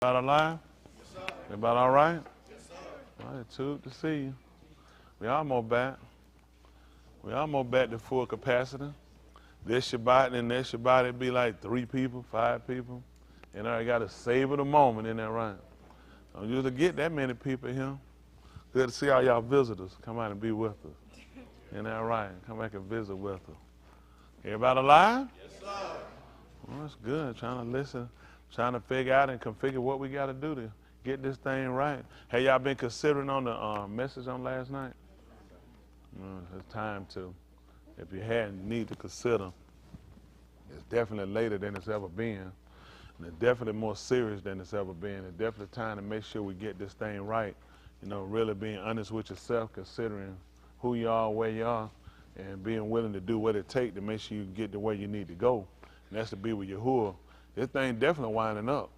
Everybody alive? Yes, sir. Everybody all right? Yes, sir. All right, too to see you. We almost back. We almost back to full capacity. This Shabbat and next Shabbat, it'd be like 3 people, 5 people. And I got to savor the moment in that right. Don't usually get that many people here. Good to see all y'all visitors come out and be with us. Isn't that right? Come back and visit with us. Everybody alive? Yes, sir. Well, that's good. Trying to listen, trying to figure out and configure what we got to do to get this thing right. Have y'all been considering on the message on last night? It's time to. If you hadn't, need to consider. It's definitely later than it's ever been. And it's definitely more serious than it's ever been. It's definitely time to make sure we get this thing right. You know, really being honest with yourself, considering who you are, where you are, and being willing to do what it takes to make sure you get to where you need to go. And that's to be with Yahuwah. This thing definitely winding up.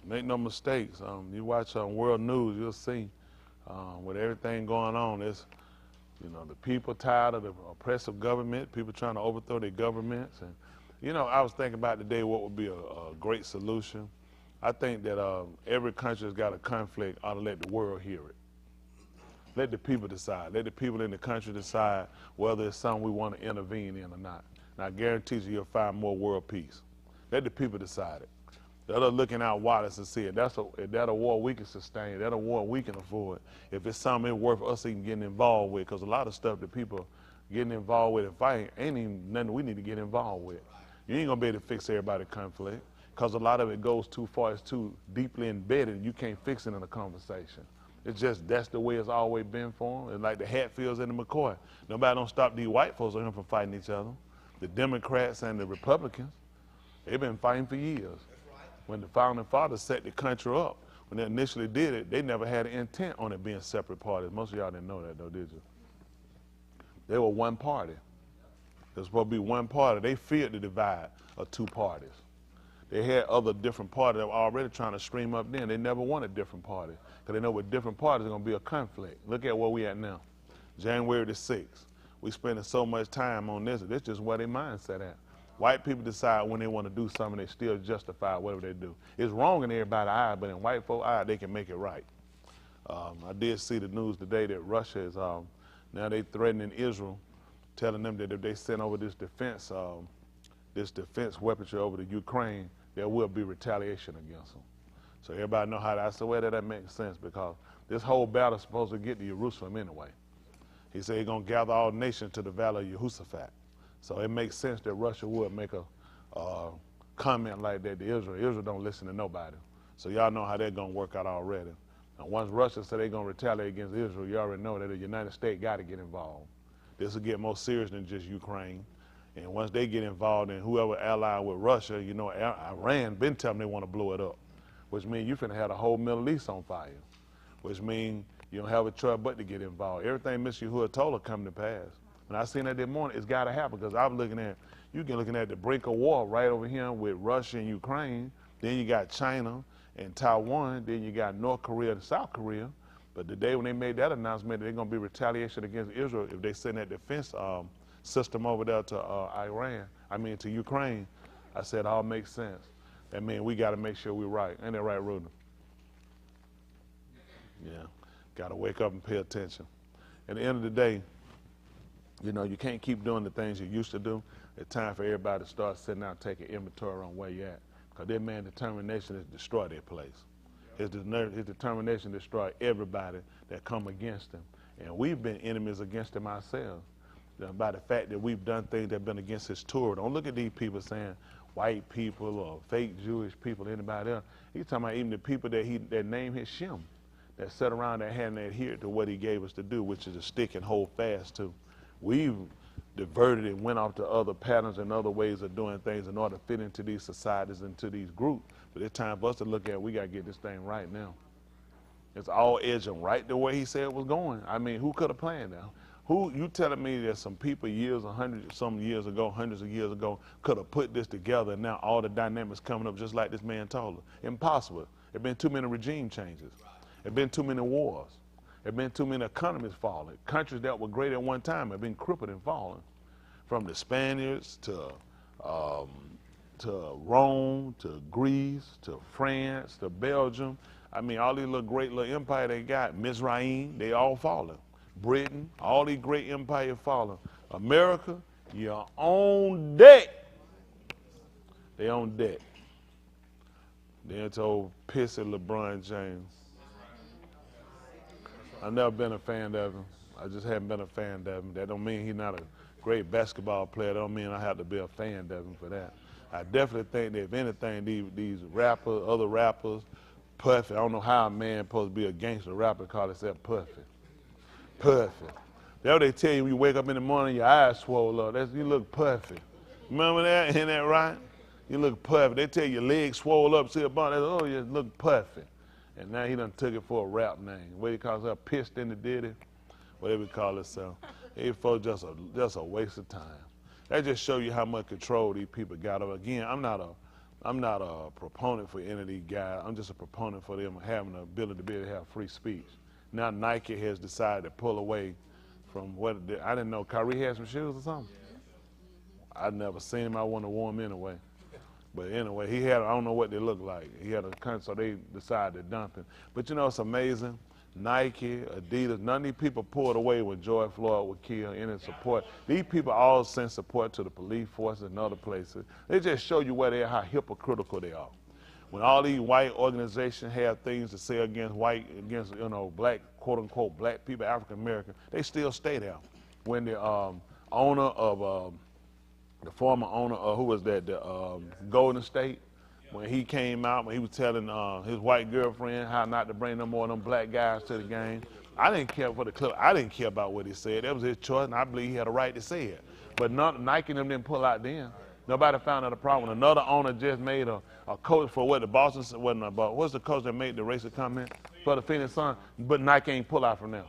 Make no mistakes. You watch world news, you'll see with everything going on. It's, you know, the people tired of the oppressive government, people trying to overthrow their governments. And, you know, I was thinking about today what would be a great solution. I think that every country that's got a conflict ought to let the world hear it. Let the people decide. Let the people in the country decide whether it's something we want to intervene in or not. And I guarantee you'll find more world peace. Let the people decide it. The other looking out wallets and see it. If that's a war we can sustain. That's a war we can afford. If it's something it's worth us even getting involved with, because a lot of stuff that people getting involved with and fighting ain't even nothing we need to get involved with. You ain't gonna be able to fix everybody's conflict, because a lot of it goes too far. It's too deeply embedded. You can't fix it in a conversation. It's just that's the way it's always been for them. It's like the Hatfields and the McCoy. Nobody don't stop these white folks from fighting each other. The Democrats and the Republicans, they've been fighting for years. When the founding fathers set the country up, when they initially did it, they never had an intent on it being separate parties. Most of y'all didn't know that though, did you? They were one party. There's supposed to be one party. They feared the divide of 2 parties. They had other different parties that were already trying to stream up then. They never wanted different parties, because they know with different parties there's going to be a conflict. Look at where we at now. January the 6th. We spending so much time on this. This is just where their mindset at. White people decide when they want to do something, they still justify whatever they do. It's wrong in everybody's eye, but in white folks' eye, they can make it right. I did see the news today that Russia is now they threatening Israel, telling them that if they send over this defense weaponry over to Ukraine, there will be retaliation against them. So everybody know how that. I said, well, that makes sense, because this whole battle is supposed to get to Jerusalem anyway. He said he's going to gather all nations to the valley of Yahusha. So it makes sense that Russia would make a comment like that to Israel. Israel don't listen to nobody. So y'all know how that's going to work out already. Now, once Russia said they're going to retaliate against Israel, you already know that the United States got to get involved. This will get more serious than just Ukraine. And once they get involved, and whoever allied with Russia, you know, Iran been telling them they want to blow it up, which means you finna have the whole Middle East on fire, which means you don't have a choice but to get involved. Everything Mr. Yahuwah told her come to pass. When I seen that this morning, it's got to happen, because I was looking at, looking at the brink of war right over here with Russia and Ukraine. Then you got China and Taiwan. Then you got North Korea and South Korea. But the day when they made that announcement that they're going to be retaliation against Israel if they send that defense system over there to to Ukraine, I said, all makes sense. That means we got to make sure we're right. Ain't that right, Rudy? Yeah. Got to wake up and pay attention. At the end of the day, you know, you can't keep doing the things you used to do. It's time for everybody to start sitting down and taking inventory on where you're at. Because their man's determination is to destroy their place. His determination to destroy everybody that come against him. And we've been enemies against him ourselves. By the fact that we've done things that have been against his Torah. Don't look at these people saying white people or fake Jewish people, anybody else. He's talking about even the people that name his Shem, that sat around that hadn't adhered to what he gave us to do, which is to stick and hold fast to. We've diverted and went off to other patterns and other ways of doing things in order to fit into these societies, into these groups. But it's time for us to look at, we got to get this thing right now. It's all edging right the way he said it was going. I mean, who could have planned that? Who, you telling me that some people hundreds of years ago, could have put this together, and now all the dynamics coming up just like this man told us? Impossible. There been too many regime changes. There been too many wars. There been too many economies falling. Countries that were great at one time have been crippled and fallen. From the Spaniards to to Rome, to Greece, to France, to Belgium. I mean, all these little great little empires they got, Mizraim, they all fallen. Britain, all these great empires fallen. America, you're on deck. They on deck. Then told pissy LeBron James. I've never been a fan of him. I just haven't been a fan of him. That don't mean he's not a great basketball player. That don't mean I have to be a fan of him for that. I definitely think that if anything, these rappers, other rappers, Puffy, I don't know how a man supposed to be a gangster rapper call himself Puffy. Puffy. That's what they tell you when you wake up in the morning, your eyes swole up. You look puffy. Remember that? Isn't that right? You look puffy. They tell you your legs swole up, see a bone. They say, oh, you look puffy. And now he done took it for a rap name. What he calls it, pissed in the ditty? Whatever he call it, so. These folks just a waste of time. That just show you how much control these people got. Again, I'm not a proponent for any of these guys. I'm just a proponent for them having the ability to be able to have free speech. Now Nike has decided to pull away from what I didn't know. Kyrie had some shoes or something. I'd never seen him. I wouldn't have worn them anyway. But anyway, he had, I don't know what they look like. He had a kind, so they decided to dump him. But you know, it's amazing. Nike, Adidas, none of these people pulled away when George Floyd was killed in support. These people all send support to the police forces and other places. They just show you where they are, how hypocritical they are. When all these white organizations have things to say against black, quote unquote, black people, African American, they still stay there. When the owner of, the former owner of, who was that, the Golden State, when he came out, when he was telling his white girlfriend how not to bring no more of them black guys to the game, I didn't care for the clip. I didn't care about what he said. That was his choice, and I believe he had a right to say it. But Nike and them didn't pull out then. Nobody found out a problem. Another owner just made a coach for what the Boston wasn't about. What's the coach that made the racist comment for the Phoenix Suns? But Nike ain't pull out from them.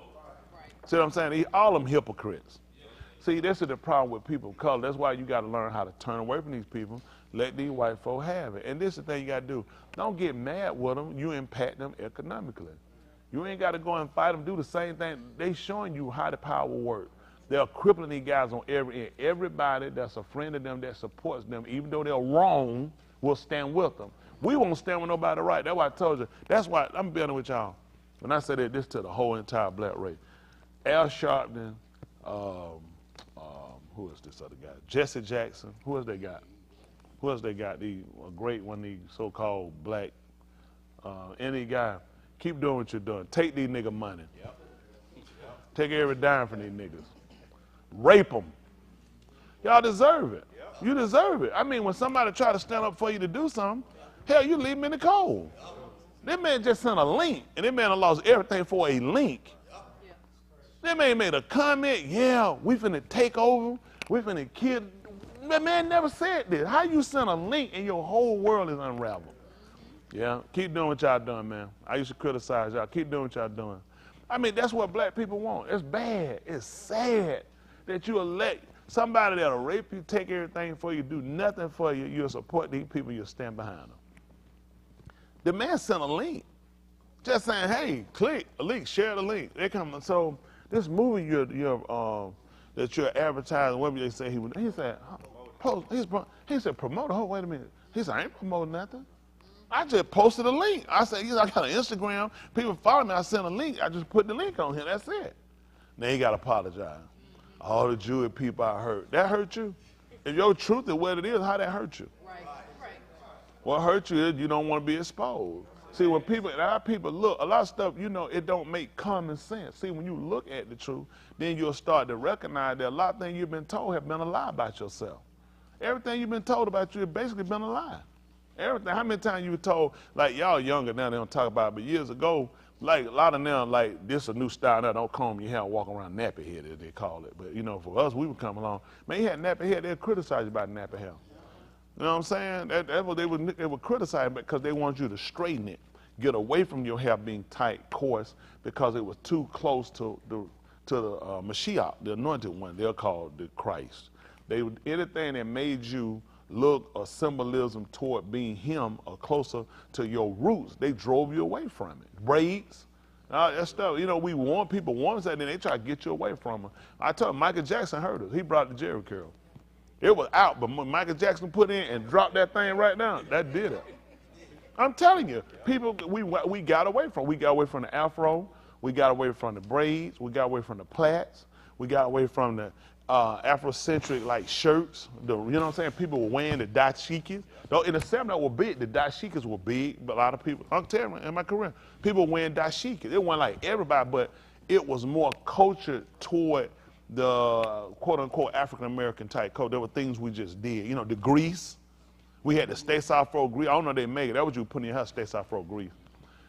See what I'm saying? All of them hypocrites. See, this is the problem with people of color. That's why you got to learn how to turn away from these people. Let these white folk have it. And this is the thing you got to do. Don't get mad with them. You impact them economically. You ain't got to go and fight them. Do the same thing. They showing you how the power works. They're crippling these guys on every end. Everybody that's a friend of them, that supports them, even though they're wrong, will stand with them. We won't stand with nobody right. That's why I told you. That's why I'm building with y'all. When I said this to the whole entire black race. Al Sharpton, who is this other guy? Jesse Jackson. Who else they got? Who else they got? A great one, the so-called black, any guy. Keep doing what you're doing. Take these niggas money. Yep. Take every dime from these niggas. Rape them. Y'all deserve it. Yep. You deserve it. I mean, when somebody try to stand up for you to do something, hell, you leave them in the cold. Yep. That man just sent a link, and that man done lost everything for a link. Yep. That man made a comment, yeah, we finna take over, we finna kill. That man never said this. How you send a link and your whole world is unraveled? Yeah, keep doing what y'all doing, man. I used to criticize y'all. Keep doing what y'all doing. I mean, that's what black people want. It's bad. It's sad that you elect somebody that'll rape you, take everything for you, do nothing for you. You'll support these people. You'll stand behind them. The man sent a link, just saying, "Hey, click a link, share the link." They come. So this movie that you're advertising, whatever they say he said, post. He said, promote. Oh, wait a minute. He said, I ain't promoting nothing. I just posted a link. I said, I got an Instagram. People follow me. I sent a link. I just put the link on here. That's it. Now you got to apologize. All the Jewish people I hurt. That hurt you? If your truth is what it is, how that hurt you? Right. What hurt you is you don't want to be exposed. See, when our people look, a lot of stuff, it don't make common sense. See, when you look at the truth, then you'll start to recognize that a lot of things you've been told have been a lie about yourself. Everything you've been told about you has basically been a lie. Everything. How many times you were told, like y'all younger now, they don't talk about it, but years ago, like a lot of them, like this a new style now, don't comb your hair and walk around nappy head, as they call it. But for us, we would come along, man, you had nappy hair, they'd criticize you about nappy hair. You know what I'm saying? That's what they would criticize because they want you to straighten it, get away from your hair being tight, coarse, because it was too close to the Mashiach, the anointed one. They're called the Christ. Anything that made you look a symbolism toward being him or closer to your roots, they drove you away from it. Braids, that stuff. People want that, and then they try to get you away from them. I told Michael Jackson heard us. He brought the Jerry curl. It was out, but when Michael Jackson put in and dropped that thing right down, that did it. I'm telling you, people, we got away from. We got away from the afro. We got away from the braids. We got away from the plaits. We got away from the Afrocentric like shirts. You know what I'm saying? People were wearing the dashikis. Though in the 70s were big. The dashikis were big, but a lot of people. I'm telling you, in my career, people were wearing dashikis. It wasn't like everybody, but it was more cultured toward the quote unquote African American type code. There were things we just did. You know, the grease. We had the Stay South Fro grease. I don't know if they make it. That was you putting in your house, Stay South Fro grease.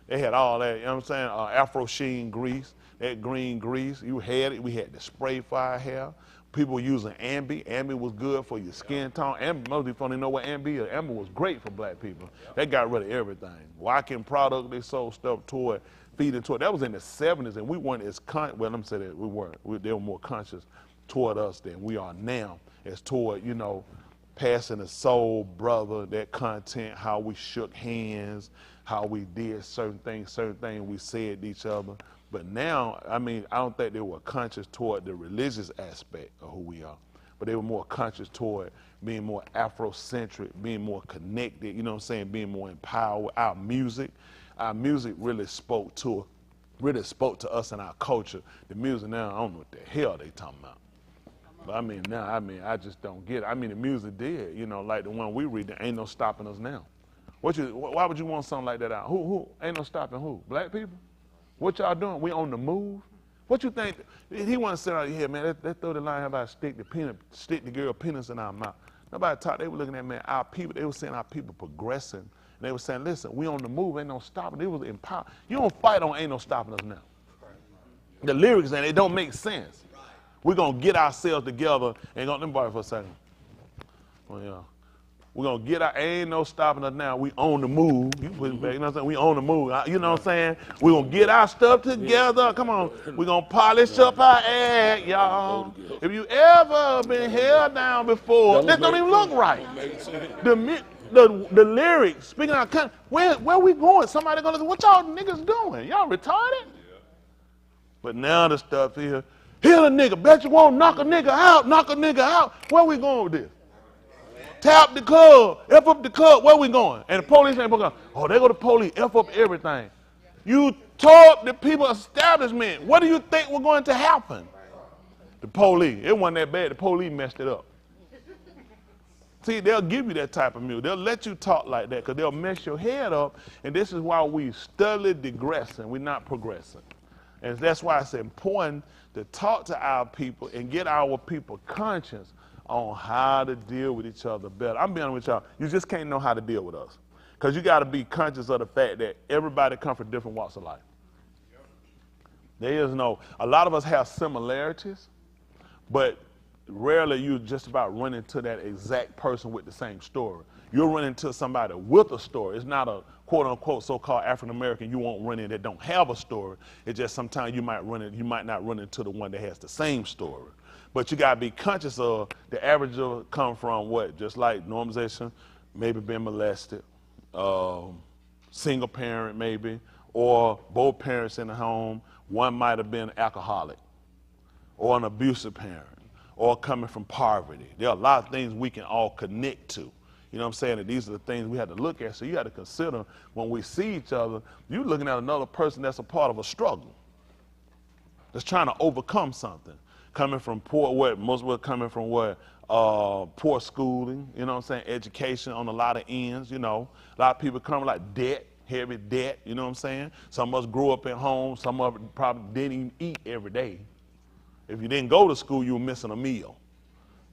They had all that, you know what I'm saying? Afro sheen grease, that green grease. You had it. We had the spray for our hair. People were using Ambi. Ambi was good for your skin tone. Ambi, most people don't know what Ambi is. Ambi was great for black people. They got rid of everything. Walking product, they sold stuff toward, feeding toward. That was in the 70s, and we weren't as well, let me say that we weren't. They were more conscious toward us than we are now, as toward, you know, passing the soul brother, that content, how we shook hands, how we did certain things we said to each other. But now, I mean, I don't think they were conscious toward the religious aspect of who we are, but they were more conscious toward being more Afrocentric, being more connected, you know what I'm saying, being more empowered. Our music really spoke to us and our culture. The music now, I don't know what the hell they talking about. But I mean, now, I just don't get it. I mean, the music did, you know, like the one we read, there ain't no stopping us now. Why would you want something like that out? Who? Ain't no stopping who? Black people? What y'all doing? We on the move? What you think? He want to sit out here, man, let's throw the line, how about stick the girl penis in our mouth. Nobody talked, they were looking at, man, our people, they were saying our people progressing. And they were saying, listen, we on the move, ain't no stopping. It was empowered. You don't fight on ain't no stopping us now. The lyrics, and it don't make sense. We're going to get ourselves together. Ain't going to, let me borrow for a second. Well, yeah. We're going to get our, ain't no stopping us now. We on the move. You put it back, you know what I'm saying? We on the move. You know what I'm saying? We're going to get our stuff together. Come on. We're going to polish up our act, y'all. If you ever been held down before, this don't even look right. The lyrics, speaking of country, where we going? Somebody going to say, what y'all niggas doing? Y'all retarded? But now the stuff here, hit a nigga, bet you won't knock a nigga out. Where we going with this? Tap the club, F up the club, where we going? And the police ain't going, oh, they go to police, F up everything. You tore up the people's establishment. What do you think was going to happen? The police, it wasn't that bad, the police messed it up. See, they'll give you that type of music. They'll let you talk like that because they'll mess your head up, and this is why we steadily digressing, we're not progressing. And that's why it's important to talk to our people and get our people conscious on how to deal with each other better. I'm being honest with y'all, you just can't know how to deal with us. Because you got to be conscious of the fact that everybody comes from different walks of life. There is no, a lot of us have similarities, but rarely you just about run into that exact person with the same story. You'll run into somebody with a story. It's not a quote-unquote so-called African-American you won't run in that don't have a story. It's just sometimes you might not run into the one that has the same story. But you got to be conscious of the average will come from what? Just like normalization, maybe being molested, single parent maybe, or both parents in the home. One might have been alcoholic or an abusive parent or coming from poverty. There are a lot of things we can all connect to. You know what I'm saying? And these are the things we have to look at. So you have to consider when we see each other, you're looking at another person that's a part of a struggle, that's trying to overcome something. Coming from poor, most of us coming from poor schooling, you know what I'm saying, education on a lot of ends, you know. A lot of people come like debt, heavy debt, you know what I'm saying. Some of us grew up at home, some of us probably didn't even eat every day. If you didn't go to school, you were missing a meal.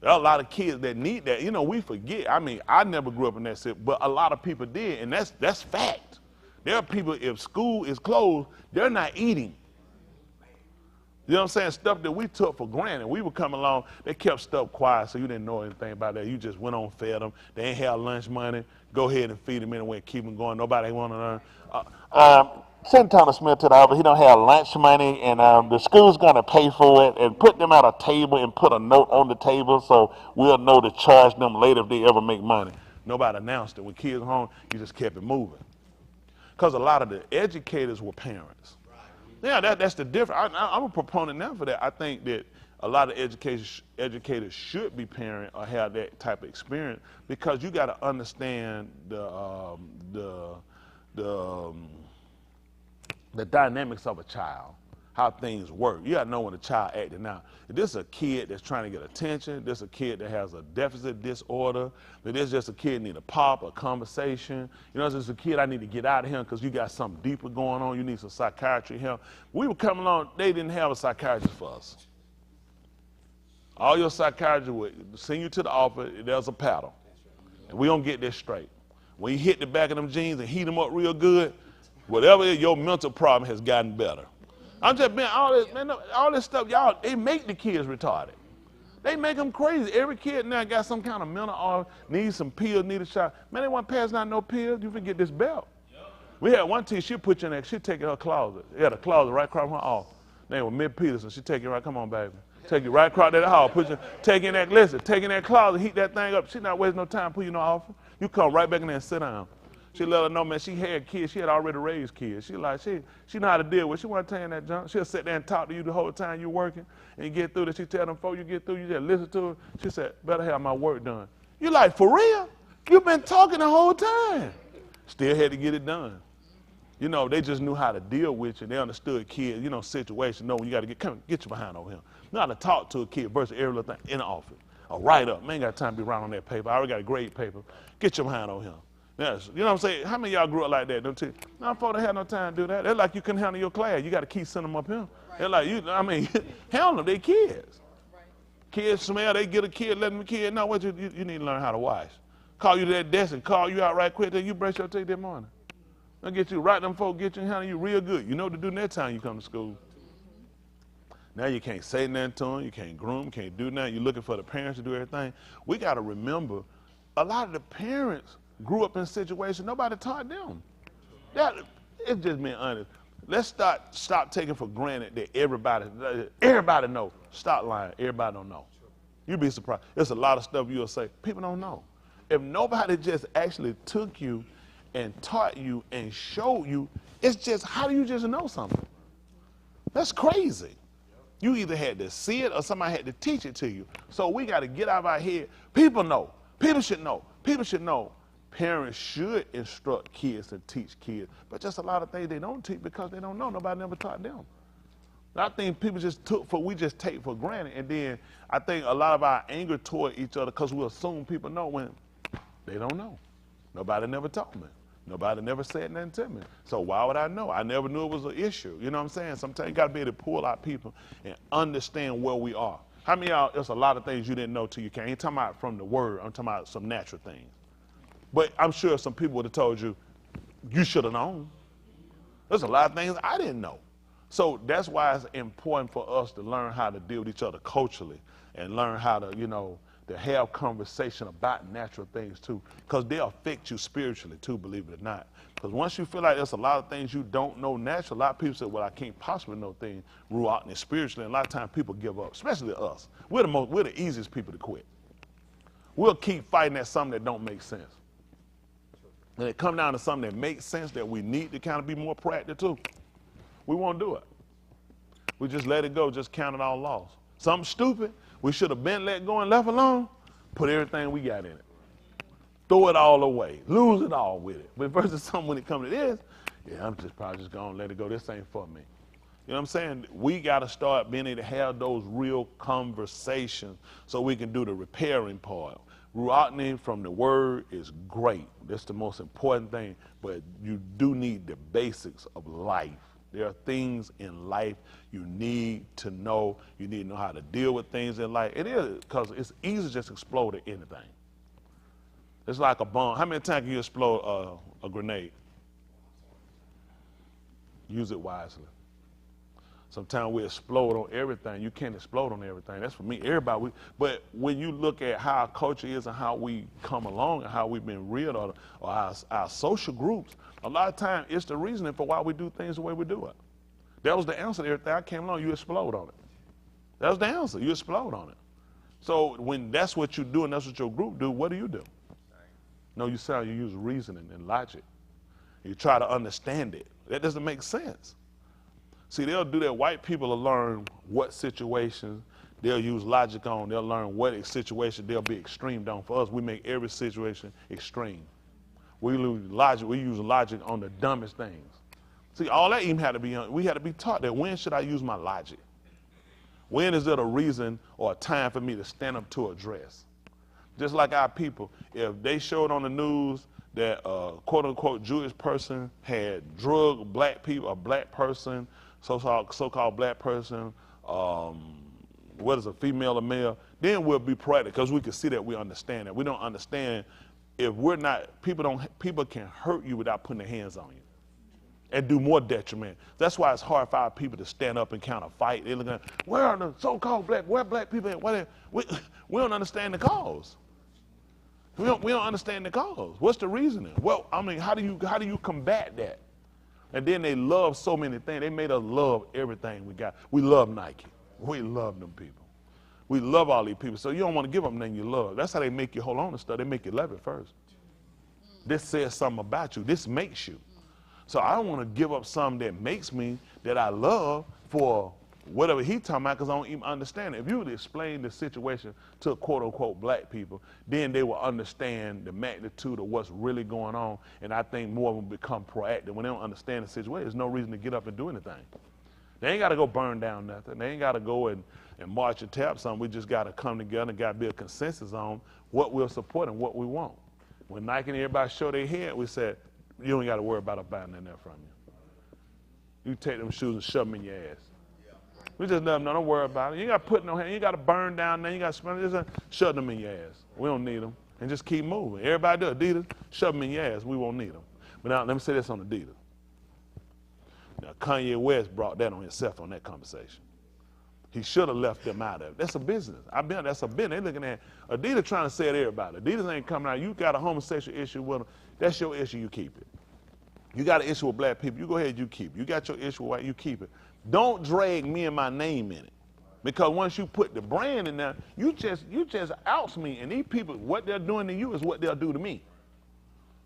There are a lot of kids that need that. You know, we forget. I mean, I never grew up in that city, but a lot of people did, and that's fact. There are people, if school is closed, they're not eating. You know what I'm saying? Stuff that we took for granted. We would come along, they kept stuff quiet, so you didn't know anything about that. You just went on, fed them. They ain't have lunch money. Go ahead and feed them anyway, keep them going. Nobody want to learn. Send Thomas Smith to the office. He don't have lunch money, and the school's going to pay for it and put them at a table and put a note on the table so we'll know to charge them later if they ever make money. Nobody announced it. When kids were home, you just kept it moving. Because a lot of the educators were parents. Yeah, that's the difference. I'm a proponent now for that. I think that a lot of educators should be parent or have that type of experience, because you got to understand the dynamics of a child, how things work. You got to know when a child acting out. If this is a kid that's trying to get attention, this is a kid that has a deficit disorder, if this is just a kid need a pop, a conversation, you know, this is a kid I need to get out of him because you got something deeper going on, you need some psychiatry help. We were coming along, they didn't have a psychiatrist for us. All your psychiatrists would send you to the office, there's a paddle. And we don't get this straight. When you hit the back of them jeans and heat them up real good, whatever it is, your mental problem has gotten better. I'm just being all this stuff, y'all, they make the kids retarded. They make them crazy. Every kid now got some kind of mental or needs some pills, need a shot. Man, they want to pass out no pills, you forget this belt. We had one teacher, she'd put you in there, she'd take it in her closet. She had a closet right across her office. Name was Miss Peterson, she'd take you right, come on, baby. Take you right across that hall, take in that, listen, take in that closet, heat that thing up. She not wasting no time, put you in no office. You come right back in there and sit down. She let her know, man, she had kids. She had already raised kids. She like, she know how to deal with it. She wasn't telling that junk. She'll sit there and talk to you the whole time you working and you get through this. She tell them, before you get through, you just listen to her. She said, better have my work done. You like, for real? You've been talking the whole time. Still had to get it done. You know, they just knew how to deal with you. They understood kids, you know, situation. Know when you got to get your behind over here. You know how to talk to a kid versus every little thing in the office. Or write up. Man, ain't got time to be around on that paper. I already got a grade paper. Get your behind over here. Yes, you know what I'm saying? How many of y'all grew up like that? Don't you? No, folks don't have no time to do that. They're like you couldn't handle your class. You got to keep sending them up here. They're like, handle them. They kids. Kids smell, they get a kid, let them a kid. No, what you need to learn how to wash. Call you to that desk and call you out right quick. Then you brush your teeth that morning. They'll get you right, them folks get you and handle you real good. You know what to do next time you come to school. Now you can't say nothing to them, you can't groom, can't do nothing. You're looking for the parents to do everything. We got to remember, a lot of the parents grew up in situations nobody taught them. It's just being honest. Let's stop taking for granted that everybody know. Stop lying. Everybody don't know. You'd be surprised. There's a lot of stuff you'll say people don't know. If nobody just actually took you and taught you and showed you, it's just, how do you just know something? That's crazy. You either had to see it or somebody had to teach it to you. So we got to get out of our head. People know. People should know. People should know. Parents should instruct kids and teach kids, but just a lot of things they don't teach because they don't know. Nobody never taught them. I think people we just take for granted, and then I think a lot of our anger toward each other because we assume people know when they don't know. Nobody never taught me. Nobody never said nothing to me. So why would I know? I never knew it was an issue. You know what I'm saying? Sometimes you got to be able to pull out people and understand where we are. How many of y'all, there's a lot of things you didn't know till you came. I ain't talking about from the word. I'm talking about some natural things. But I'm sure some people would have told you, you should have known. There's a lot of things I didn't know. So that's why it's important for us to learn how to deal with each other culturally and learn how to, to have conversation about natural things too, because they affect you spiritually too, believe it or not. Because once you feel like there's a lot of things you don't know naturally, a lot of people say, well, I can't possibly know things ruach and spiritually, and a lot of times people give up, especially us. We're the easiest people to quit. We'll keep fighting at something that don't make sense. And it come down to something that makes sense that we need to kind of be more practical too. We won't do it. We just let it go, just count it all lost. Something stupid, we should have been let go and left alone, put everything we got in it. Throw it all away, lose it all with it. But versus something when it comes to this, I'm probably just going to let it go. This ain't for me. You know what I'm saying? We got to start being able to have those real conversations so we can do the repairing part. Ruaching from the word is great. That's the most important thing. But you do need the basics of life. There are things in life you need to know. You need to know how to deal with things in life. It is, because it's easy to just explode at anything. It's like a bomb. How many times can you explode a grenade? Use it wisely. Sometimes we explode on everything. You can't explode on everything. That's for me, everybody. But when you look at how our culture is and how we come along and how we've been reared or our social groups, a lot of times it's the reasoning for why we do things the way we do it. That was the answer to everything. I came along, you explode on it. That was the answer. You explode on it. So when that's what you do and that's what your group do, what do? No, you use reasoning and logic. You try to understand it. That doesn't make sense. See, they'll do that. White people will learn what situations they'll use logic on. They'll learn what situation they'll be extreme on. For us, we make every situation extreme. We use logic on the dumbest things. See, all that even had to be, we had to be taught that when should I use my logic? When is it a reason or a time for me to stand up to address? Just like our people, if they showed on the news that a quote-unquote Jewish person had drugged black people, a black person, so-called black person, what is a female or male, then we'll be proactive because we can see that we understand that. We don't understand if we're not, people can hurt you without putting their hands on you and do more detriment. That's why it's hard for our people to stand up and kind of fight. They're looking at, where are the so-called black, where black people at? We don't understand the cause. We don't understand the cause. What's the reasoning? Well, I mean, how do you combat that? And then they love so many things. They made us love everything we got. We love Nike. We love them people. We love all these people. So you don't want to give them nothing you love. That's how they make you hold on to stuff. They make you love it first. This says something about you. This makes you. So I don't want to give up something that makes me, that I love, for whatever he talking about, because I don't even understand it. If you would explain the situation to quote-unquote black people, then they will understand the magnitude of what's really going on, and I think more of them become proactive. When they don't understand the situation, there's no reason to get up and do anything. They ain't got to go burn down nothing. They ain't got to go and march and tap something. We just got to come together and got to build consensus on what we'll support and what we want. When Nike and everybody show their head, we said, you ain't got to worry about us buying nothing from you. You take them shoes and shove them in your ass. We just let them know, don't worry about it. You ain't got to put no hand, you ain't got to burn down there, you got to spend it, just shove them in your ass. We don't need them. And just keep moving. Everybody do Adidas, shove them in your ass. We won't need them. But now, let me say this on Adidas. Now, Kanye West brought that on himself on that conversation. He should have left them out of it. That's a business. That's a business. They're looking at Adidas trying to sell everybody. Adidas ain't coming out. You got a homosexual issue with them. That's your issue. You keep it. You got an issue with black people. You go ahead. You keep it. You got your issue with white. You keep it. Don't drag me and my name in it, because once you put the brand in there, you just outs me. And these people, what they're doing to you is what they'll do to me.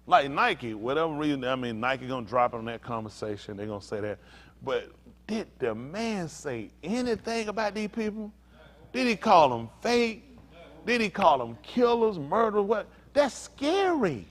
Like Nike, whatever reason, I mean, Nike gonna drop it on that conversation. They're gonna say that. But did the man say anything about these people? Did he call them fake? Did he call them killers, murderers? What? That's scary.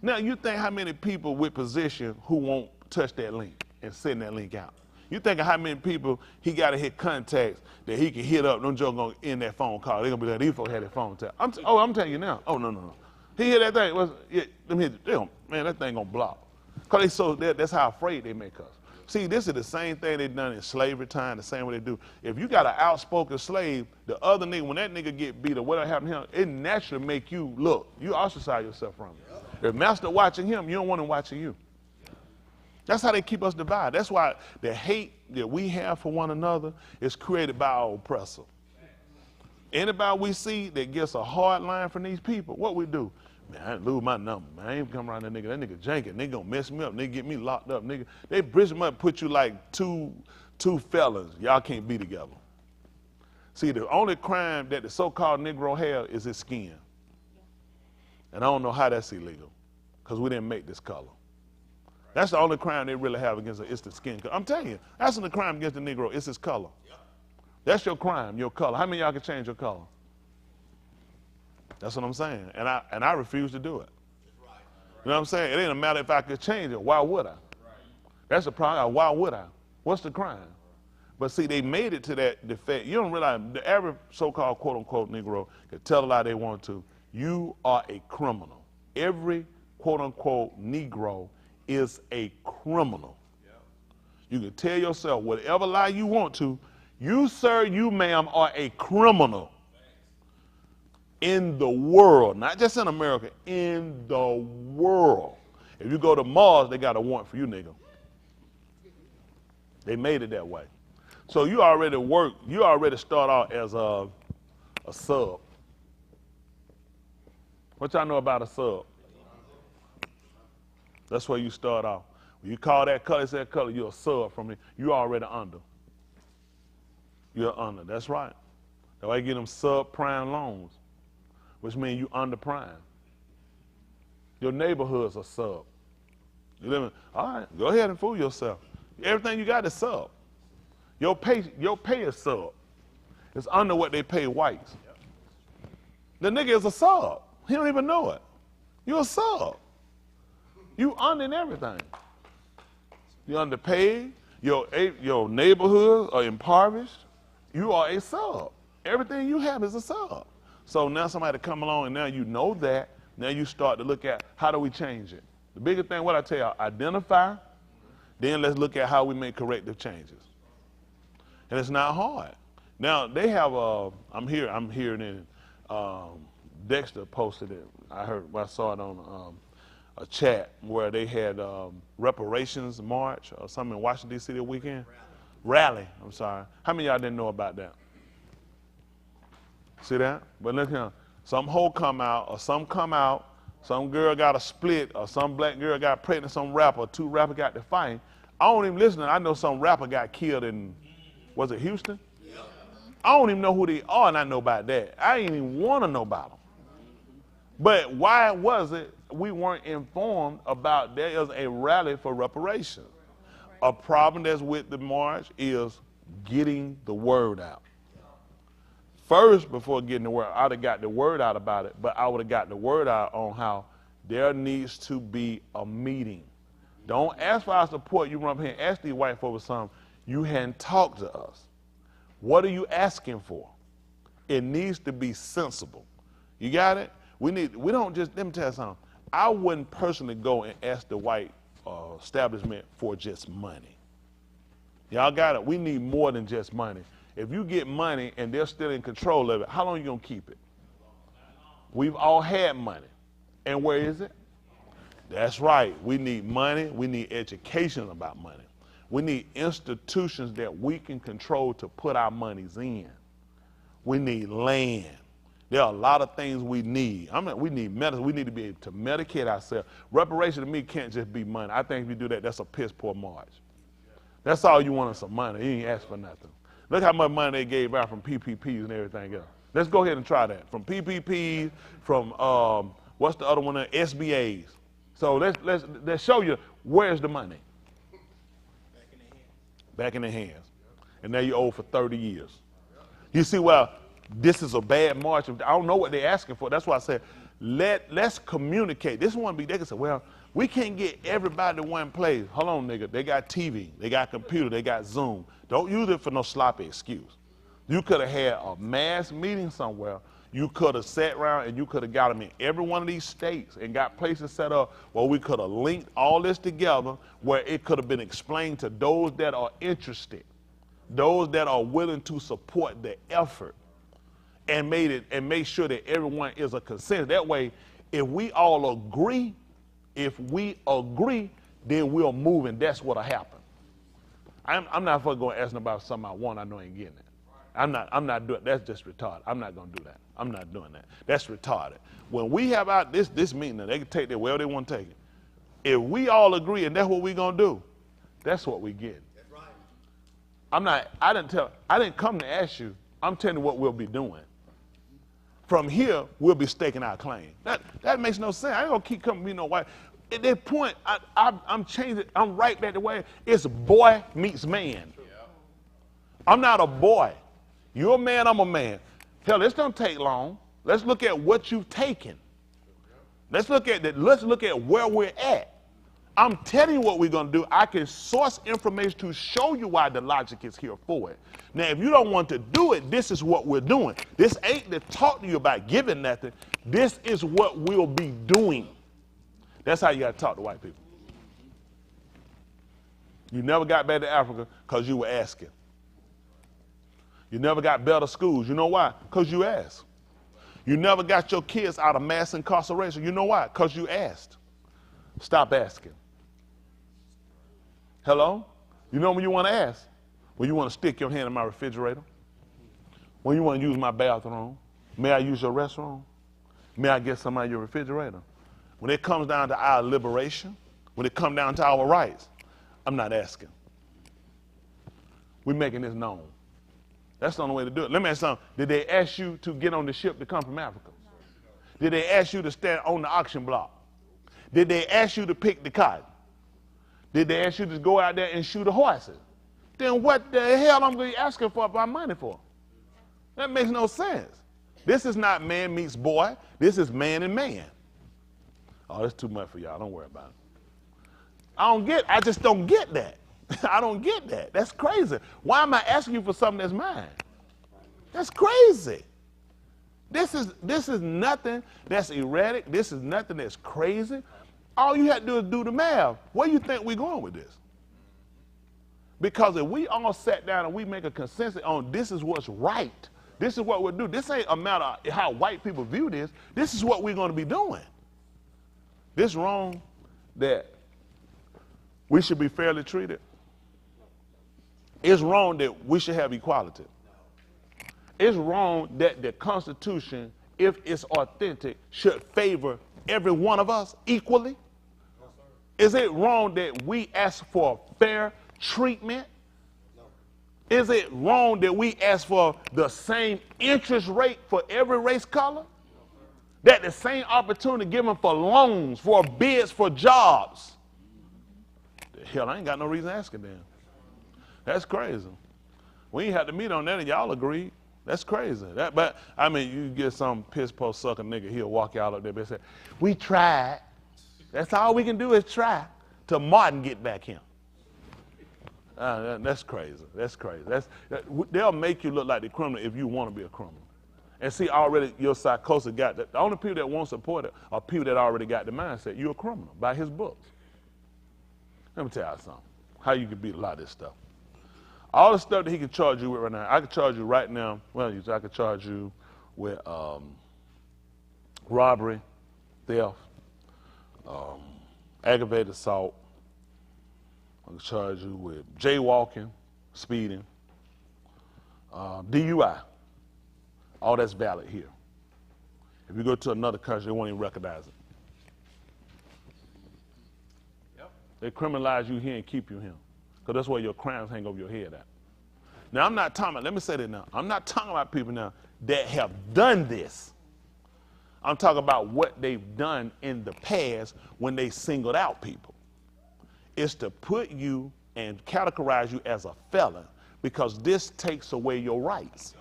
Now, you think how many people with position who won't touch that link and send that link out? You think of how many people he got to hit contacts that he can hit up. Them jokes gonna end that phone call. They're gonna be like, these folks had that phone tap. I'm telling you now. Oh, no. He hit that thing. Man, that thing gonna block. Because that's how afraid they make us. See, this is the same thing they done in slavery time, the same way they do. If you got an outspoken slave, the other nigga, when that nigga get beat or whatever happened to him, it naturally make you look. You ostracize yourself from it. If master watching him, you don't want him watching you. That's how they keep us divided. That's why the hate that we have for one another is created by our oppressor. Anybody we see that gets a hard line from these people, what we do? Man, I didn't lose my number, man. I ain't come around that nigga janking. They gonna mess me up. They get me locked up, nigga. They bridge them up, put you like two felons. Y'all can't be together. See, the only crime that the so-called Negro has is his skin. And I don't know how that's illegal, because we didn't make this color. That's the only crime they really have against it. It's the skin color. I'm telling you, that's the crime against the Negro. It's his color. That's your crime, your color. How many of y'all can change your color? That's what I'm saying. And I refuse to do it. You know what I'm saying? It ain't a matter if I could change it. Why would I? That's the problem. Why would I? What's the crime? But see, they made it to that defect. You don't realize the average so-called quote-unquote Negro can tell a lie they want to. You are a criminal. Every quote-unquote Negro is a criminal. You can tell yourself whatever lie you want to. You, sir, you, ma'am, are a criminal in the world, not just in America, in the world. If you go to Mars, they got a warrant for you, nigga. They made it that way. So you already start out as a sub. What y'all know about a sub? That's where you start off. When you call that color, say that color, you're a sub from it. You already under. You're under. That's right. That's why you get them subprime loans, which means you under prime. Your neighborhood's a sub. You live in, all right, go ahead and fool yourself. Everything you got is sub. Your pay is sub. It's under what they pay whites. The nigga is a sub. He don't even know it. You're a sub. You under in everything. You're underpaid. Your neighborhood are impoverished. You are a sub. Everything you have is a sub. So now somebody come along and now you know that. Now you start to look at how do we change it. The biggest thing, what I tell you, identify. Then let's look at how we make corrective changes. And it's not hard. Now they have I'm hearing it. Dexter posted it. I saw it on a chat where they had Reparations march or something in Washington D.C. the weekend. Rally. I'm sorry. How many of y'all didn't know about that? See that? But look here. Some hoe come out or some come out. Some girl got a split or some black girl got pregnant. Some rapper, two rappers got to fight. I don't even listen. I know some rapper got killed in, was it Houston? I don't even know who they are, and I know about that. I ain't even want to know about them. But why was it we weren't informed about there is a rally for reparations? A problem that's with the march is getting the word out. First, before getting the word, I'd have got the word out about it, but I would have got the word out on how there needs to be a meeting. Don't ask for our support. You run up here and ask these white folks for something. You hadn't talked to us. What are you asking for? It needs to be sensible. You got it? We don't just, let me tell you something. I wouldn't personally go and ask the white establishment for just money. Y'all got it? We need more than just money. If you get money and they're still in control of it, how long are you going to keep it? We've all had money. And where is it? That's right. We need money. We need education about money. We need institutions that we can control to put our monies in. We need land. There are a lot of things we need. We need medicine. We need to be able to medicate ourselves. Reparation to me can't just be money. I think if you do that, that's a piss poor march. That's all you want is some money. You ain't ask for nothing. Look how much money they gave out from PPPs and everything else. Let's go ahead and try that. From PPPs, from what's the other one? SBAs. So let's show you where's the money. Back in the hands. And now you owe for 30 years. You see, well, this is a bad march. I don't know what they're asking for. That's why I said, let's communicate. This one they can say, well, we can't get everybody to one place. Hold on, nigga. They got TV, they got computer, they got Zoom. Don't use it for no sloppy excuse. You could have had a mass meeting somewhere. You could have sat around and you could have got them in every one of these states and got places set up where we could have linked all this together, where it could have been explained to those that are interested, those that are willing to support the effort, and make sure that everyone is a consensus. That way, if we all agree, then we'll move, and that's what'll happen. I'm not going to ask about something I want. I know I ain't getting it. I'm not doing. That's just retarded. I'm not going to do that. I'm not doing that. That's retarded. When we have out this meeting, they can take it wherever they want to take it. If we all agree and that's what we're going to do, that's what we get. That's right. I didn't come to ask you. I'm telling you what we'll be doing. From here, we'll be staking our claim. That makes no sense. I ain't going to keep coming to me no white. At that point, I'm changing. I'm right back the way. It's boy meets man. I'm not a boy. You're a man, I'm a man. Hell, this don't take long. Let's look at what you've taken. Let's look at where we're at. I'm telling you what we're going to do. I can source information to show you why the logic is here for it. Now, if you don't want to do it, this is what we're doing. This ain't to talk to you about giving nothing. This is what we'll be doing. That's how you got to talk to white people. You never got back to Africa because you were asking. You never got better schools. You know why? Because you asked. You never got your kids out of mass incarceration. You know why? Because you asked. Stop asking. Hello? You know when you want to ask? When you want to stick your hand in my refrigerator? When you want to use my bathroom? May I use your restroom? May I get some out of your refrigerator? When it comes down to our liberation, when it comes down to our rights, I'm not asking. We're making this known. That's the only way to do it. Let me ask you something. Did they ask you to get on the ship to come from Africa? Did they ask you to stand on the auction block? Did they ask you to pick the cotton? Did they ask you to go out there and shoot the horses? Then what the hell I'm going to be asking for my money for? That makes no sense. This is not man meets boy. This is man and man. Oh, that's too much for y'all. Don't worry about it. I just don't get that. I don't get that. That's crazy. Why am I asking you for something that's mine? That's crazy. This is nothing that's erratic. This is nothing that's crazy. All you have to do is do the math. Where do you think we're going with this? Because if we all sat down and we make a consensus on this is what's right, this is what we'll do. This ain't a matter of how white people view this. This is what we're going to be doing. This wrong that we should be fairly treated. It's wrong that we should have equality. It's wrong that the Constitution, if it's authentic, should favor every one of us equally. Is it wrong that we ask for fair treatment? Is it wrong that we ask for the same interest rate for every race color? That the same opportunity given for loans, for bids, for jobs? Hell, I ain't got no reason asking them. That's crazy. We ain't had to meet on that and y'all agreed. That's crazy. But I mean, you get some piss post sucker nigga, he'll walk y'all up there and say, we tried. That's all we can do is try till Martin get back here. That's crazy. That's crazy. They'll make you look like the criminal if you want to be a criminal. And see, already your psychosis got that. The only people that won't support it are people that already got the mindset. You're a criminal by his books. Let me tell you something. How you can beat a lot of this stuff. All the stuff that he can charge you with right now, I can charge you right now. Well, I can charge you with robbery, theft, aggravated assault. I can charge you with jaywalking, speeding, DUI. All that's valid here. If you go to another country, they won't even recognize it. Yep. They criminalize you here and keep you here. Because that's where your crimes hang over your head at. Now, I'm not talking about, let me say that now. I'm not talking about people now that have done this. I'm talking about what they've done in the past when they singled out people. It's to put you and categorize you as a felon because this takes away your rights.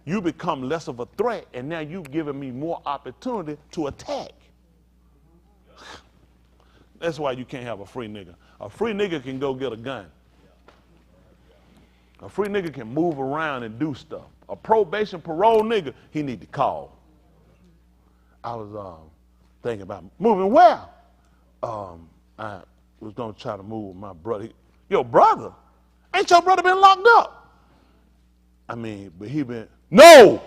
You become less of a threat, and now you've given me more opportunity to attack. That's why you can't have a free nigga. A free nigga can go get a gun. A free nigga can move around and do stuff. A probation parole nigga, he need to call. I was thinking about moving where? I was going to try to move with my brother. Your brother? Ain't your brother been locked up? I mean, but he been, no!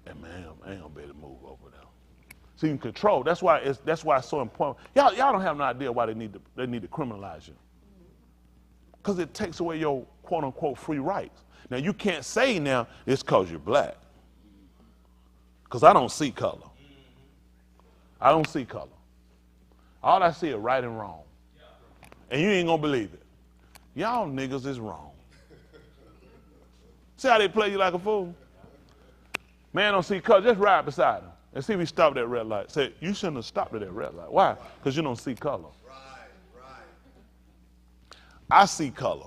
And man, I ain't gonna be able to move over there. So you can control. That's why it's so important. Y'all don't have no idea why they need to criminalize you. Because it takes away your quote unquote free rights. Now you can't say now it's because you're black. Because I don't see color. I don't see color. All I see is right and wrong. And you ain't gonna believe it. Y'all niggas is wrong. See how they play you like a fool? Man don't see color, just ride beside him and see if he stopped at red light. Say, you shouldn't have stopped at that red light. Why? Because you don't see color. Right. I see color,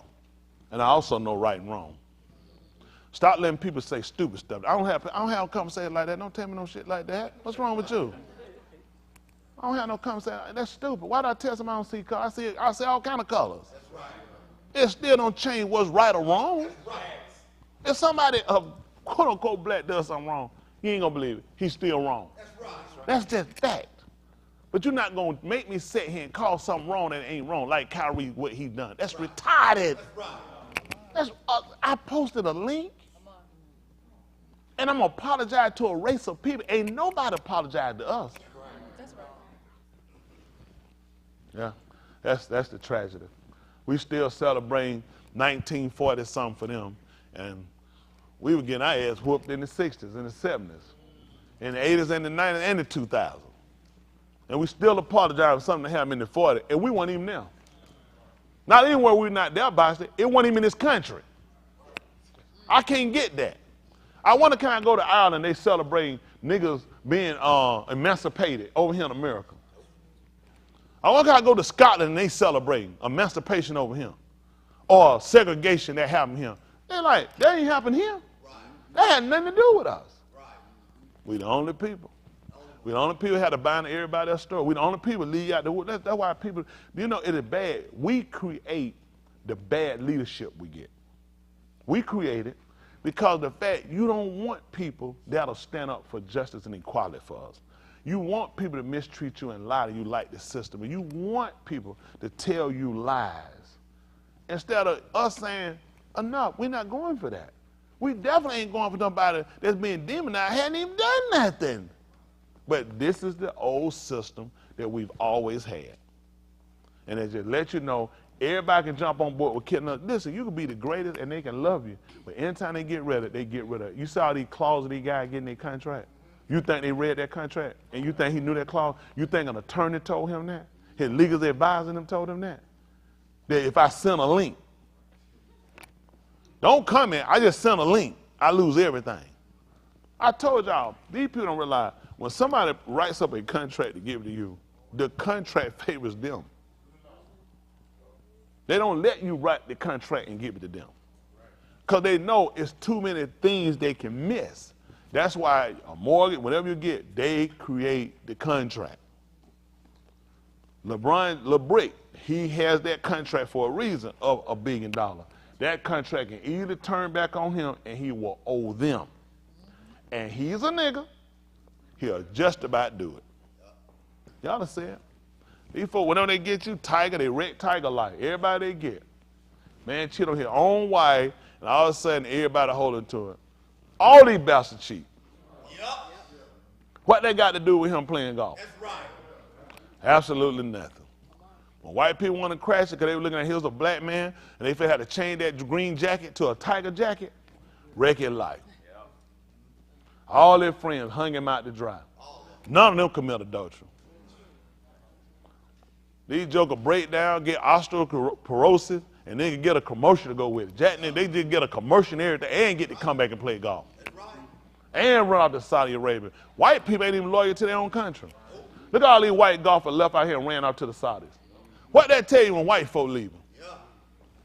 and I also know right and wrong. Stop letting people say stupid stuff. I don't have conversations like that. Don't tell me no shit like that. What's wrong with you? I don't have no conversation. That's stupid. Why do I tell somebody I don't see color? I see all kind of colors. That's right. It still don't change what's right or wrong. That's right. If somebody, quote unquote, black does something wrong, you ain't gonna believe it. He's still wrong. That's right. That's just fact. But you're not gonna make me sit here and call something wrong that ain't wrong, like Kyrie, what he done. That's right. Retarded. That's right. I posted a link, and I'm gonna apologize to a race of people. Ain't nobody apologize to us. That's right. Yeah, that's the tragedy. We still celebrating 1940 something for them. And we were getting our ass whooped in the 60s and the 70s, in the 80s and the 90s and the 2000s. And we still apologize for something that happened in the 40s, and we weren't even there. Not anywhere we were not there, Boston. It wasn't even in this country. I can't get that. I wonder, can I go to Ireland, they celebrating niggas being emancipated over here in America. I wonder, can I go to Scotland and they celebrating emancipation over here, or segregation that happened here. They're like, that ain't happened here. That had nothing to do with us. We the only people. We the only people that had to bind everybody else's story. We the only people lead out the wood. That's why people, you know, it is bad. We create the bad leadership we get. We create it because the fact you don't want people that'll stand up for justice and equality for us. You want people to mistreat you and lie to you like the system. And you want people to tell you lies. Instead of us saying, enough, we're not going for that. We definitely ain't going for somebody that's being demonized, hadn't even done nothing. But this is the old system that we've always had. And it just lets you know, everybody can jump on board with killing us. Listen, you can be the greatest and they can love you. But anytime they get rid of it, they get rid of it. You saw these clauses these guys getting their contract. You think they read that contract and you think he knew that clause? You think an attorney told him that? His legal advisor them told him that? That if I send a link, don't come in, I just send a link, I lose everything. I told y'all, these people don't realize when somebody writes up a contract to give to you, the contract favors them. They don't let you write the contract and give it to them. Because they know it's too many things they can miss. That's why a mortgage, whatever you get, they create the contract. LeBrick, he has that contract for a reason of $1 billion. That contract can either turn back on him and he will owe them. And he's a nigga, he'll just about do it. Y'all understand? These folks, whenever they get you, Tiger, they wreck Tiger life. Everybody they get. Man cheat on his own wife, and all of a sudden everybody holding to it. All these bastards cheat. Yep. What they got to do with him playing golf? That's right. Absolutely nothing. When white people want to crash it because they were looking at here's a black man and they had to change that green jacket to a tiger jacket, wreck his life. Yep. All their friends hung him out to dry. None of them commit adultery. These jokers break down, get osteoporosis, and they can get a commercial to go with it. They just get a commercial and everything and get to come back and play golf. And run out to Saudi Arabia. White people ain't even loyal to their own country. Look at all these white golfers left out here and ran off to the Saudis. What that tell you when white folk leaving?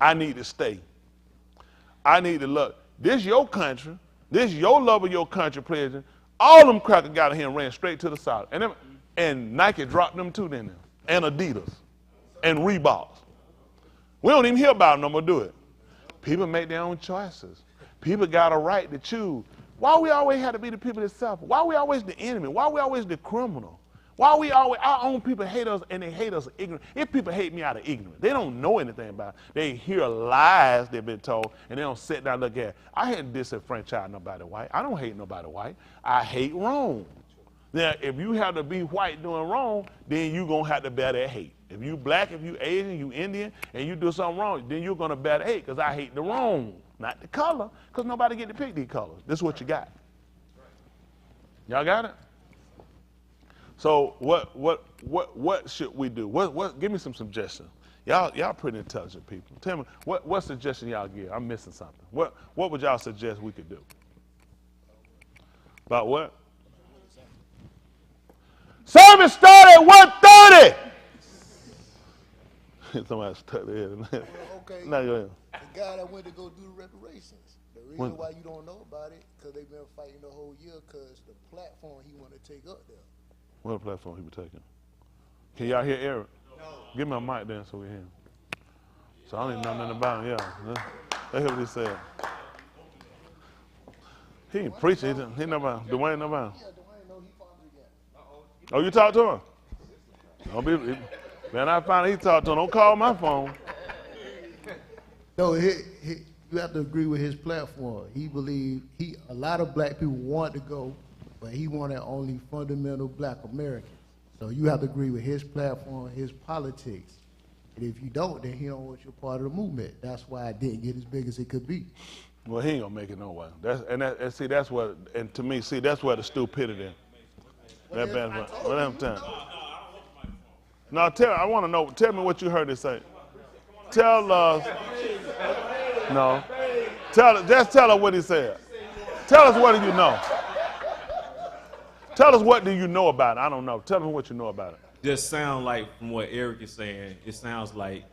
I need to stay. I need to look. This your country. This your love of your country, President. All them crackers got in here and ran straight to the Saudi. And Nike dropped them too, then. And Adidas. And Reeboks. We don't even hear about them no more, do it. People make their own choices. People got a right to choose. Why we always have to be the people that suffer? Why we always the enemy? Why we always the criminal? Why we always, our own people hate us and they hate us ignorant? If people hate me out of ignorance, they don't know anything about it. They hear lies they've been told and they don't sit down and look at it. I hadn't disenfranchised nobody white. I don't hate nobody white. I hate wrong. Now, if you have to be white doing wrong, then you're going to have to bear that hate. If you black, if you Asian, you Indian, and you do something wrong, then you're going to bear the hate because I hate the wrong, not the color, because nobody get to pick these colors. This is what you got. Y'all got it? So what should we do? Give me some suggestions. Y'all pretty intelligent people. Tell me, what suggestion y'all give? I'm missing something. What would y'all suggest we could do? About what? Service started at 1:30. Somebody stuck there. Okay. Now go ahead. The guy that went to go do the reparations. The reason why you don't know about it, because they've been fighting the whole year, because the platform he want to take up there. What platform he was taking? Can y'all hear Eric? No. Give me a mic then so we hear him. So I don't even know nothing about him. Yeah. Let's hear what he said. He ain't preaching. He know about him. Dwayne know about him. Yeah, Dwayne know he found it again. Oh, you talked to him? Don't be, man, I found he talked to him. Don't call my phone. No, you have to agree with his platform. He believed a lot of black people want to go, but he wanted only fundamental black Americans. So you have to agree with his platform, his politics. And if you don't, then he don't want you part of the movement. That's why it didn't get as big as it could be. Well, he ain't gonna make it no way. That's to me, that's where the stupidity. That bad. What I'm telling you. No, I want to know. Tell me what you heard it say. Tell us. No. Just tell us what he said. Tell us what do you know. Tell us what do you know about it. I don't know. Tell me what you know about it. Just sound like, from what Eric is saying, it sounds like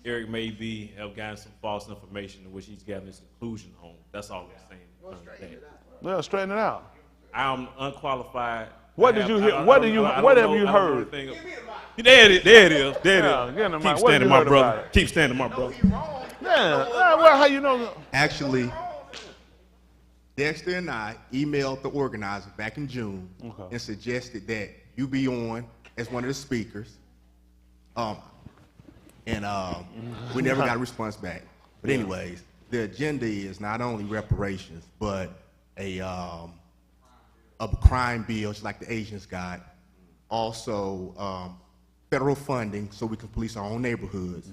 Eric may have gotten some false information in which he's gathering his conclusion on. That's all I'm saying. Well, straighten it out. I'm unqualified. What did you hear? What have you heard? There it is. Keep standing, my brother. Keep standing, my brother. Yeah. Well, how you know? Actually, Dexter and I emailed the organizer back in June and suggested that you be on as one of the speakers. We never got a response back. But anyways, the agenda is not only reparations, but a crime bill, just like the Asians got. Also, federal funding so we can police our own neighborhoods,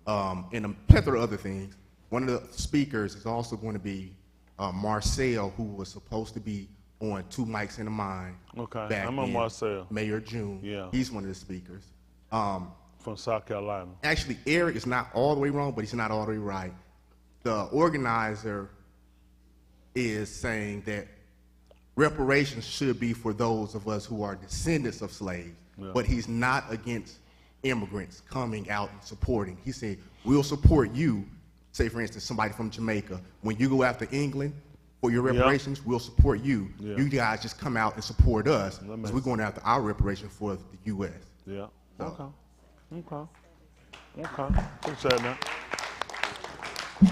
and a plethora of other things. One of the speakers is also going to be Marcel, who was supposed to be on Two Mics in the Mind. Okay, back I'm on in Marcel. May or June. Yeah. He's one of the speakers. From South Carolina. Actually, Eric is not all the way wrong, but he's not all the way right. The organizer is saying that reparations should be for those of us who are descendants of slaves, but he's not against immigrants coming out and supporting. He said, we'll support you, say for instance, somebody from Jamaica. When you go after England for your reparations, we'll support you. You guys just come out and support us, because we're going after our reparations for the U.S. Yeah, So. Okay. Appreciate that. You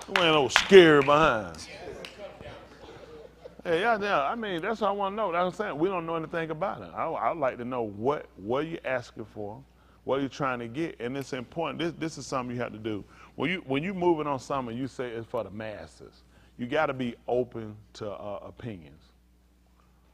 ain't no scared behind. Hey, yeah, I mean, that's what I want to know. That's what I'm saying. We don't know anything about it. I'd like to know what you're asking for, what you're trying to get, and it's important. This is something you have to do. When you moving on something, you say it's for the masses. You got to be open to opinions.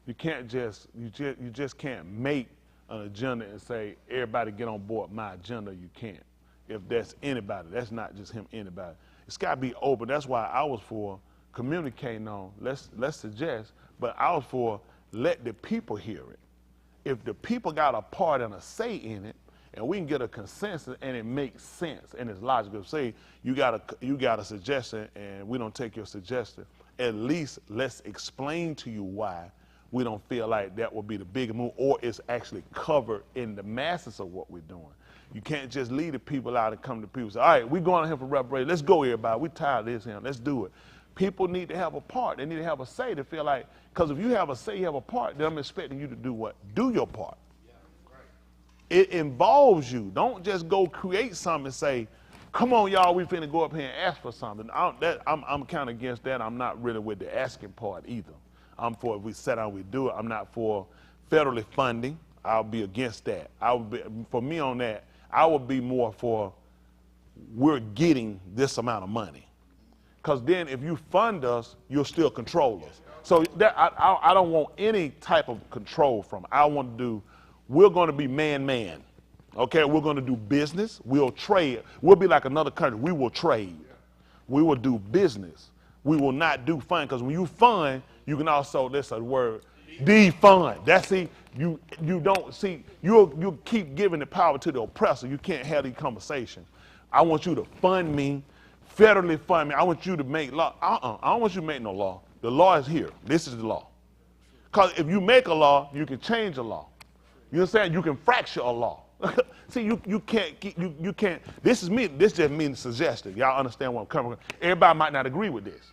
You can't you just can't make an agenda and say everybody get on board my agenda. You can't. If that's anybody, that's not just him. Anybody. It's got to be open. That's why I was for communicating on. Let's suggest, but I was for let the people hear it. If the people got a part and a say in it, and we can get a consensus and it makes sense and it's logical. Say you got a suggestion and we don't take your suggestion. At least let's explain to you why we don't feel like that would be the bigger move, or it's actually covered in the masses of what we're doing. You can't just lead the people out and come to people and say, all right, we're going here for reparations. Let's go, everybody. We're tired of this here. Let's do it. People need to have a part. They need to have a say to feel like, because if you have a say, you have a part, then I'm expecting you to do what? Do your part. It involves you. Don't just go create something and say, come on, y'all, we finna go up here and ask for something. I'm kind of against that. I'm not really with the asking part either. I'm for if we set out, we do it. I'm not for federally funding. I'll be against that. For me on that, I would be more for we're getting this amount of money. Because then if you fund us, you'll still control us. So I don't want any type of control from it. I want to do, we're going to be man-man. Okay, we're going to do business. We'll trade. We'll be like another country. We will trade. We will do business. We will not do fund, because when you fund, you can also, that's a word, defund. That's you don't see, you'll keep giving the power to the oppressor. You can't have these conversations. I want you to fund me, federally fund me. I want you to make law. I don't want you to make no law. The law is here. This is the law. Because if you make a law, you can change a law. You understand? You can fracture a law. See, you can't, this just means suggestive. Y'all understand where I'm coming from. Everybody might not agree with this.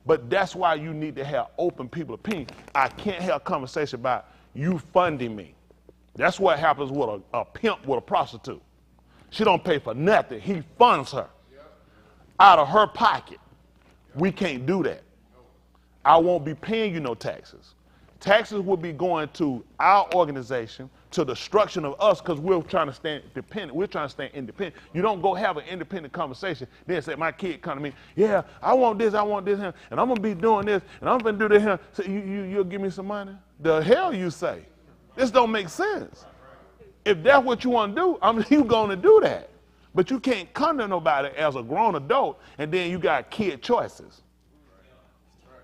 But that's why you need to have open people opinion. I can't have a conversation about you funding me. That's what happens with a pimp with a prostitute. She don't pay for nothing. He funds her out of her pocket. We can't do that. I won't be paying you no taxes. Taxes will be going to our organization, to the destruction of us, because we're trying to stay independent. We're trying to stay independent. You don't go have an independent conversation, then say, my kid come to me, yeah, I want this here, and I'm going to be doing this, and I'm going to do this here. So you'll give me some money? The hell you say? This don't make sense. If that's what you want to do, you're going to do that. But you can't come to nobody as a grown adult, and then you got kid choices.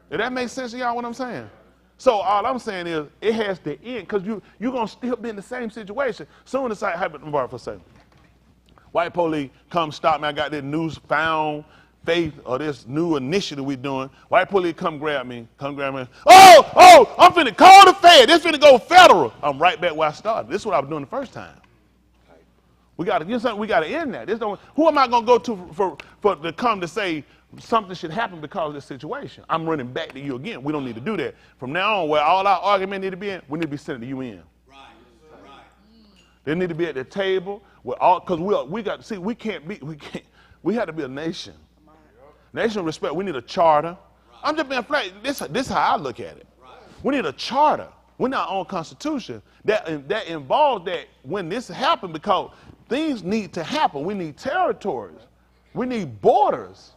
Does that make sense to y'all what I'm saying? So all I'm saying is it has to end, because you're going to still be in the same situation. Soon as I have it for a second. White police come stop me. I got this newfound faith or this new initiative we're doing. White police come grab me. Oh, I'm finna call the Fed. This finna go federal. I'm right back where I started. This is what I was doing the first time. We got to get something. We got to end that. Who am I going to go to for to come to say something should happen because of this situation? I'm running back to you again. We don't need to do that. From now on, where all our argument need to be in, we need to be sending the UN. Right. They need to be at the table with all, because we got, see, we have to be a nation. Nation of respect. We need a charter. I'm just being flat. This is how I look at it. We need a charter. We're not on Constitution. That involves that when this happens, because things need to happen. We need territories. We need borders.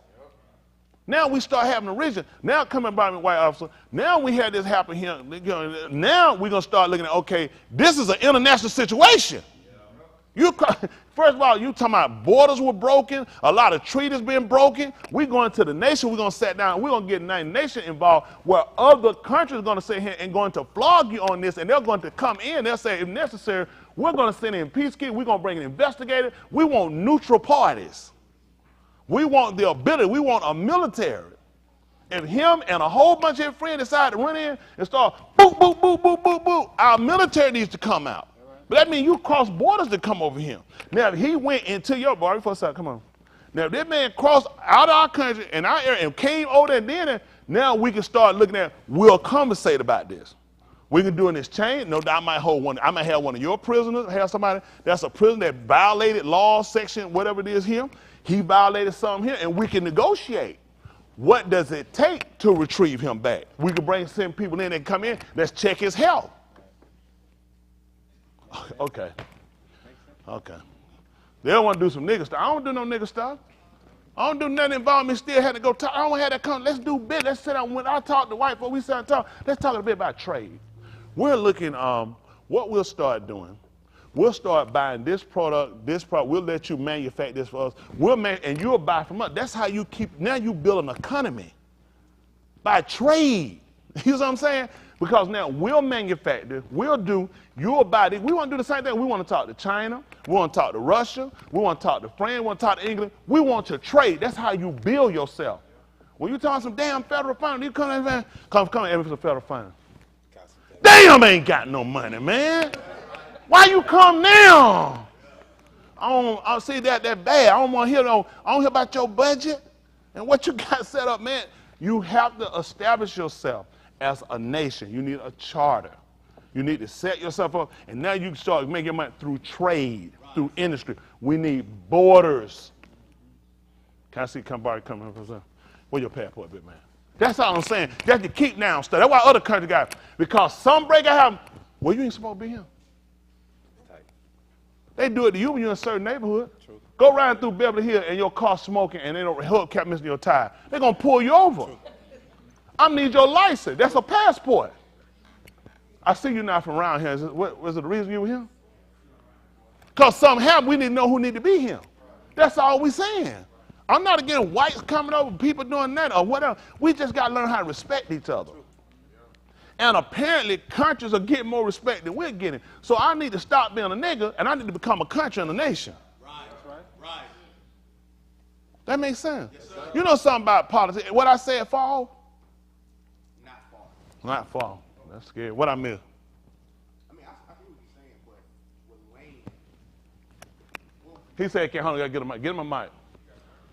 Now we start having a region. Now coming by me, white officer, now we had this happen here. Now we're going to start looking at, okay, this is an international situation. First of all, you talking about borders were broken, a lot of treaties been broken. We're going to the nation, we're going to sit down, we're going to get United Nations involved, where other countries are going to sit here and going to flog you on this, and they're going to come in, they'll say, if necessary, we're going to send in peacekeepers, we're going to bring an investigator. We want neutral parties. We want the ability, we want a military. If him and a whole bunch of his friends decide to run in and start boop, boop, boop, boop, boop, boop, our military needs to come out. But that means you cross borders to come over here. Now, if he went into your border, for a second, come on. Now, if this man crossed out of our country and our area and came over there, and then now we can start looking at, we'll conversate about this. We can do an exchange. No doubt I might hold one. I might have one of your prisoners, have somebody that's a prisoner that violated law, section, whatever it is here. He violated something here, and we can negotiate. What does it take to retrieve him back? We can send people in and come in. Let's check his health. Okay. They don't want to do some nigga stuff. I don't do no nigga stuff. I don't do nothing involving me. Still had to go talk. I don't have that come. Let's do business. Let's sit down. When I talk to white folks, we sit down and talk. Let's talk a bit about trade. We're looking, what we'll start doing. We'll start buying this product. We'll let you manufacture this for us. And you'll buy from us. That's how you now you build an economy. By trade. You know what I'm saying? Because now we'll manufacture, you'll buy this. We want to do the same thing. We want to talk to China. We want to talk to Russia. We want to talk to France. We want to talk to England. We want to trade. That's how you build yourself. When you talking some damn federal funding, you come in and come in for the federal funding. Damn, ain't got no money, man. Why you come now? I don't see that bad. I don't want to hear about your budget and what you got set up, man. You have to establish yourself as a nation. You need a charter. You need to set yourself up, and now you can start making money through trade, through industry. We need borders. Can I see somebody coming up? Where your passport, big man? That's all I'm saying. You have to keep down stuff. That's why other countries got it. Because some break out, well, you ain't supposed to be here. They do it to you when you're in a certain neighborhood. True. Go riding through Beverly Hills and your car smoking and they don't hubcap missing your tire. They're going to pull you over. True. I need your license. That's a passport. I see you not from around here. Was it the reason you were here? Because something happened. We need to know who need to be here. That's all we saying. I'm not against whites coming over, people doing that or whatever. We just got to learn how to respect each other. And apparently, countries are getting more respect than we're getting. So I need to stop being a nigga, and I need to become a country and a nation. Right. That makes sense. Yes, you know something about politics. What I said, fall? Not fall. That's scary. What I missed? I hear what you're saying, but with Lane. He said, "Can't hold on, get him a mic."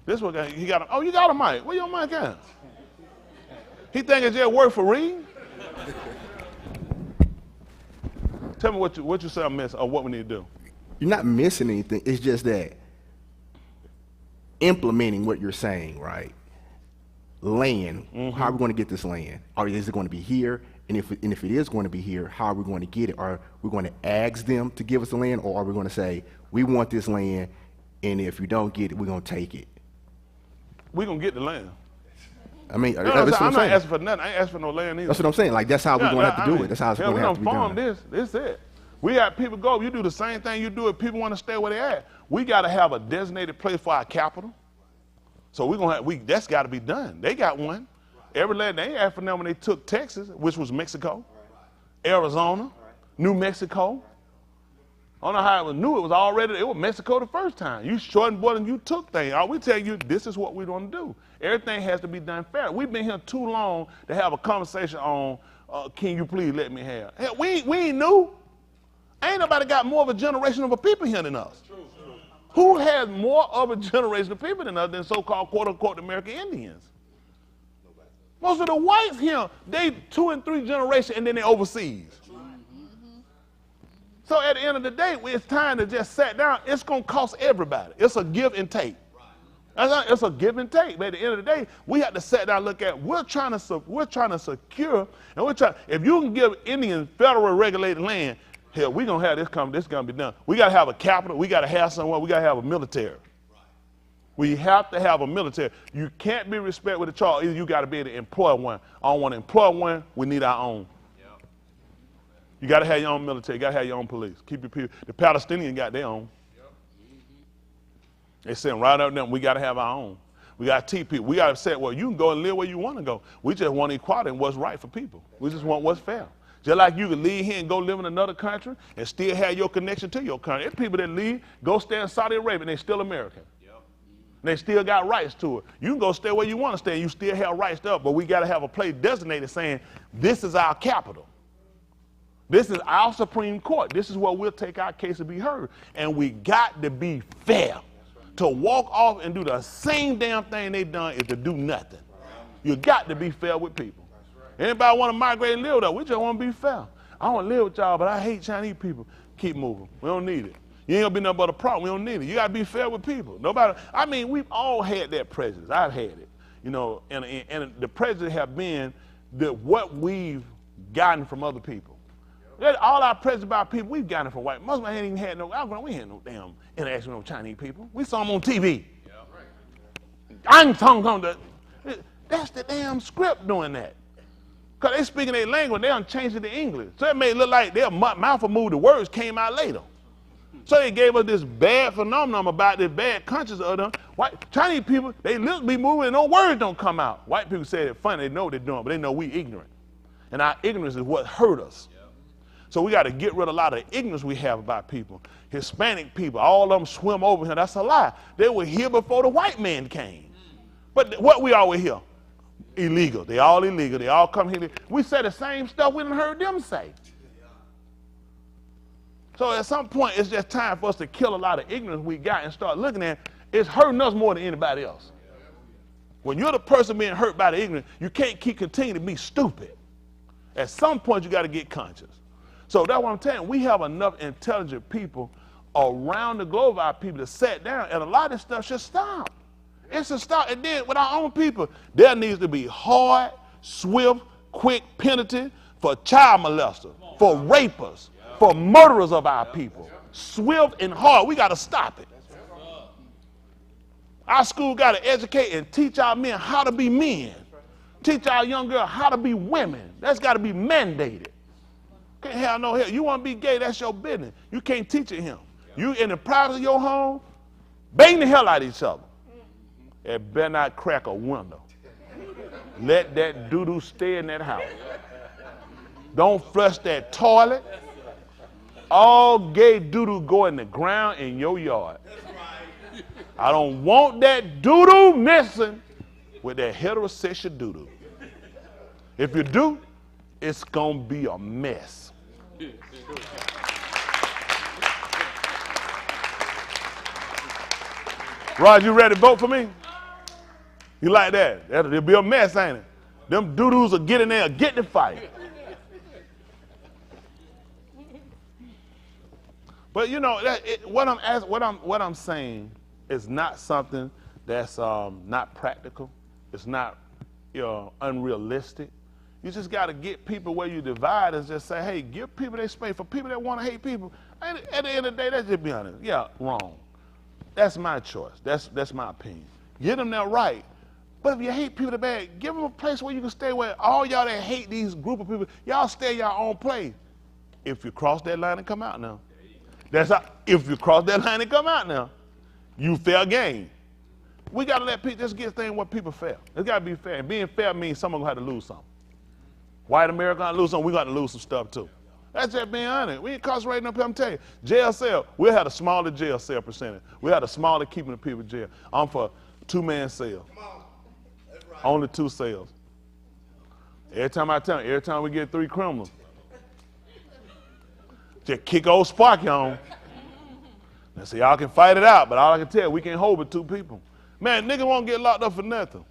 This one guy, he got a. Oh, you got a mic. Where your mic at? He think it's just work for reading. Tell me what you say I missed or what we need to do. You're not missing anything. It's just that implementing what you're saying, right? Land. Mm-hmm. How are we going to get this land? Or is it going to be here? And if it is going to be here, how are we going to get it? Are we going to ask them to give us the land, or are we going to say we want this land, and if you don't get it, we're going to take it? We're going to get the land. I mean, I'm not asking for nothing. I ain't asking for no land either. That's what I'm saying. Like, that's how we're going to have to do it. That's how it's going to have to be done. We don't farm this. This is it. We got people go. You do the same thing you do if people want to stay where they at. We got to have a designated place for our capital. So we're gonna have, that's got to be done. They got one. Every land, they ain't asked for them when they took Texas, which was Mexico, Arizona, New Mexico. I don't know how it was new. It was Mexico the first time. You shortened border and you took things. All we tell you, this is what we want to do. Everything has to be done fair. We've been here too long to have a conversation on, can you please let me have? Hell, we ain't new. Ain't nobody got more of a generation of a people here than us. Who has more of a generation of people than us than so-called quote-unquote American Indians? Most of the whites here, they 2 and 3 generations and then they overseas. So at the end of the day, it's time to just sit down. It's going to cost everybody. It's a give and take. It's a give and take. But at the end of the day, we have to sit down and look at, we're trying to secure, and if you can give Indians federal regulated land, hell, we're going to have this going to be done. We got to have a capital. We got to have someone. We got to have a military. We have to have a military. You can't be respected with a charge. Either you got to be able to employ one. I don't want to employ one. We need our own. You got to have your own military. You got to have your own police. Keep your people. The Palestinians got their own. They saying right up there, we got to have our own. We got to teach people. We got to say, well, you can go and live where you want to go. We just want equality and what's right for people. We just want what's fair. Just like you can leave here and go live in another country and still have your connection to your country. There's people that leave, go stay in Saudi Arabia, and they're still American. And they still got rights to it. You can go stay where you want to stay, and you still have rights to it, but we got to have a place designated saying, this is our capital. This is our Supreme Court. This is where we'll take our case to be heard. And we got to be fair. To walk off and do the same damn thing they done is to do nothing. You got to be fair with people. Anybody want to migrate and live there? We just want to be fair. I want to live with y'all, but I hate Chinese people. Keep moving. We don't need it. You ain't gonna be nothing but a problem. We don't need it. You gotta be fair with people. Nobody. I mean, we've all had that prejudice. I've had it. You know, and the prejudice have been that what we've gotten from other people. All our prejudice about people, we've gotten from white. Most of us ain't even had no. We ain't had no damn interaction with no Chinese people. We saw them on TV. I'm talking. That's the damn script doing that. Because they speaking their language, they done changed it to English. So it made it look like their mouth will move, the words came out later. So they gave us this bad phenomenon about this bad conscience of them. Chinese people, they lips be moving and no words don't come out. White people say it's funny, they know what they're doing, but they know we ignorant. And our ignorance is what hurt us. So we got to get rid of a lot of the ignorance we have about people. Hispanic people, all of them swim over here. That's a lie. They were here before the white man came. But what we always hear? Illegal. They all illegal. They all come here. We say the same stuff we done heard them say. So at some point, it's just time for us to kill a lot of ignorance we got and start looking at it's hurting us more than anybody else. When you're the person being hurt by the ignorance, you can't keep continuing to be stupid. At some point, you got to get conscious. So that's what I'm telling you. We have enough intelligent people around the globe, our people, to sit down, and a lot of this stuff should stop. It should stop. And then with our own people, there needs to be hard, swift, quick penalty for child molesters, for rapists, for murderers of our people. Swift and hard. We got to stop it. Our school got to educate and teach our men how to be men. Teach our young girls how to be women. That's got to be mandated. Can't have no help. You want to be gay, that's your business. You can't teach it him. You in the privacy of your home, bang the hell out of each other. It better not crack a window. Let that doo-doo stay in that house. Don't flush that toilet. All gay doo-doo go in the ground in your yard. I don't want that doo-doo messing with that heterosexual doo-doo. If you do, it's going to be a mess. Rod, you ready to vote for me? You like that? It'll be a mess, ain't it? Them doo-doos will get in there and get the fight. But you know, what I'm saying is not something that's not practical. It's not unrealistic. You just got to get people where you divide and just say, hey, give people their space. For people that want to hate people, at the end of the day, let's just be honest. Yeah, wrong. That's my choice. That's my opinion. Get them that right. But if you hate people that bad, give them a place where you can stay where all y'all that hate these group of people, y'all stay in your own place. If you cross that line and come out now. That's how, if you cross that line and come out now, you fair game. We got to let people just get things where people fair. It's got to be fair. And being fair means someone going to have to lose something. White America going to lose something, we got to lose some stuff too. That's just being honest. We incarcerating up here, I'm telling you. Jail cell, we'll have a smaller jail cell percentage. We'll have a smaller keeping the people in jail. I'm for 2-man cell. Right. Only 2 cells. Every time I tell them, every time we get 3 criminals, just kick old Sparky on. Now, see, y'all can fight it out, but all I can tell you, we can't hold with two people. Man, niggas won't get locked up for nothing.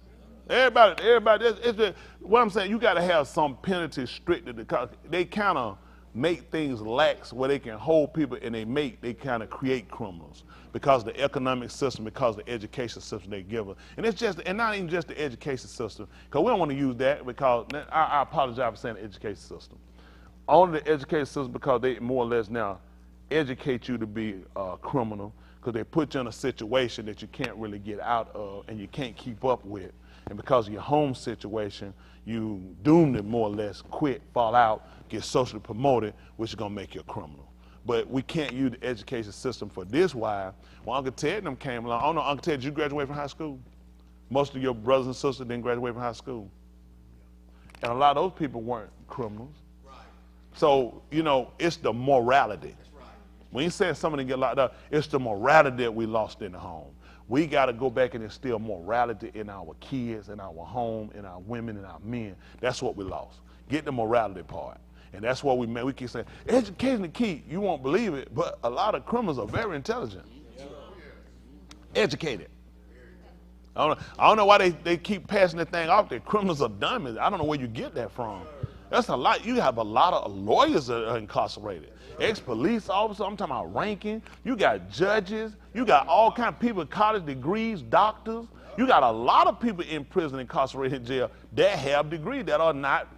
Everybody, it's just, what I'm saying, you got to have some penalty stricter because they kind of make things lax where they can hold people and they kind of create criminals because of the economic system, because of the education system they give us. And it's just, and not even just the education system, because we don't want to use that because, I apologize for saying the education system. Only the education system because they more or less now educate you to be a criminal because they put you in a situation that you can't really get out of and you can't keep up with. And because of your home situation, you doomed to more or less quit, fall out, get socially promoted, which is going to make you a criminal. But we can't use the education system for this. Why? When Uncle Ted and them came along, I don't know, Uncle Ted, did you graduate from high school? Most of your brothers and sisters didn't graduate from high school. And a lot of those people weren't criminals. Right. So, you know, it's the morality. That's right. When you say somebody get locked up, it's the morality that we lost in the home. We got to go back and instill morality in our kids, in our home, in our women, in our men. That's what we lost. Get the morality part. And that's what we keep saying, education is key. You won't believe it, but a lot of criminals are very intelligent. Educated. I don't know why they keep passing that thing off that criminals are dummies. I don't know where you get that from. That's a lot. You have a lot of lawyers that are incarcerated. Ex-police officers, I'm talking about ranking. You got judges. You got all kind of people with college degrees, doctors. You got a lot of people in prison, incarcerated, in jail that have degrees that are not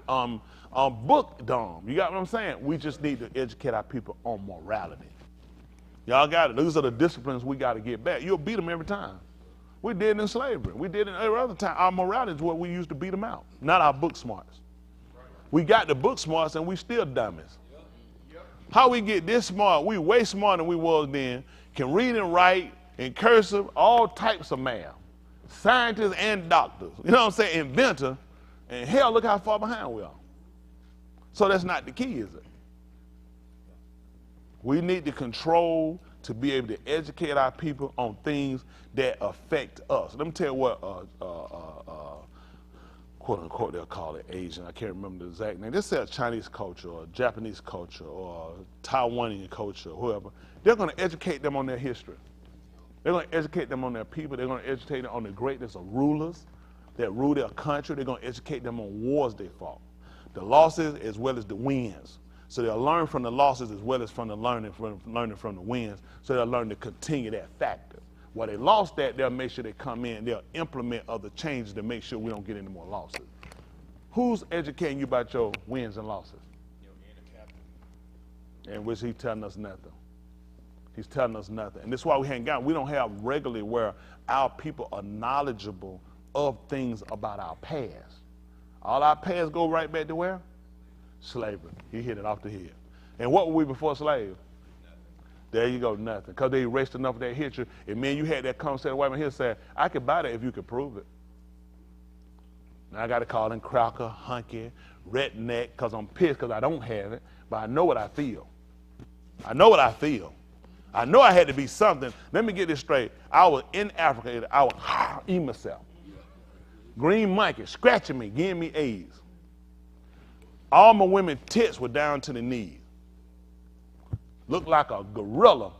book dumb. You got what I'm saying? We just need to educate our people on morality. Y'all got it. Those are the disciplines we got to get back. You'll beat them every time. We did it in slavery. We did it every other time. Our morality is what we used to beat them out, not our book smarts. We got the book smarts and we still dummies. How we get this smart? We way smarter than we was then. Can read and write in cursive, all types of math. Scientists and doctors. You know what I'm saying? Inventor. And hell, look how far behind we are. So that's not the key, is it? We need to control to be able to educate our people on things that affect us. Let me tell you what, quote unquote, they'll call it Asian. I can't remember the exact name. They say Chinese culture or Japanese culture or Taiwanian culture or whoever. They're going to educate them on their history. They're going to educate them on their people. They're going to educate them on the greatness of rulers that rule their country. They're going to educate them on wars they fought, the losses as well as the wins. So they'll learn from the losses as well as from the learning from the wins. So they'll learn to continue that factor. While they lost that, they'll make sure they come in. They'll implement other changes to make sure we don't get any more losses. Who's educating you about your wins and losses? Your inner captain. And which he's telling us nothing. He's telling us nothing. And that's why we don't have regularly where our people are knowledgeable of things about our past. All our past go right back to where? Slavery. He hit it off the head. And what were we before slaves? There you go, nothing. Because they erased enough of that history. And man, you had that conversation with white man here saying, I could buy that if you could prove it. Now I got to call him cracker, hunky, redneck, because I'm pissed because I don't have it. But I know what I feel. I know what I feel. I know I had to be something. Let me get this straight. I was in Africa. I was eat myself. Green monkey scratching me, giving me AIDS. All my women tits were down to the knees. Looked like a gorilla.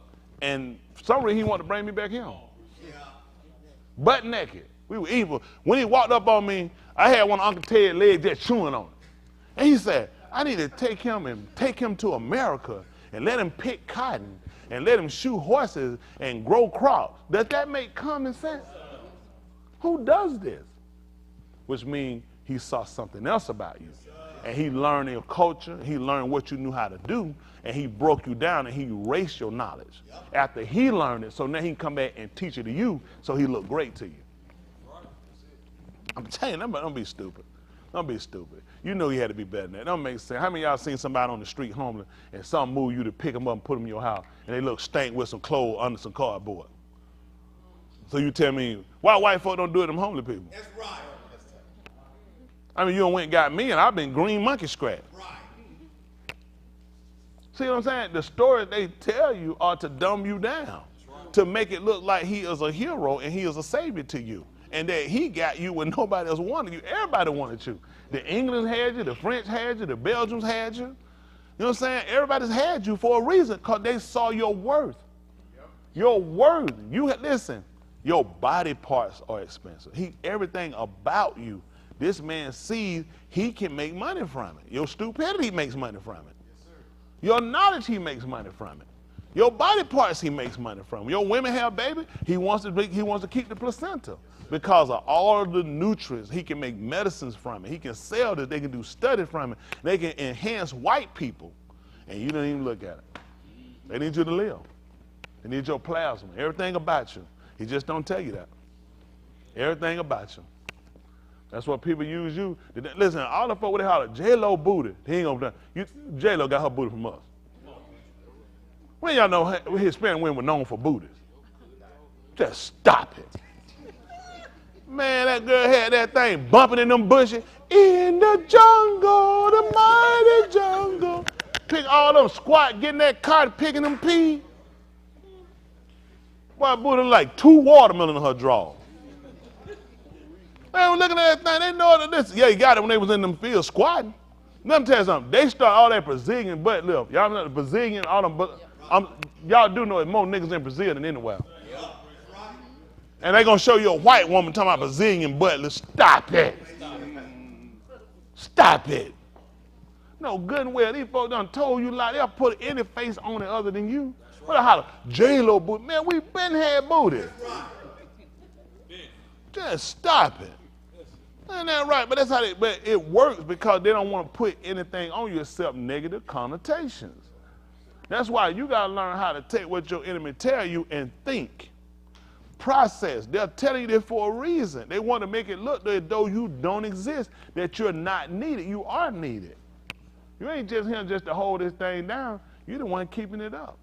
And for some reason, he wanted to bring me back home. Butt naked. We were evil. When he walked up on me, I had one of Uncle Ted's legs just chewing on it. And he said, I need to take him to America and let him pick cotton and let him shoot horses and grow crops. Does that make common sense? Who does this? Which means he saw something else about you. And he learned your culture, he learned what you knew how to do, and he broke you down and he erased your knowledge. After he learned it, so now he can come back and teach it to you so he look great to you. I'm telling you, don't be stupid. Don't be stupid. You know you had to be better than that. Don't make sense. How many of y'all seen somebody on the street homeless and some move you to pick them up and put them in your house and they look stank with some clothes under some cardboard? So you tell me, why white folk don't do it to them homeless people? That's right. I mean, you done went and got me and I've been green monkey scratch. Right. See what I'm saying? The stories they tell you are to dumb you down, to make it look like he is a hero and he is a savior to you. And that he got you when nobody else wanted you. Everybody wanted you. The England had you, the French had you, the Belgians had you. You know what I'm saying? Everybody's had you for a reason because they saw your worth. Yep. Your worth, listen, your body parts are expensive. Everything about you, this man sees he can make money from it. Your stupidity, he makes money from it. Yes, sir. Your knowledge, he makes money from it. Your body parts, he makes money from. Your women have baby, he wants to keep the placenta because of all of the nutrients. He can make medicines from it. He can sell this. They can do studies from it. They can enhance white people, and you don't even look at it. They need you to live. They need your plasma, everything about you. He just don't tell you that. Everything about you. That's what people use you. Listen, all the folks, they holler, J-Lo booty. He ain't gonna do J-Lo got her booty from us. When y'all know Hispanic women were known for booties? Just stop it. Man, that girl had that thing bumping in them bushes. In the jungle, the mighty jungle. Pick all them squat, getting that cart, picking them peas. Boy, booty like 2 watermelons in her drawer. They were looking at that thing. They know that this. Yeah, you got it when they was in them fields squatting. Let me tell you something. They start all that Brazilian butt lift. Y'all know the Brazilian, all them butt. Y'all do know there's more niggas in Brazil than anywhere. And they gonna show you a white woman talking about Brazilian butt lift. Stop it. Stop it. No, good and well, these folks done told you like they'll put any face on it other than you. What a holler, J-Lo booty. Man, we been had booty. Just stop it. Ain't that right? But that's how but it works because they don't want to put anything on you except negative connotations. That's why you gotta learn how to take what your enemy tell you and think. Process. They're telling you this for a reason. They want to make it look as though you don't exist, that you're not needed. You are needed. You ain't just here just to hold this thing down. You're the one keeping it up.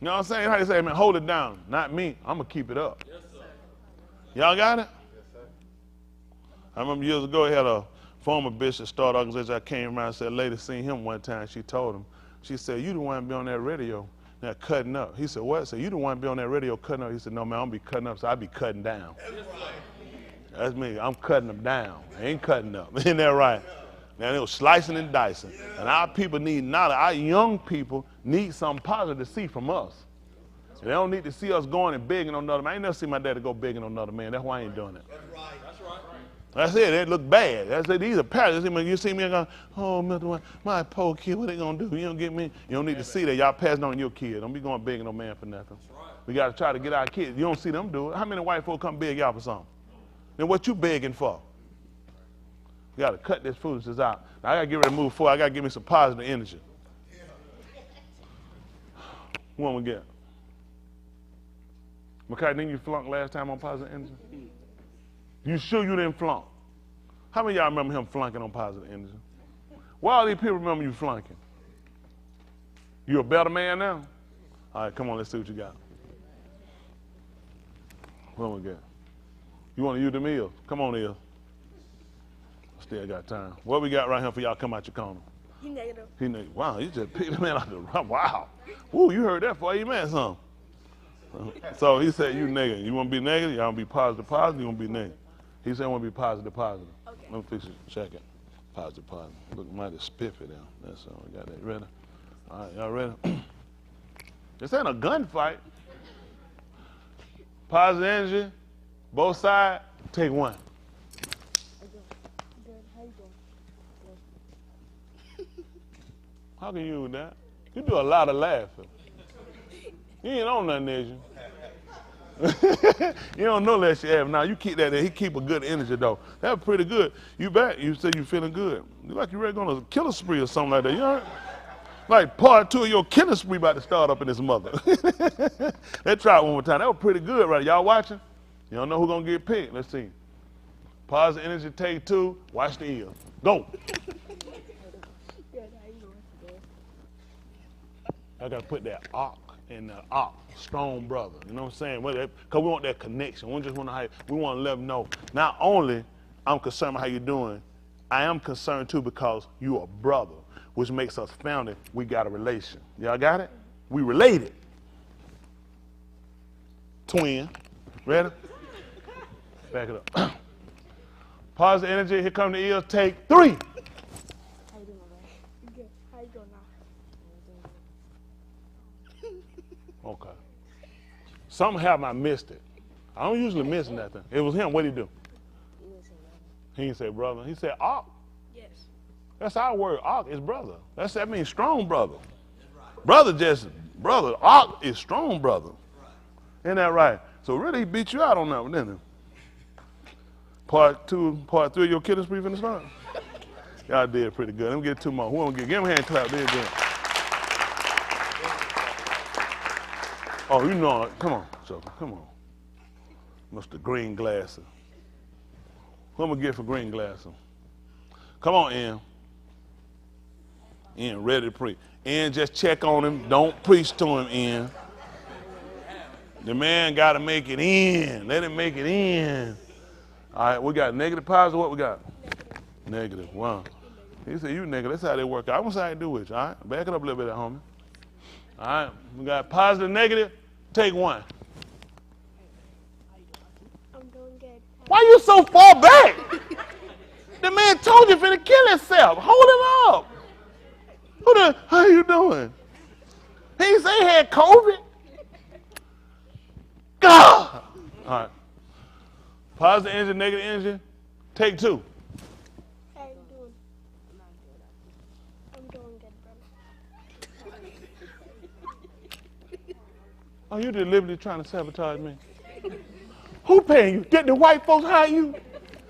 You know what I'm saying? How they say, man, hold it down. Not me. I'm going to keep it up. Yes, sir. Y'all got it? Yes, sir. I remember years ago, I had a former bishop start an organization. I came around and said, a lady seen him one time. She told him, she said, you the one be on that radio now cutting up. He said, what? I said, you the one be on that radio cutting up. He said, no, man, I don't be cutting up, so I be cutting down. That's me. I'm cutting them down. I ain't cutting up. Isn't that right? Now, they were slicing and dicing. And our people need knowledge. Our young people need something positive to see from us. They don't need to see us going and begging on another man. I ain't never seen my daddy go begging on another man. That's why I ain't doing it. That's right. That's right. That's it. It look bad. That's it. These are parents. You see me and go, oh, my poor kid, what they going to do? You don't get me? You don't need to see that. Y'all passing on your kid. Don't be going begging no man for nothing. That's right. We got to try to get our kids. You don't see them do it. How many white folk come beg y'all for something? Then what you begging for? We got to cut this foolishness out. Now, I got to get ready to move forward. I got to give me some positive energy. What we get? McKay, didn't you flunk last time on positive energy? You sure you didn't flunk? How many of y'all remember him flunking on positive energy? Why all these people remember you flunking? You a better man now? All right, come on, let's see what you got. What we get? You want to use the meals? Come on, Il. Still got time. What we got right here for y'all come out your corner? He negative. He negative. Wow, you just picked the man out the room. Wow. Woo, you heard that before you meant something. So he said you negative. You want to be negative? Y'all want to be positive, you want to be negative. He said I want to be positive. Okay. Let me fix it. Check it. Positive. Look mighty spiffy there. That's all. We got that ready. All right, y'all ready? This ain't a gunfight. Positive energy. Both sides. Take one. Good. How you doing? How can you do that? You do a lot of laughing. You ain't on nothing, is you? You don't know that shit. Now you keep that there. He keep a good energy though. That's pretty good. You back? You say you feeling good? You like you ready to go on a killing spree or something like that? You know? Like part 2 of your killing spree about to start up in this mother. Let's try it one more time. That was pretty good, right? Y'all watching? You don't know who's gonna get picked. Let's see. Positive energy, take 2. Watch the ears. Go. Good. How you doing? I gotta put that arc in the arc. Strong brother. You know what I'm saying? Because we want that connection. We just want to we want to let them know. Not only I'm concerned about how you're doing, I am concerned too because you a brother, which makes us family. We got a relation. Y'all got it? We related. Twin. Ready? Back it up. Positive energy. Here come the ears. Take 3. How you doing, man? Good. How you doing now? Okay. Somehow I missed it. I don't usually miss nothing. It was him. What'd he do? He didn't say brother. He said ark. Yes. That's our word. Ark is brother. That means strong brother. Brother just brother. Ark is strong brother. Isn't that right? So really he beat you out on that one, didn't he? Part 2, part 3 of your kiddos brief in the start. Y'all did pretty good. Let me get 2 more. Who want to give him a hand clap? Did good. Oh, you know it. Come on, Joker. Come on. Mr. Green Glasses. Who am I get for Green Glasses? Come on, Ian. Ian, ready to preach. Ian, just check on him. Don't preach to him, Ian. The man got to make it in. Let him make it in. All right, we got negative, positive. What we got? Negative. Wow. He said, you negative. That's how they work out. I'm going to say I do with you. All right? Back it up a little bit, homie. All right. We got positive, negative. Take 1. I'm doing good. Why you so far back? The man told you finna kill himself. Hold him up. How you doing? He ain't say he had COVID. God. All right. Positive energy, negative energy. Take 2. How you doing? I'm doing good, brother. Oh, you deliberately trying to sabotage me. Who paying you? Did the white folks hire you?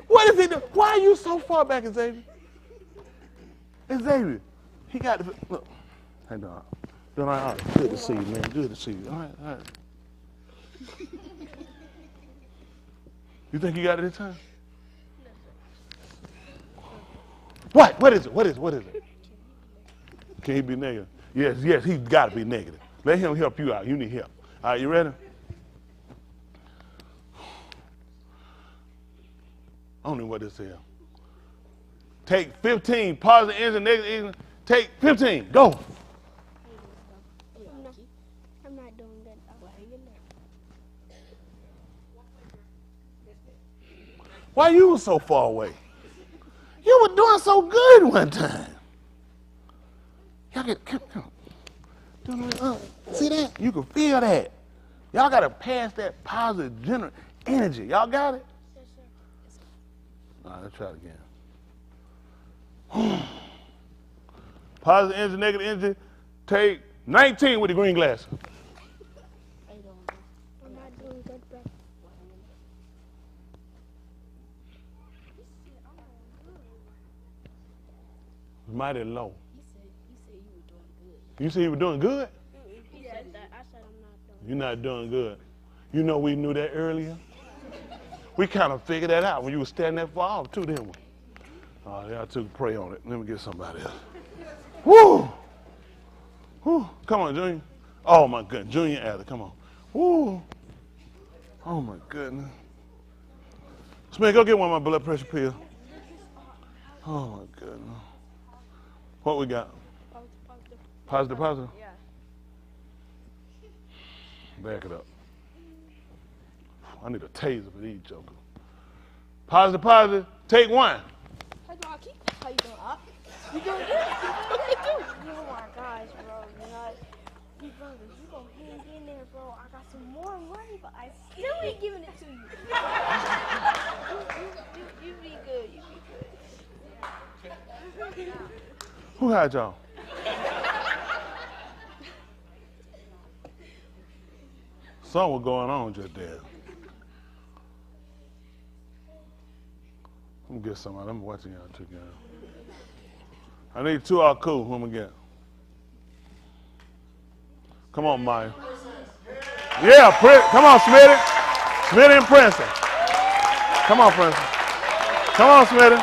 What is it? Why are you so far back, Xavier? Xavier, he got to look. Hey, dog. All right. Good to see you, man. Good to see you. All right. You think you got it this time? What? What is it? Can he be negative? Yes, he's got to be negative. Let him help you out. You need help. All right, you ready? I don't know what this is. Take 15. Positive energy, negative energy. Take 15. Go. I'm not doing good. I'm hanging there. Why you were so far away? You were doing so good one time. Y'all get come. See that? You can feel that. Y'all got to pass that positive general energy. Y'all got it? Yes, sir. All right, let's try it again. Positive energy, negative energy. Take 19 with the green glass. I'm not doing good, brother. Mighty low. You said you were doing good. You said you were doing good? He said that. I said I'm not doing You're not doing good. You know we knew that earlier? We kind of figured that out when you were standing that far off too, didn't we? Y'all took pray on it. Let me get somebody else. Woo! Woo! Come on, Junior. Oh my goodness, Junior Adder, come on. Woo! Oh my goodness. Smith, go get one of my blood pressure pills. Oh my goodness. What we got? Positive. Positive? Yeah. Back it up. I need a taser for these jokers. Positive. Take 1. Hey, Rocky. How you doing, Op? You doing good? Oh my gosh, bro. You know, you brothers, you gonna hang in there, bro. I got some more money, but I still ain't giving it to you. You be good. You be good. Who had y'all? Something was going on just there. I'm gonna get somebody. I'm watching y'all two guys. I need 2 out cool. Who am I gonna get? Come on, Maya. Yeah, come on, Smitty. Smitty and Princeton. Come on, Princeton. Come on, Smitty.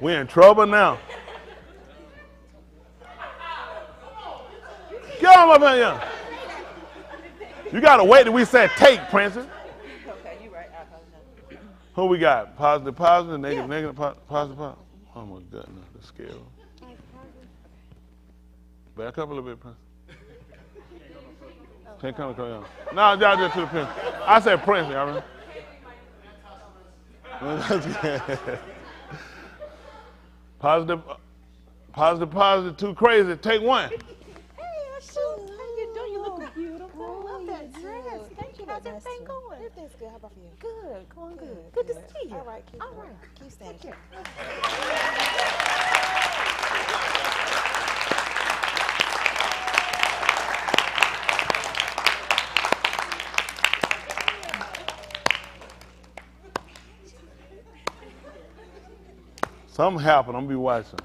We're in trouble now. Get on up here. You gotta wait till we said take, Princess. Okay, you right. Who we got? Positive, negative, positive. Oh my goodness, the scale. Back up a little bit, Prince. Can't come to y'all. No, y'all just to the Prince. I said Prince, y'all remember? Positive, positive, too crazy. Take one. Hey, that's so how you doing? You look beautiful. I love that dress. Thank you. How's everything going? Everything's good. How about for you? Good. Going good. Good to see you. All right, keep All going. right. Keep standing. Take care. Something happened. I'm going to be watching.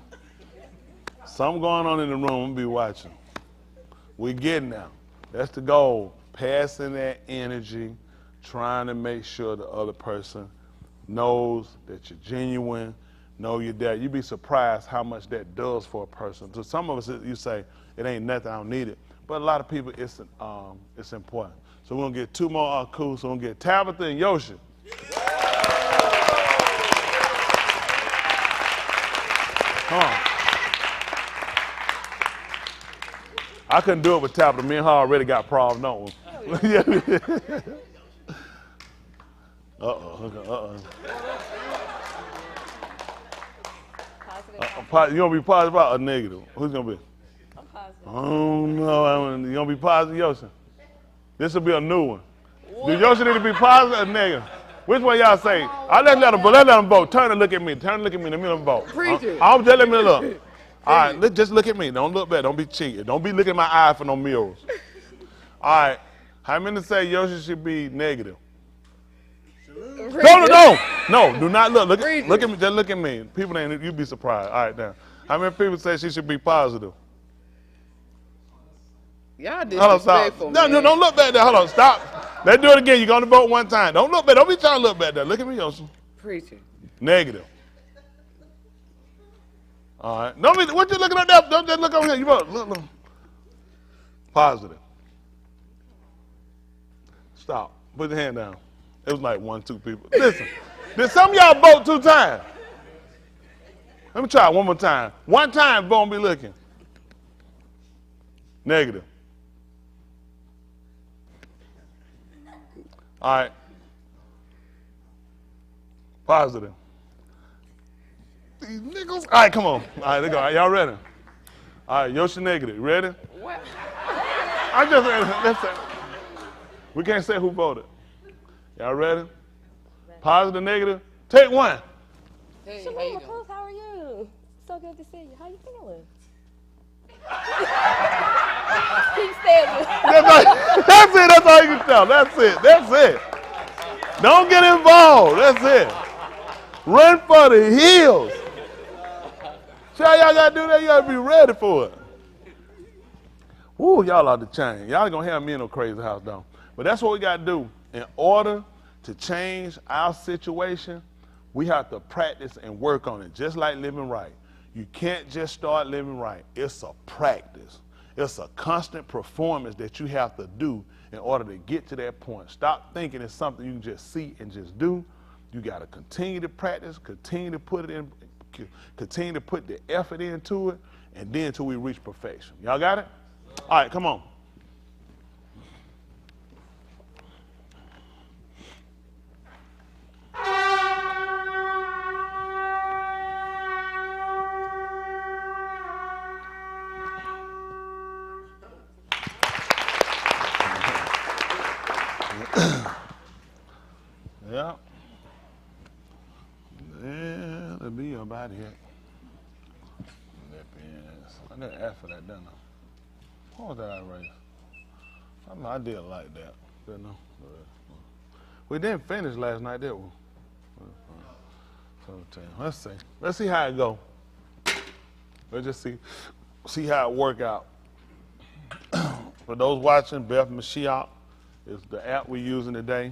Something going on in the room. I'm going to be watching. We're getting there. That's the goal. Passing that energy, trying to make sure the other person knows that you're genuine, know you're there. You'd be surprised how much that does for a person. To some of us, you say, it ain't nothing, I don't need it. But a lot of people, it's important. So we're going to get two more coups. So we're going to get Tabitha and Yahusha. Come on. I couldn't do it with Tabitha. Me and her already got problems, don't we? You gonna be positive or negative? Who's gonna be? I'm positive. Oh no, you gonna be positive, Yahusha? This will be a new one. Do Yahusha need to be positive or negative? Which one y'all say? Let's let them vote. Turn and look at me. Turn and look at me in the middle of the vote. I'll just let me look. All right, just look at me. Don't look back. Don't be cheating. Don't be looking at my eye for no mirrors. All right. How many say Yahusha should be negative? No, do not look. Look at me. Just look at me. People ain't, you'd be surprised. All right, now. How many people say she should be positive? Y'all disrespectful, No, don't look back there. Hold on, stop. Let's do it again. You're going to vote one time. Don't look back. Don't be trying to look back there. Look at me, Yahusha. Preaching. Negative. All right. What you looking at there? Don't just look over here. You vote. Look. Positive. Stop. Put your hand down. It was like 1, 2 people. Listen, did some of y'all vote 2 times? Let me try it one more time. One time, vote and be looking. Negative. All right. Positive. These niggas. All right, come on. All right, let's go. Y'all ready? All right, Yahusha negative. Ready? What? Let's say. We can't say who voted. Y'all ready? Positive, negative. Take one. Hey, Shalum, how you doing? how are you? So good to see you. How you feeling? Keep standing. That's it. That's all you can tell. That's it. Don't get involved. That's it. Run for the hills. See how y'all got to do that? You got to be ready for it. Woo, y'all out the chain. Y'all ain't going to have me in no crazy house, though. But that's what we got to do. In order to change our situation, we have to practice and work on it, just like living right. You can't just start living right. It's a practice. It's a constant performance that you have to do in order to get to that point. Stop thinking it's something you can just see and just do. You got to continue to practice, continue to put it in, continue to put the effort into it, and then until we reach perfection. Y'all got it? All right, come on. Yeah. Yeah, that'll be about it. I didn't ask for that, didn't I? What was that I raised? I did like that. Didn't I? We didn't finish last night, did we? 17. Let's see. Let's see how it go. Let's just see how it work out. For those watching, Beth Mashiach is the app we're using today.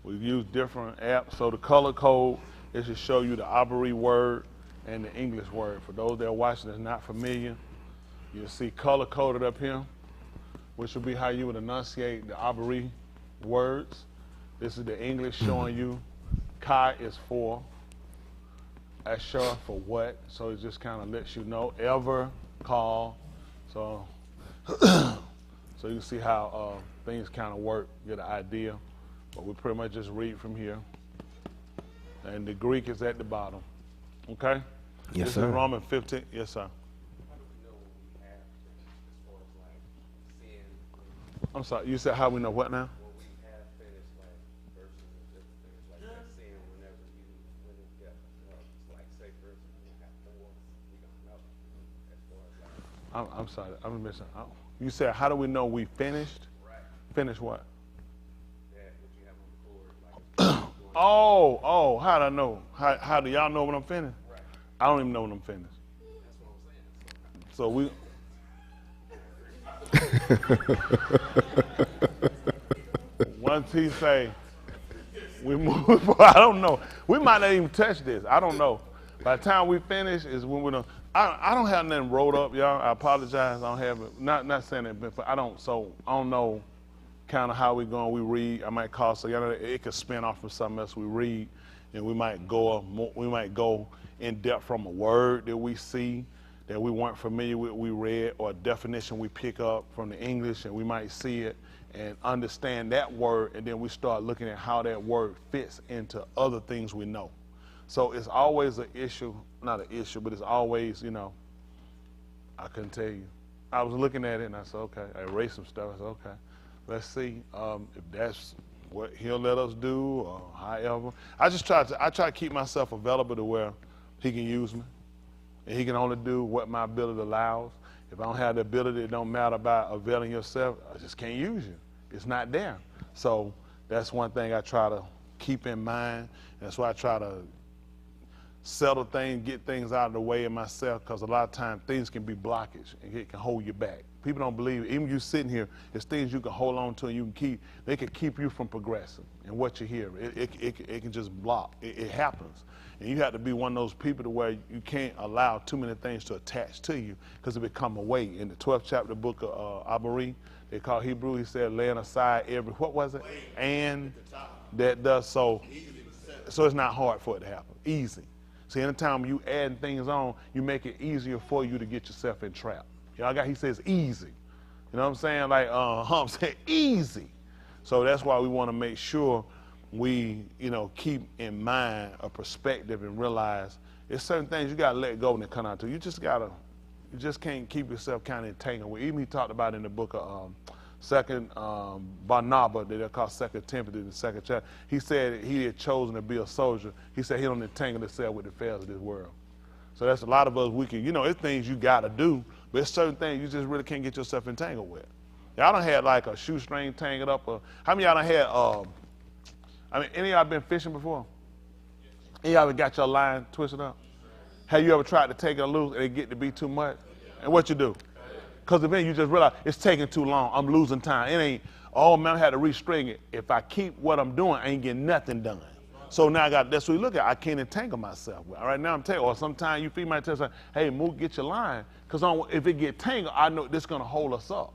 We use different apps. So the color code is to show you the Abari word and the English word. For those that are watching that's not familiar, you'll see color coded up here, which will be how you would enunciate the Abari words. This is the English showing you Kai is for, Asher for what. So it just kind of lets you know. Ever, call. So, so you can see how things kind of work, get an idea. But we pretty much just read from here. And the Greek is at the bottom. Okay? Yes, this sir. is Romans 15. Yes, sir. I'm sorry. You said how we know what now? I'm sorry. I'm missing. You said how do we know we finished? Right. Finished what? Oh, how do I know? How do y'all know when I'm finished? Right. I don't even know when I'm finished. That's what I'm saying. So once he say, we move, I don't know. We might not even touch this. I don't know. By the time we finish is when we're done. I don't have nothing wrote up, y'all. I apologize. I don't have it. Not saying it, but I don't know kind of how we going. We read. I might call so y'all know it could spin off from something else. We read, and we might go in depth from a word that we see that we weren't familiar with. We read or a definition we pick up from the English, and we might see it and understand that word, and then we start looking at how that word fits into other things we know. So it's always an issue, not an issue, but it's always, I couldn't tell you. I was looking at it and I said, okay, I erased some stuff. I said, okay, let's see if that's what he'll let us do or however. I try to keep myself available to where he can use me. And he can only do what my ability allows. If I don't have the ability, it don't matter about availing yourself. I just can't use you. It's not there. So that's one thing I try to keep in mind. That's why I try to settle things, get things out of the way in myself, because a lot of times things can be blockage and it can hold you back. People don't believe it. Even you sitting here, it's things you can hold on to and you can keep. They can keep you from progressing and what you hear. It can just block. It happens. And you have to be one of those people to where you can't allow too many things to attach to you because it become a weight. In the 12th chapter of the book of Abari, they call Hebrew, he said, laying aside every, what was it? And that does so it's not hard for it to happen. Easy. See, anytime you add things on, you make it easier for you to get yourself in trap. He says easy. You know what I'm saying? Like Hump said, easy. So that's why we want to make sure we, keep in mind a perspective and realize there's certain things you got to let go when they come out to you. You just can't keep yourself kind of entangled with. Even he talked about in the book of Second Barnabas, that they call 2 Timothy, the 2nd chapter. He said he had chosen to be a soldier. He said he don't entangle himself with the affairs of this world. So that's a lot of us, we can, it's things you got to do, but it's certain things you just really can't get yourself entangled with. Y'all done had like a shoestring tangled up. How many of y'all done had, any of y'all been fishing before? Any of y'all got your line twisted up? Have you ever tried to take it loose and it get to be too much? And what you do? Because then you just realize it's taking too long. I'm losing time. It ain't, man, I had to restring it. If I keep what I'm doing, I ain't getting nothing done. So now that's what you look at. I can't entangle myself. All right, now I'm telling you, or sometimes you might tell someone, hey, move, get your line. Because if it get tangled, I know this is going to hold us up.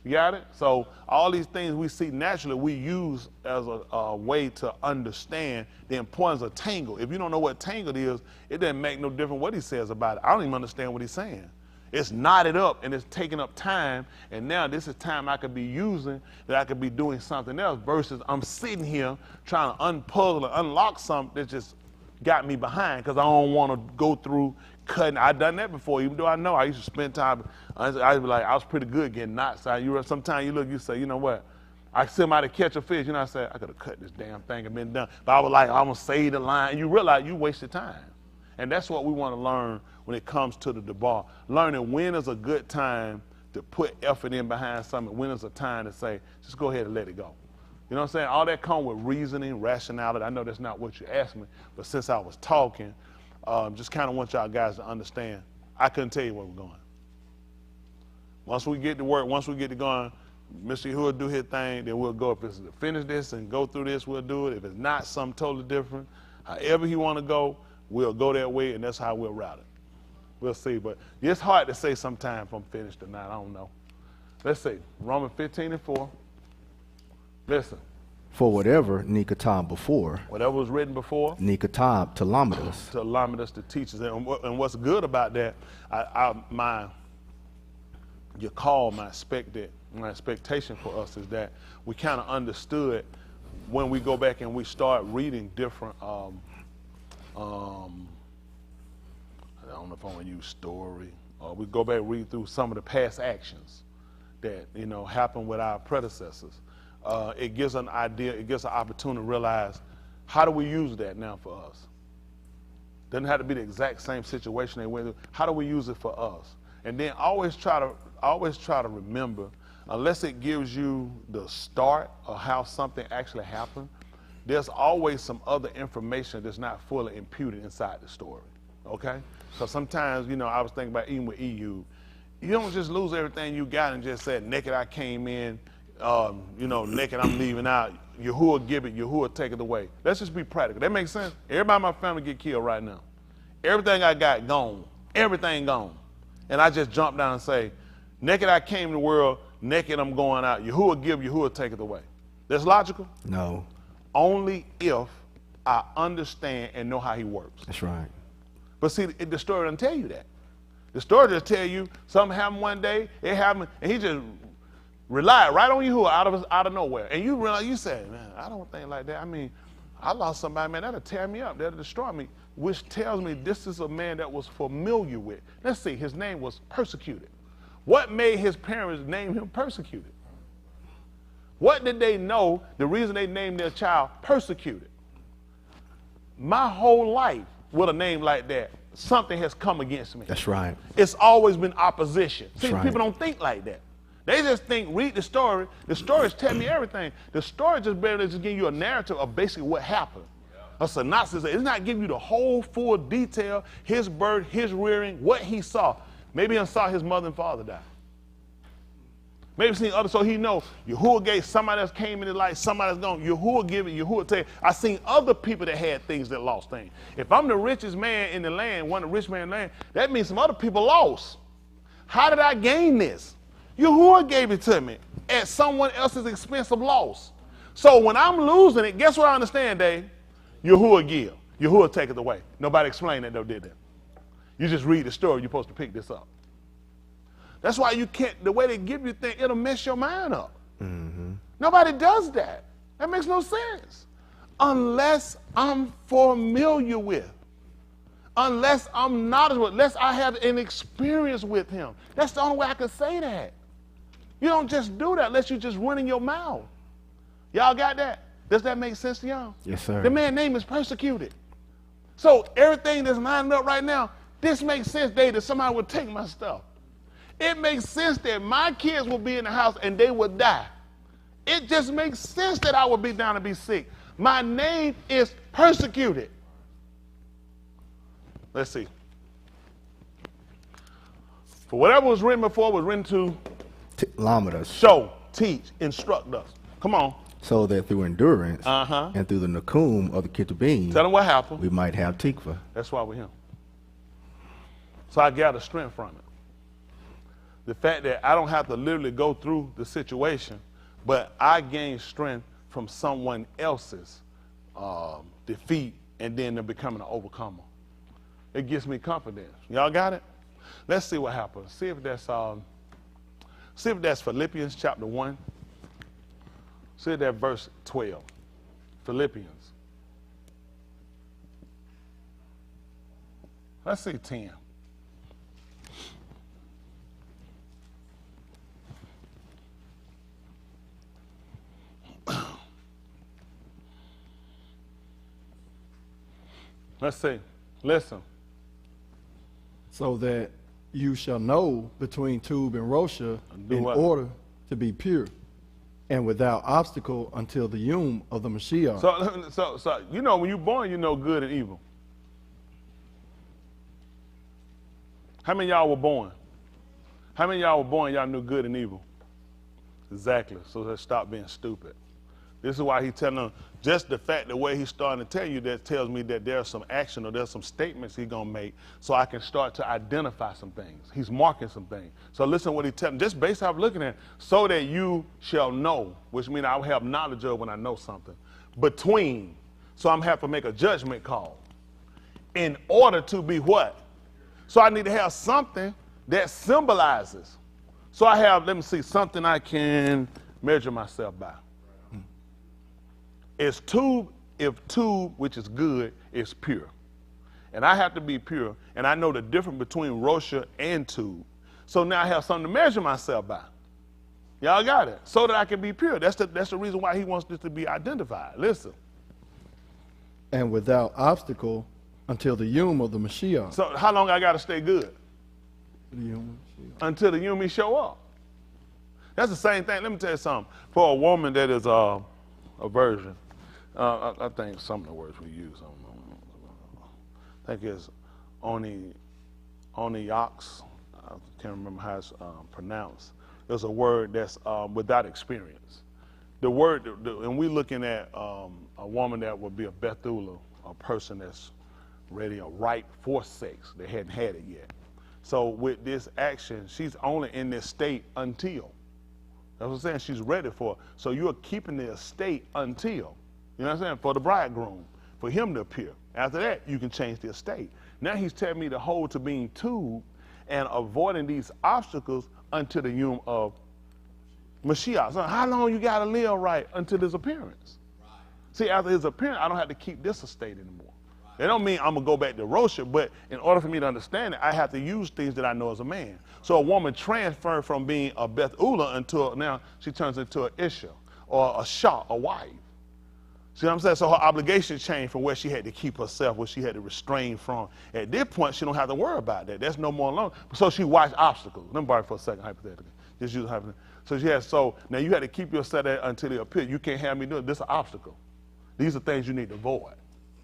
You got it? So all these things we see naturally, we use as a way to understand the importance of tangle. If you don't know what tangled is, it doesn't make no difference what he says about it. I don't even understand what he's saying. It's knotted up and it's taking up time, and now this is time I could be using that I could be doing something else versus I'm sitting here trying to unpuzzle and unlock something that just got me behind because I don't want to go through cutting. I've done that before, even though I used to spend time. I'd be like, I was pretty good getting knots. Sometimes you look, you say, you know what? I see somebody catch a fish, I say, I could have cut this damn thing and been done. But I was like, I'm going to save the line. And you realize you wasted time. And that's what we want to learn when it comes to the debar. Learning when is a good time to put effort in behind something, when is a time to say, just go ahead and let it go. You know what I'm saying? All that comes with reasoning, rationality. I know that's not what you asked me, but since I was talking, just kind of want y'all guys to understand, I couldn't tell you where we're going. Once we get to work, once we get to going, Mr. Yahuwah will do his thing, then we'll go. If it's to finish this and go through this, we'll do it. If it's not, something totally different, however he want to go, we'll go that way, and that's how we'll route it. We'll see, but it's hard to say sometimes if I'm finished or not. I don't know. Let's see. Romans 15:4. Listen. For whatever Nikatab before. Whatever was written before. Nikatab to Lamadus. To Lamadus, to teachers. And what's good about that, my expectation for us is that we kind of understood when we go back and we start reading different don't know if I want to use story, or we go back and read through some of the past actions that, you know, happened with our predecessors. It gives an idea, it gives an opportunity to realize, how do we use that now for us? Doesn't have to be the exact same situation they went through. How do we use it for us? And then always try to remember, unless it gives you the start of how something actually happened, there's always some other information that's not fully imputed inside the story, okay? So sometimes, you know, I was thinking about even with EU, you don't just lose everything you got and just say, naked I came in, you know, naked I'm leaving out, Yahuwah give it, Yahuwah take it away. Let's just be practical. That makes sense? Everybody in my family get killed right now. Everything I got gone, everything gone. And I just jump down and say, naked I came to the world, naked I'm going out. Yahuwah give, Yahuwah take it away. That's logical? No. Only if I understand and know how he works. That's right. But see, the story doesn't tell you that. The story just tell you something happened one day, it happened, and he just relied right on Yahuwah out of nowhere. And you realize, you say, man, I don't think like that. I mean, I lost somebody, man, that'll tear me up, that'll destroy me, which tells me this is a man that was familiar with. Let's see, his name was persecuted. What made his parents name him persecuted? What did they know the reason they named their child persecuted? My whole life with a name like that, something has come against me. That's right. It's always been opposition. That's See, right. people don't think like that. They just think, read the story. The stories tell me everything. The story just barely just give you a narrative of basically what happened. A synopsis. It's not giving you the whole full detail, his birth, his rearing, what he saw. Maybe he saw his mother and father die. Maybe seen others, so he know Yahuwah gave, somebody else came in his life, somebody else gone. Yahuwah give it, Yahuwah take it. I seen other people that had things that lost things. If I'm the richest man in the land, one of the rich men in the land, that means some other people lost. How did I gain this? Yahuwah gave it to me at someone else's expense of loss. So when I'm losing it, guess what I understand, Dave? Yahuwah give. Yahuwah take it away. Nobody explained that though, did they? You just read the story, you're supposed to pick this up. That's why you can't, the way they give you things, it'll mess your mind up. Mm-hmm. Nobody does that. That makes no sense. Unless I'm familiar with, unless I'm knowledgeable, unless I have an experience with him. That's the only way I can say that. You don't just do that unless you're just running your mouth. Y'all got that? Does that make sense to y'all? Yes, sir. The man's name is persecuted. So everything that's lined up right now, this makes sense, Dave, that somebody would take my stuff. It makes sense that my kids will be in the house and they will die. It just makes sense that I would be down and be sick. My name is persecuted. Let's see. For whatever was written before was written to Lamed us. show, teach, instruct us. Come on. So that through endurance and through the nakum of the Ketubim, Tell them what happened. we might have tikva. That's why we're here. So I gather strength from it. The fact that I don't have to literally go through the situation, but I gain strength from someone else's defeat and then they're becoming an overcomer. It gives me confidence. Y'all got it? Let's see what happens. See if that's Philippians chapter 1. See that verse 12. Philippians. Let's see 10. Let's see. Listen. So that you shall know between Tube and Rosha in order to be pure and without obstacle until the yom of the Mashiach. So you know, when you're born, you know good and evil. How many of y'all were born? How many of y'all were born, y'all knew good and evil? Exactly. So let's stop being stupid. This is why he's telling them, just the fact, the way he's starting to tell you that tells me that there's some action or there's some statements he's going to make so I can start to identify some things. He's marking some things. So listen to what he's telling, just based off looking at, so that you shall know, which means I will have knowledge of when I know something. Between, so I'm have to make a judgment call. In order to be what? So I need to have something that symbolizes. So I have, let me see, something I can measure myself by. Is tube, if tube, which is good, is pure. and I have to be pure, and I know the difference between Rosha and tube. So now I have something to measure myself by. Y'all got it? So that I can be pure. That's the reason why he wants this to be identified. Listen. And without obstacle until the yom of the Mashiach. So how long I got to stay good? Until the yom show up. That's the same thing. Let me tell you something. For a woman that is a virgin, I think some of the words we use, I think it's oniax. I can't remember how it's pronounced. There's a word that's without experience. The word, and we're looking at a woman that would be a Bethula, a person that's ready or ripe for sex. They hadn't had it yet. So with this action, she's only in this state until. That's what I'm saying. She's ready for it. So you're keeping the estate until. You know what I'm saying? For the bridegroom, for him to appear. After that, you can change the estate. Now he's telling me to hold to being tube and avoiding these obstacles until the yom of Mashiach. So how long you got to live right until his appearance? Right. See, after his appearance, I don't have to keep this estate anymore. Right. It don't mean I'm going to go back to Rosha, but in order for me to understand it, I have to use things that I know as a man. So a woman transferred from being a Bethula until now she turns into an Isha or a Shah, a wife. See what I'm saying? So her obligation changed from where she had to keep herself, where she had to restrain from. At this point, she don't have to worry about that. That's no more alone. So she watched obstacles. Let me borrow it for a second, hypothetically. Just use hypothetically. So she has, so now you had to keep yourself there until they appear. You can't have me do it. This is an obstacle. These are things you need to avoid.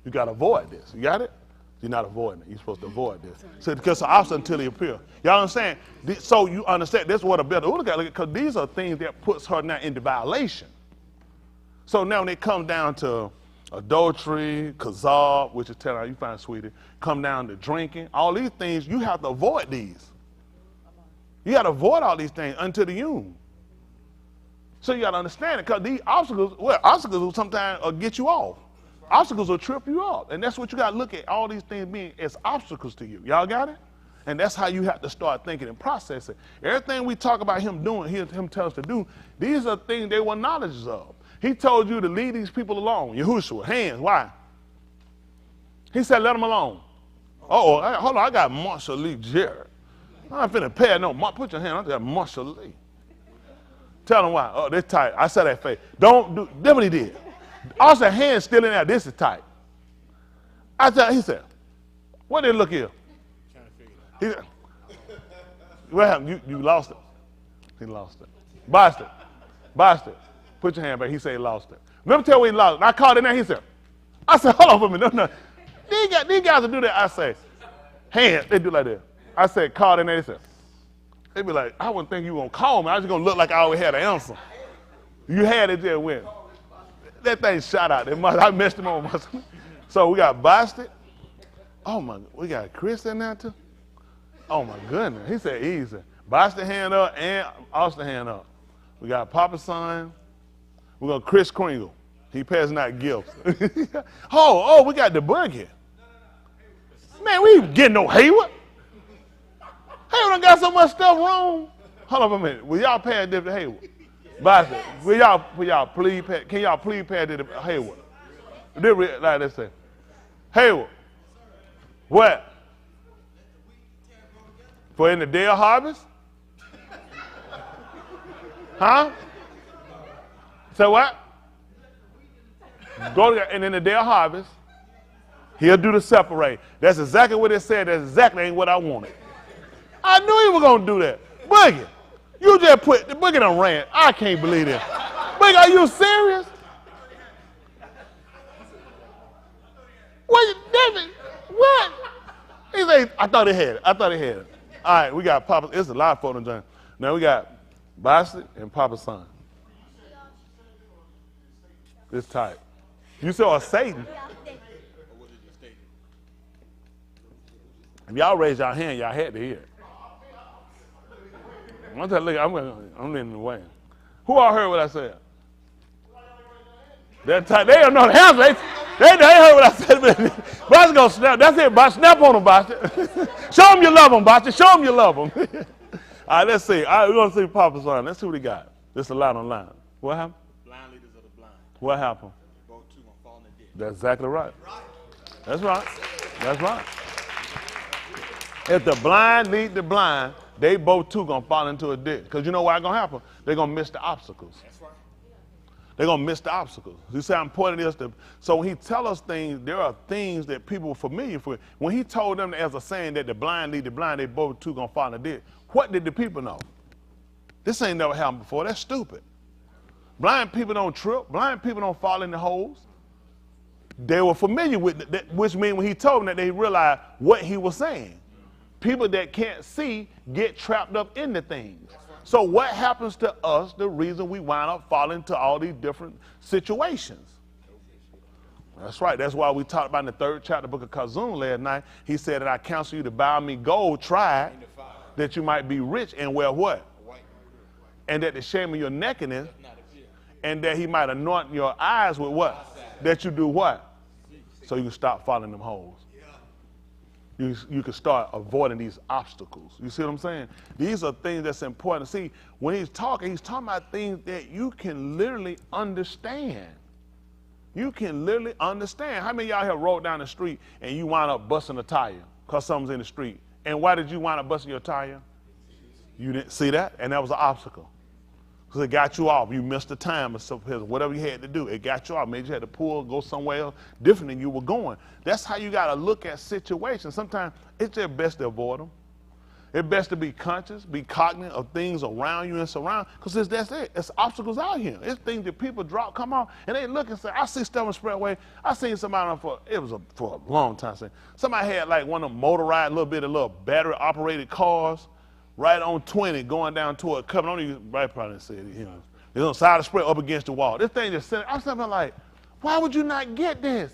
You got to avoid this. You got it? You're not avoiding it. You're supposed to avoid this. So because it's an obstacle until they appear. Y'all understand? So you understand that's what a better look at, because these are things that puts her now into violation. So now when it comes down to adultery, kazab, which is telling you find sweetie, come down to drinking, all these things, you have to avoid these. You got to avoid all these things until the yom. So you got to understand it, because these obstacles, well, obstacles will sometimes get you off. Obstacles will trip you up. And that's what you got to look at, all these things being as obstacles to you. Y'all got it? And that's how you have to start thinking and processing. Everything we talk about him doing, him tell us to do, these are things they were knowledge of. He told you to leave these people alone. Yahusha, hands, why? He said, let them alone. Uh-oh, hold on, I got Marshall Lee Jarrett. I'm finna pay it, no, put your hand, I got Marshall Lee. Tell them why. Oh, this tight. I said that face. Don't do, that's what he did. Also, hands still in there, this is tight. He said, what did it look here? He said, what happened? You lost it. He lost it. Boston. Put your hand back. He said he lost it. Let me tell you what he lost it. I called in there. He said, I said, hold on for a minute. No. These guys will do that. I say, hands. They do like that. I said, call in there. He said, they be like, I wouldn't think you were going to call me. I was just going to look like I always had an answer. You had it, just went. That thing shot out. I messed him on. So we got Boston. Oh, my. We got Chris in there, too. Oh, my goodness. He said easy. Boston hand up and Austin hand up. We got Papa's son. We're going to Chris Kringle. He passing out gifts. oh, we got Debunking. Man, we ain't getting no Hayward. Hayward done got so much stuff wrong. Hold on a minute. Will y'all pay a dip to Hayward? Boston, will y'all please pay, can y'all please pay a dip to Hayward? Like they say. Hayward. What? For in the day of harvest? Huh? Say what? Go to, and in the day of harvest, he'll do the separate. That's exactly what it said. That's exactly ain't what I wanted. I knew he was going to do that. Boogie, you just put, the Boogie done ran. I can't believe that. Boogie, are you serious? What? What? He said, I thought he had it. All right, we got Papa. It's a lot of photo journey. Now we got Boston and Papa's son. This type. You saw Satan. If y'all raise y'all hand, y'all had to hear it. I'm in the way. Who all heard what I said? That type, they don't know the answer. They heard what I said. Boston gonna snap. That's it, Boston. Snap on them, Boston. Show them you love them, Boston. Show them you love them. All right, let's see. All right, we're going to see Papa's son. Let's see what he got. This is a lot on line. What happened? Blind leaders of the blind. What happened? Both two gonna fall in the ditch. That's exactly right. That's right. That's right. If the blind lead the blind, they both too gonna fall into a ditch. Because you know what's gonna happen? They're gonna miss the obstacles. That's right. They're gonna miss the obstacles. You see how important it is to, so when he tell us things, there are things that people are familiar with. When he told them as a saying that the blind lead the blind, they both too gonna fall in the ditch. What did the people know? This ain't never happened before. That's stupid. Blind people don't trip. Blind people don't fall in the holes. They were familiar with it, which means when he told them that, they realized what he was saying. People that can't see get trapped up into things. So what happens to us, the reason we wind up falling into all these different situations? That's right. That's why we talked about in the 3rd chapter of the book of Kazum last night. He said that I counsel you to buy me gold tried, that you might be rich and wear what? And that the shame of your nakedness, and that he might anoint your eyes with what? That you do what? So you can stop falling them holes. You can start avoiding these obstacles. You see what I'm saying? These are things that's important. See, when he's talking about things that you can literally understand. You can literally understand. How many of y'all have rode down the street and you wind up busting a tire because something's in the street? And why did you wind up busting your tire? You didn't see that? And that was an obstacle. Because it got you off. You missed the time or something, whatever you had to do. It got you off. Maybe you had to pull, go somewhere else different than you were going. That's how you got to look at situations. Sometimes it's just best to avoid them. It's best to be conscious, be cognizant of things around you and surround. Because that's it. It's obstacles out here. It's things that people drop, come on, and they look and say, I see stuff on the expressway. I seen somebody for a long time. Somebody had like one of them motorized, little battery operated cars. Right on 20, going down toward coming on. You probably said it. You know, it's on the side of the spread up against the wall. This thing just sitting. I'm something like, why would you not get this?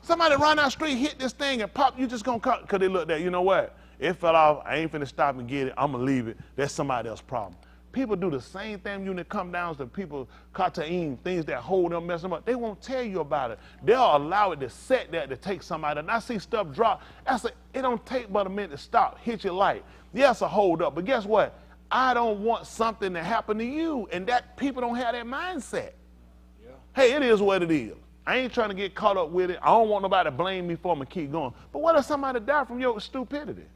Somebody run down the street, hit this thing, and pop. You just gonna cut because they looked at. You know what? It fell off. I ain't finna stop and get it. I'm gonna leave it. That's somebody else's problem. People do the same thing when it come down to people, kataim, things that hold them, mess them up. They won't tell you about it. They'll allow it to set there to take somebody. And I see stuff drop. It don't take but a minute to stop, hit your light. Yes, a hold up, but guess what? I don't want something to happen to you, and that people don't have that mindset. Yeah. Hey, it is what it is. I ain't trying to get caught up with it. I don't want nobody to blame me for me keep going. But what if somebody died from your stupidity?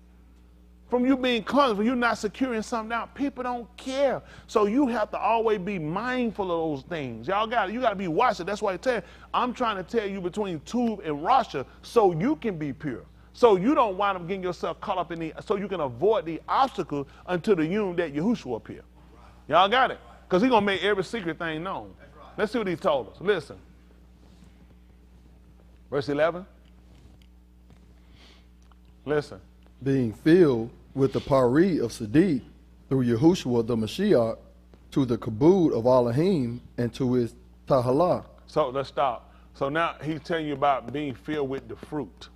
From you being clumsy, from you not securing something out? People don't care. So you have to always be mindful of those things. You got to be watching. That's why I tell you, I'm trying to tell you between Tube and Rasha so you can be pure. So you don't wind up getting yourself caught up in so you can avoid the obstacle until the union that Yahusha will appear. Y'all got it? Because he's going to make every secret thing known. Let's see what he told us. Listen. Verse 11. Listen. Being filled with the pari of Sadiq through Yahushua the Mashiach to the kabod of Elohim and to his tahalak. So let's stop. So now he's telling you about being filled with the fruit,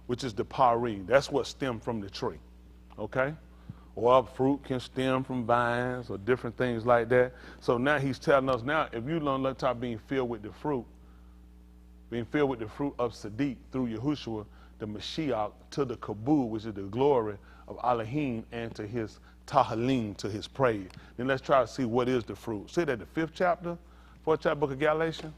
which is the pari. That's what stemmed from the tree, okay? Or fruit can stem from vines or different things like that. So now he's telling us now, if you learn about being filled with the fruit of Sadiq through Yahushua, the Mashiach, to the kabod, which is the glory of Elohim, and to his tahalim, to his praise. Then let's try to see what is the fruit. See that the 4th chapter book of Galatians?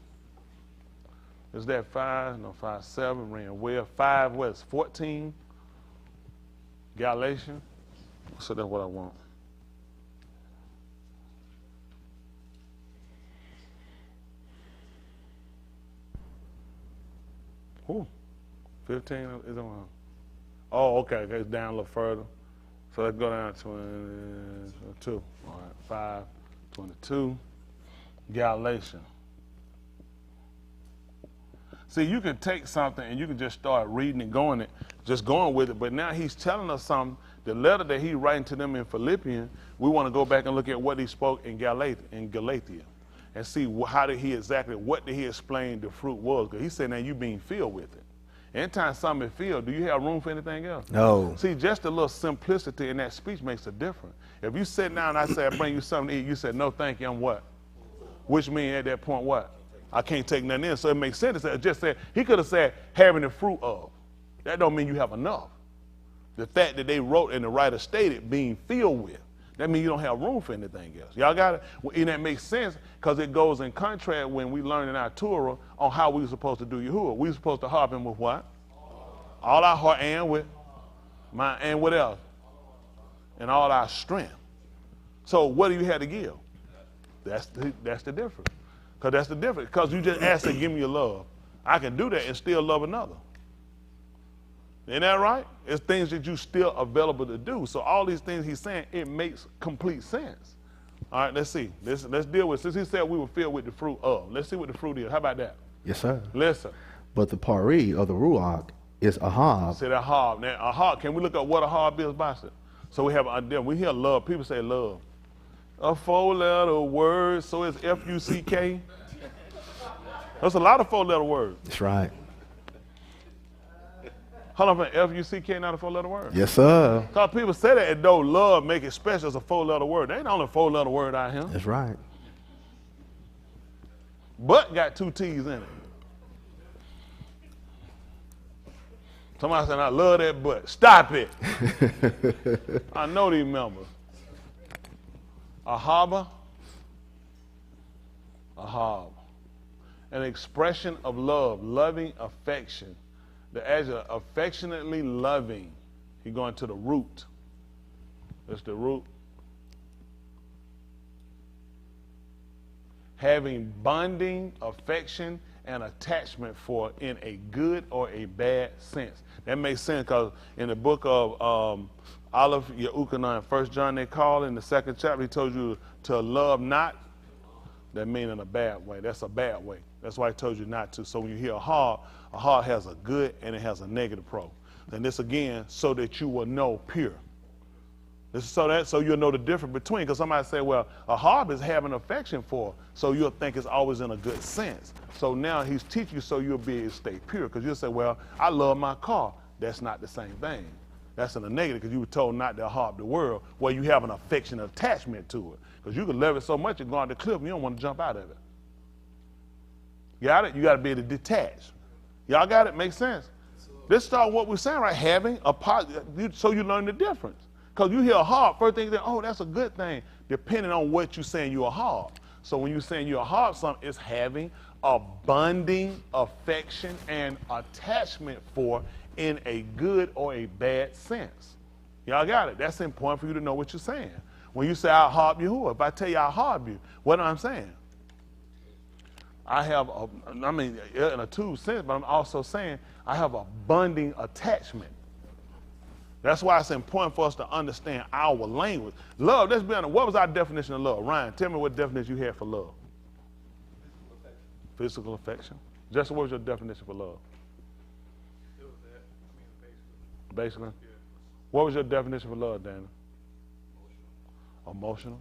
Is that 5, 7, ran well. 5, what is 14? Galatians. So that's what I want. Ooh, 15 is on. Oh, okay, it's down a little further. So let's go down to 22. All right, 5, 22. Galatians. See, you can take something and you can just start reading and going with it, but now he's telling us something. The letter that he's writing to them in Philippians, we want to go back and look at what he spoke in Galatia and see what did he explain the fruit was. Because he said, now you being filled with it. Anytime something is filled, do you have room for anything else? No. See, just a little simplicity in that speech makes a difference. If you sit down and I say, I bring you something to eat, you said, no, thank you, I'm what? Which means at that point, what? I can't take nothing in. So it makes sense. It just said, he could have said, having the fruit of. That don't mean you have enough. The fact that they wrote and the writer stated being filled with, that means you don't have room for anything else. Y'all got it? And that makes sense because it goes in contrast when we learn in our Torah on how we're supposed to do Yahuwah. We're supposed to harp him with what? All our heart and with And what else? And all our strength. So what do you have to give? That's the difference. Because that's the difference. Because you just asked to give me your love. I can do that and still love another. Isn't that right? It's things that you still available to do. So all these things he's saying, it makes complete sense. All right, let's see. Let's deal with, since he said we were filled with the fruit of. Let's see what the fruit is. How about that? Yes, sir. Listen. But the pari of the ruach is ahab. Say that ahab. Now, ahab, can we look at what ahab is, Boston? So we have an idea. We hear love. People say love. A 4-letter word, so it's F-U-C-K. There's a lot of 4-letter words. That's right. Hold on, F-U-C-K not a 4-letter word? Yes, sir. Because people say that and though love make it special as a 4-letter word. There ain't only a 4-letter word out here. That's right. But got 2 T's in it. Somebody said, I love that butt. Stop it. I know these members. Ahab. An expression of love, loving affection. The adjective, affectionately loving. He's going to the root. That's the root. Having bonding, affection, and attachment for in a good or a bad sense. That makes sense because in the book of Aleph Yahusha in 1 John they call in the 2nd chapter, he told you to love not. That means in a bad way. That's a bad way. That's why he told you not to. So when you hear a heart has a good and it has a negative pro. And this again, so that you will know pure. This is so you'll know the difference between, because somebody say, well, a heart is having affection for, so you'll think it's always in a good sense. So now he's teaching you so you'll be able to stay pure, because you'll say, well, I love my car. That's not the same thing. That's in a negative, because you were told not to harp the world, where you have an affection attachment to it. Because you can love it so much, you go on the cliff, and you don't want to jump out of it. Got it? You got to be able to detach. Y'all got it? Makes sense? Let's start what we're saying, right? Having a positive, so you learn the difference. Because you hear a harp, first thing you think, oh, that's a good thing, depending on what you're saying you're a harp. So when you're saying you're a harp, something is having a bonding affection and attachment for in a good or a bad sense. Y'all got it? That's important for you to know what you're saying. When you say, I'll harp you, who? If I tell you I'll harp you, what am I saying? I have, in a two sense, but I'm also saying I have a bonding attachment. That's why it's important for us to understand our language. Love, let's be honest, what was our definition of love? Ryan, tell me what definition you had for love. Physical affection. Justin, what was your definition for love? It was that, basically? Yeah. What was your definition for love, Daniel? Emotional.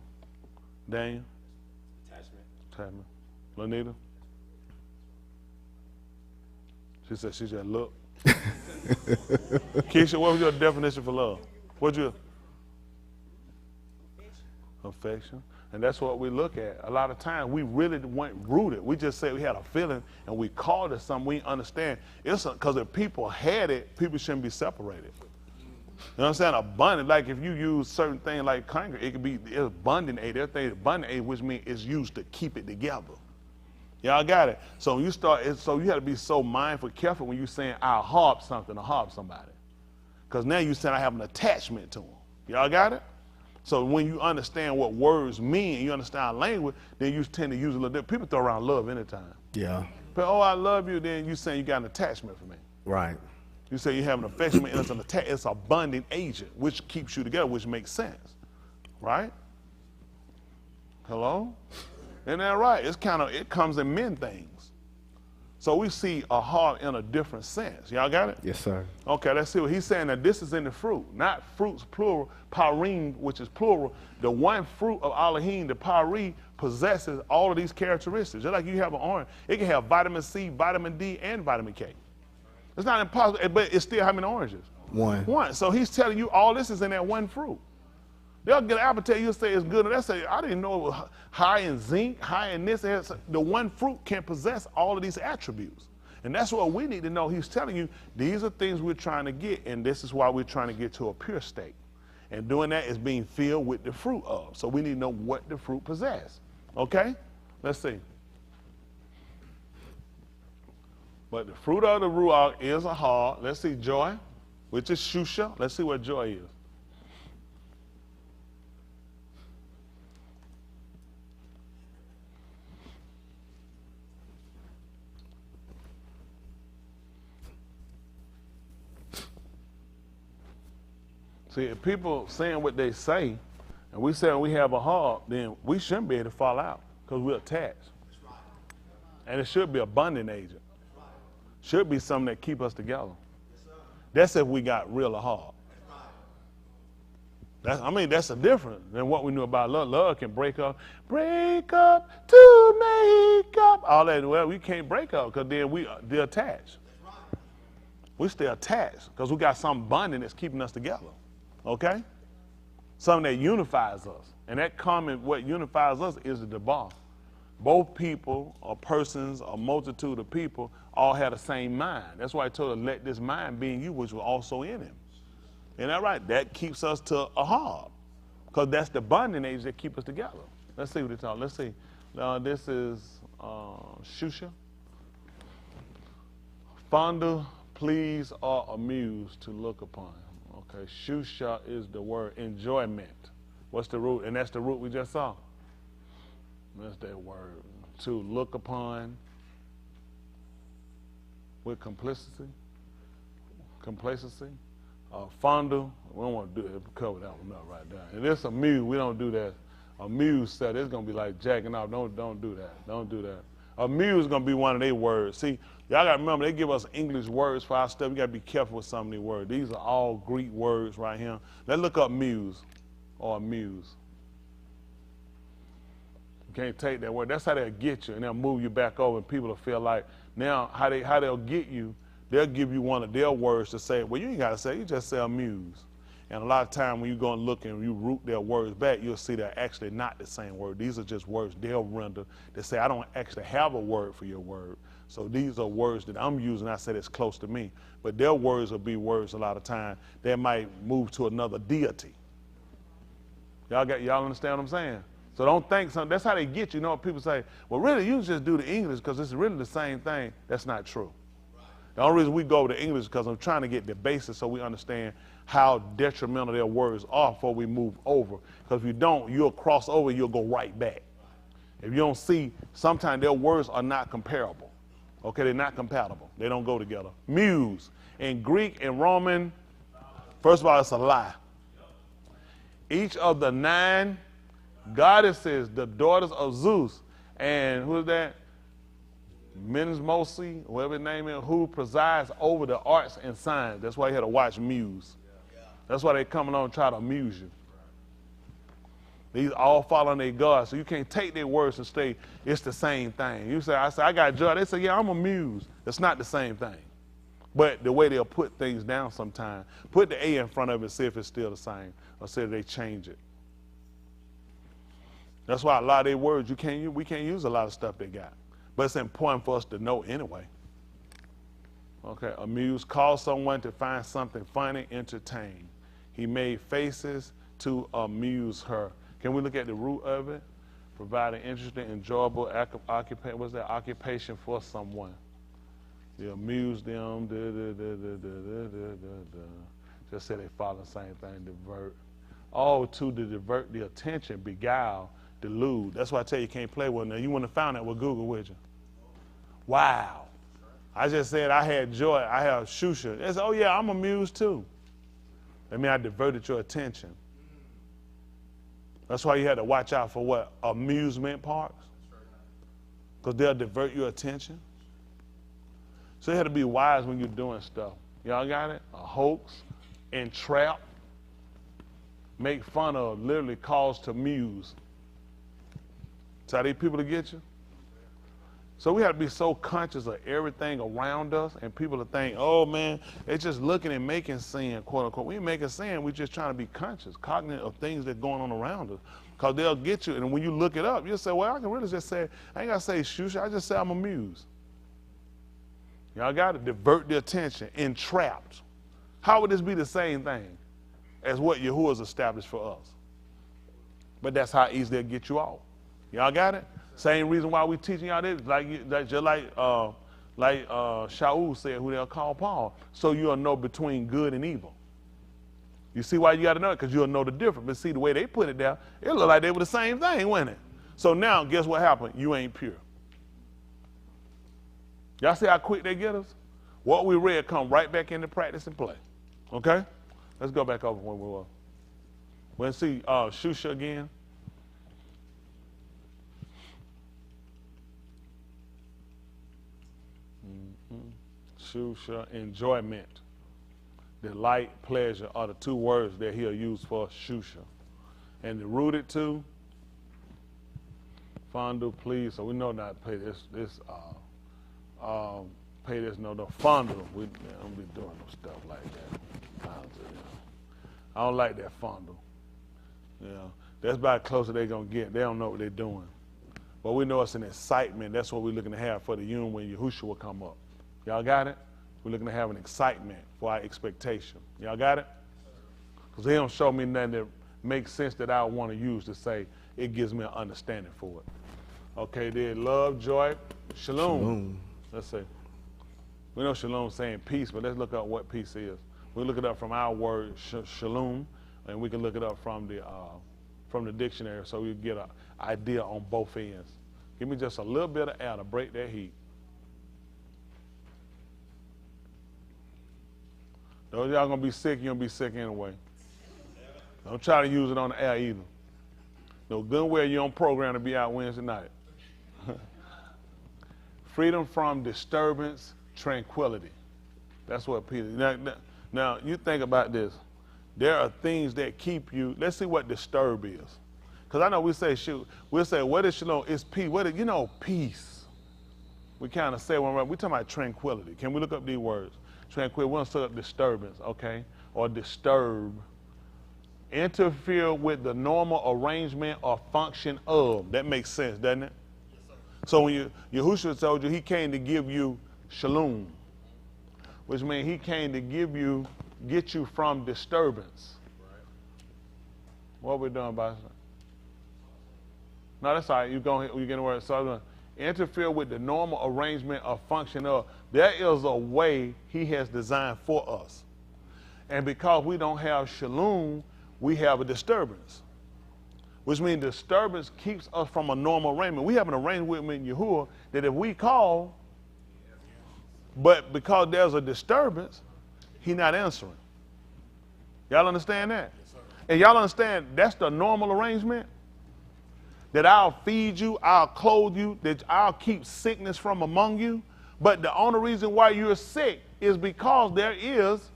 Daniel? Attachment. Lanita? She said she just looked. Keisha, what was your definition for love? What'd you? Affection. And that's what we look at. A lot of times we really weren't rooted. We just said we had a feeling and we called it something we understand. It's because if people had it, people shouldn't be separated. You know what I'm saying? Abundant, like if you use certain things like concrete, it could be it's abundant aid. Everything abundant aid, which means it's used to keep it together. Y'all got it? So when you start, so you have to be so mindful, careful when you're saying I'll harp something or harp somebody. Because now you're saying I have an attachment to them. Y'all got it? So when you understand what words mean and you understand language, then you tend to use a little bit. People throw around love anytime. Yeah. But, oh, I love you, then you saying you got an attachment for me. Right. You say you have an affection, and it's a bonding agent, which keeps you together, which makes sense. Right? Hello? Isn't that right? It comes in men things. So we see a heart in a different sense. Y'all got it? Yes, sir. Okay, let's see what he's saying. That this is in the fruit, not fruits plural, parim, which is plural. The one fruit of Elohim, the pari, possesses all of these characteristics. Just like you have an orange, it can have vitamin C, vitamin D, and vitamin K. It's not impossible, but it's still how many oranges? One. So he's telling you all this is in that one fruit. They'll get an apple, tell you say it's good, and they'll say, I didn't know it was high in zinc, high in this. The one fruit can possess all of these attributes. And that's what we need to know. He's telling you, these are things we're trying to get, and this is why we're trying to get to a pure state. And doing that is being filled with the fruit of. So we need to know what the fruit possesses. Okay? Let's see. But the fruit of the ruach is a heart. Let's see, joy. which is Shusha. Let's see what joy is. See, if people saying what they say, and we say we have a heart, then we shouldn't be able to fall out because we're attached. And it should be a bonding agent. Should be something that keep us together. That's if we got real heart. That's a difference than what we knew about love. Love can break up to make up. All that. Well, we can't break up because then they're attached. We stay attached because we got some bonding that's keeping us together. Okay? Something that unifies us. And that what unifies us is the debar. Both people or persons or multitude of people all had the same mind. That's why I told her, let this mind be in you, which was also in him. Isn't that right? That keeps us to a heart. Because that's the bonding age that keep us together. Let's see what it's talking. Let's see. This is Shusha. Fonder, pleased, or amused to look upon. Okay, Shusha is the word enjoyment. What's the root? And that's the root we just saw. That's that word. To look upon with complacency. Fondle, we don't want to do it. Cover that one up right there. And this amuse, we don't do that. Amuse set, it's going to be like jacking off. Don't do that. Don't do that. Amuse is going to be one of their words. See, y'all got to remember, they give us English words for our stuff. You got to be careful with some of these words. These are all Greek words right here. Let's look up muse or amuse. You can't take that word. That's how they'll get you, and they'll move you back over, and people will feel like, now, how they'll get you, they'll give you one of their words to say, well, you ain't got to say it, you just say amuse. And a lot of time when you go and look and you root their words back, you'll see they're actually not the same word. These are just words they'll render. They say, I don't actually have a word for your word. So these are words that I'm using. I said it's close to me. But their words will be words a lot of time that might move to another deity. Y'all understand what I'm saying? So don't think something. That's how they get you. You know what people say, well, really, you just do the English because it's really the same thing. That's not true. The only reason we go to English is because I'm trying to get the basis so we understand how detrimental their words are before we move over. Because if you don't, you'll cross over, you'll go right back. If you don't see, sometimes their words are not comparable. Okay, they're not compatible. They don't go together. Muse, in Greek and Roman, first of all, it's a lie. Each of the 9 goddesses, the daughters of Zeus, and who is that? Mensmosi, whatever his name is, who presides over the arts and science. That's why you had to watch Muse. That's why they come along and try to amuse you. These all following their God, so you can't take their words and say it's the same thing. You say, I got joy. They say, yeah, I'm amused. It's not the same thing. But the way they'll put things down sometimes, put the A in front of it, see if it's still the same, or see if they change it. That's why a lot of their words, we can't use a lot of stuff they got. But it's important for us to know anyway. Okay, amuse, cause someone to find something funny, entertain. He made faces to amuse her. Can we look at the root of it? Provide an interesting, enjoyable occupation. What's that? Occupation for someone. You amuse them. Just say they follow the same thing. Divert. All to divert the attention, beguile, delude. That's why I tell you can't play with them. You wouldn't have found that with Google, would you? Wow. I just said I had joy. I have Shusha. They said, oh yeah, I'm amused too. That means I diverted your attention. That's why you had to watch out for what? Amusement parks. Because they'll divert your attention. So you had to be wise when you're doing stuff. Y'all got it? A hoax, entrap, make fun of, literally cause to muse. That's how these people to get you. So we have to be so conscious of everything around us, and people to think, oh man, they're just looking and making sin, quote unquote. We ain't making sin, we're just trying to be conscious, cognizant of things that are going on around us. Because they'll get you, and when you look it up, you'll say, well, I can really just say, I ain't got to say Shusha, I just say I'm amused. Y'all got to divert the attention, entrapped. How would this be the same thing as what Yahuwah established for us? But that's how easy they'll get you off. Y'all got it? Same reason why we teaching y'all this, like Like Shalum said, who they'll call Paul, so you'll know between good and evil. You see why you got to know it? Because you'll know the difference. But see, the way they put it down, it looked like they were the same thing, wasn't it? So now, guess what happened? You ain't pure. Y'all see how quick they get us? What we read come right back into practice and play. Okay? Let's go back over where we were. We'll see Yahusha again. Yahusha, enjoyment. Delight, pleasure are the two words that he'll use for Yahusha. And the rooted to, fondle, please. So we know not to pay this no fondle. We don't be doing no stuff like that. I don't like that fondle. That's about closer they're gonna get. They don't know what they're doing. But we know it's an excitement. That's what we're looking to have for the union when Yahusha will come up. Y'all got it? We're looking to have an excitement for our expectation. Y'all got it? Because he don't show me nothing that makes sense that I want to use to say it gives me an understanding for it. Okay, then love, joy, shalom. Let's see. We know shalom saying peace, but let's look up what peace is. We look it up from our word shalom, and we can look it up from the dictionary, so we get an idea on both ends. Give me just a little bit of air to break that heat. Those y'all gonna be sick, you're gonna be sick anyway. Don't try to use it on the air either. No good way you're on program to be out Wednesday night. Freedom from disturbance, tranquility. That's what Peter. Now you think about this. There are things that keep you. Let's see what disturb is. Because I know we say we'll say what is shalom? It's peace. What is, peace. We kind of say when we're talking about tranquility. Can we look up these words? Tranquility. We want to look up disturbance, okay? Or disturb. Interfere with the normal arrangement or function of. That makes sense, doesn't it? Yes, sir. So when Yahusha told you he came to give you shalom, which means he came to get you from disturbance. Right. What we doing about that? No, that's all right. You get a word. So I'm going to interfere with the normal arrangement or function of. There is a way he has designed for us. And because we don't have shalom, we have a disturbance. Which means disturbance keeps us from a normal arrangement. We have an arrangement in Yahuwah that if we call, but because there's a disturbance, he's not answering. Y'all understand that? Yes, and y'all understand that's the normal arrangement? That I'll feed you, I'll clothe you, that I'll keep sickness from among you. But the only reason why you're sick is because there is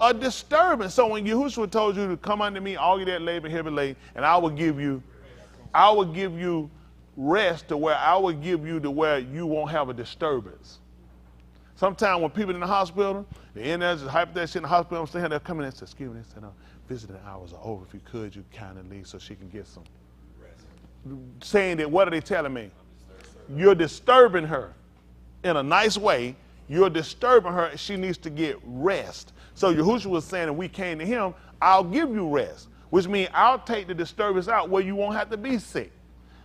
a disturbance. So when Yahusha told you to come unto me, all you that labor heavy laden, and I will give you rest to where you won't have a disturbance. Sometimes when people in the hospital, the in there just hype that shit in the hospital, I'm saying they'll come in and say, excuse me, they said, visiting hours are over. If you could, you kindly leave so she can get some rest. Saying that, what are they telling me? You're disturbing her in a nice way. You're disturbing her. She needs to get rest. So Yahusha was saying, if we came to him, I'll give you rest, which means I'll take the disturbance out where you won't have to be sick,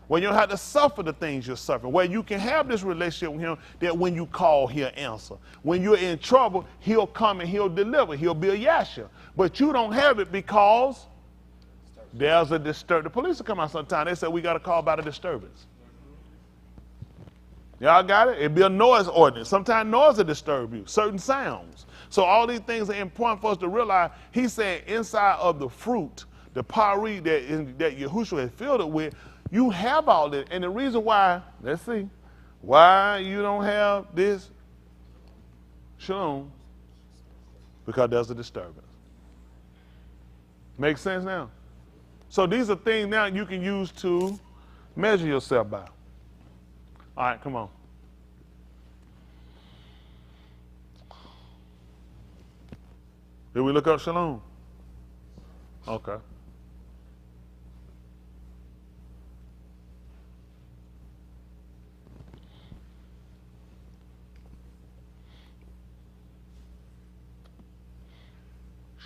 where you don't have to suffer the things you're suffering, where you can have this relationship with him that when you call, he'll answer. When you're in trouble, he'll come and he'll deliver. He'll be a Yahusha. But you don't have it because there's a disturbance. The police will come out sometime. They say, we got to call about a disturbance. Y'all got it? It'd be a noise ordinance. Sometimes noise will disturb you, certain sounds. So all these things are important for us to realize. He's saying inside of the fruit, the pari that Yahusha has filled it with, you have all this. And the reason why, let's see, why you don't have this shalom, because there's a disturbance. Make sense now? So these are things now you can use to measure yourself by. All right, come on. Did we look up shalom? Okay.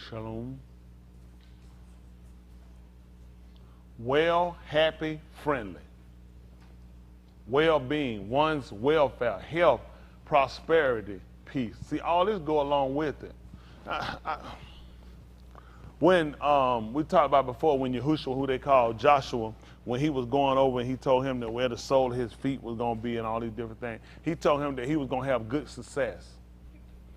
Shalom. Well, happy, friendly. Well-being, one's welfare, health, prosperity, peace. See, all this go along with it. When we talked about before, when Yahusha, who they call Joshua, when he was going over and he told him that where the sole of his feet was going to be and all these different things, he told him that he was going to have good success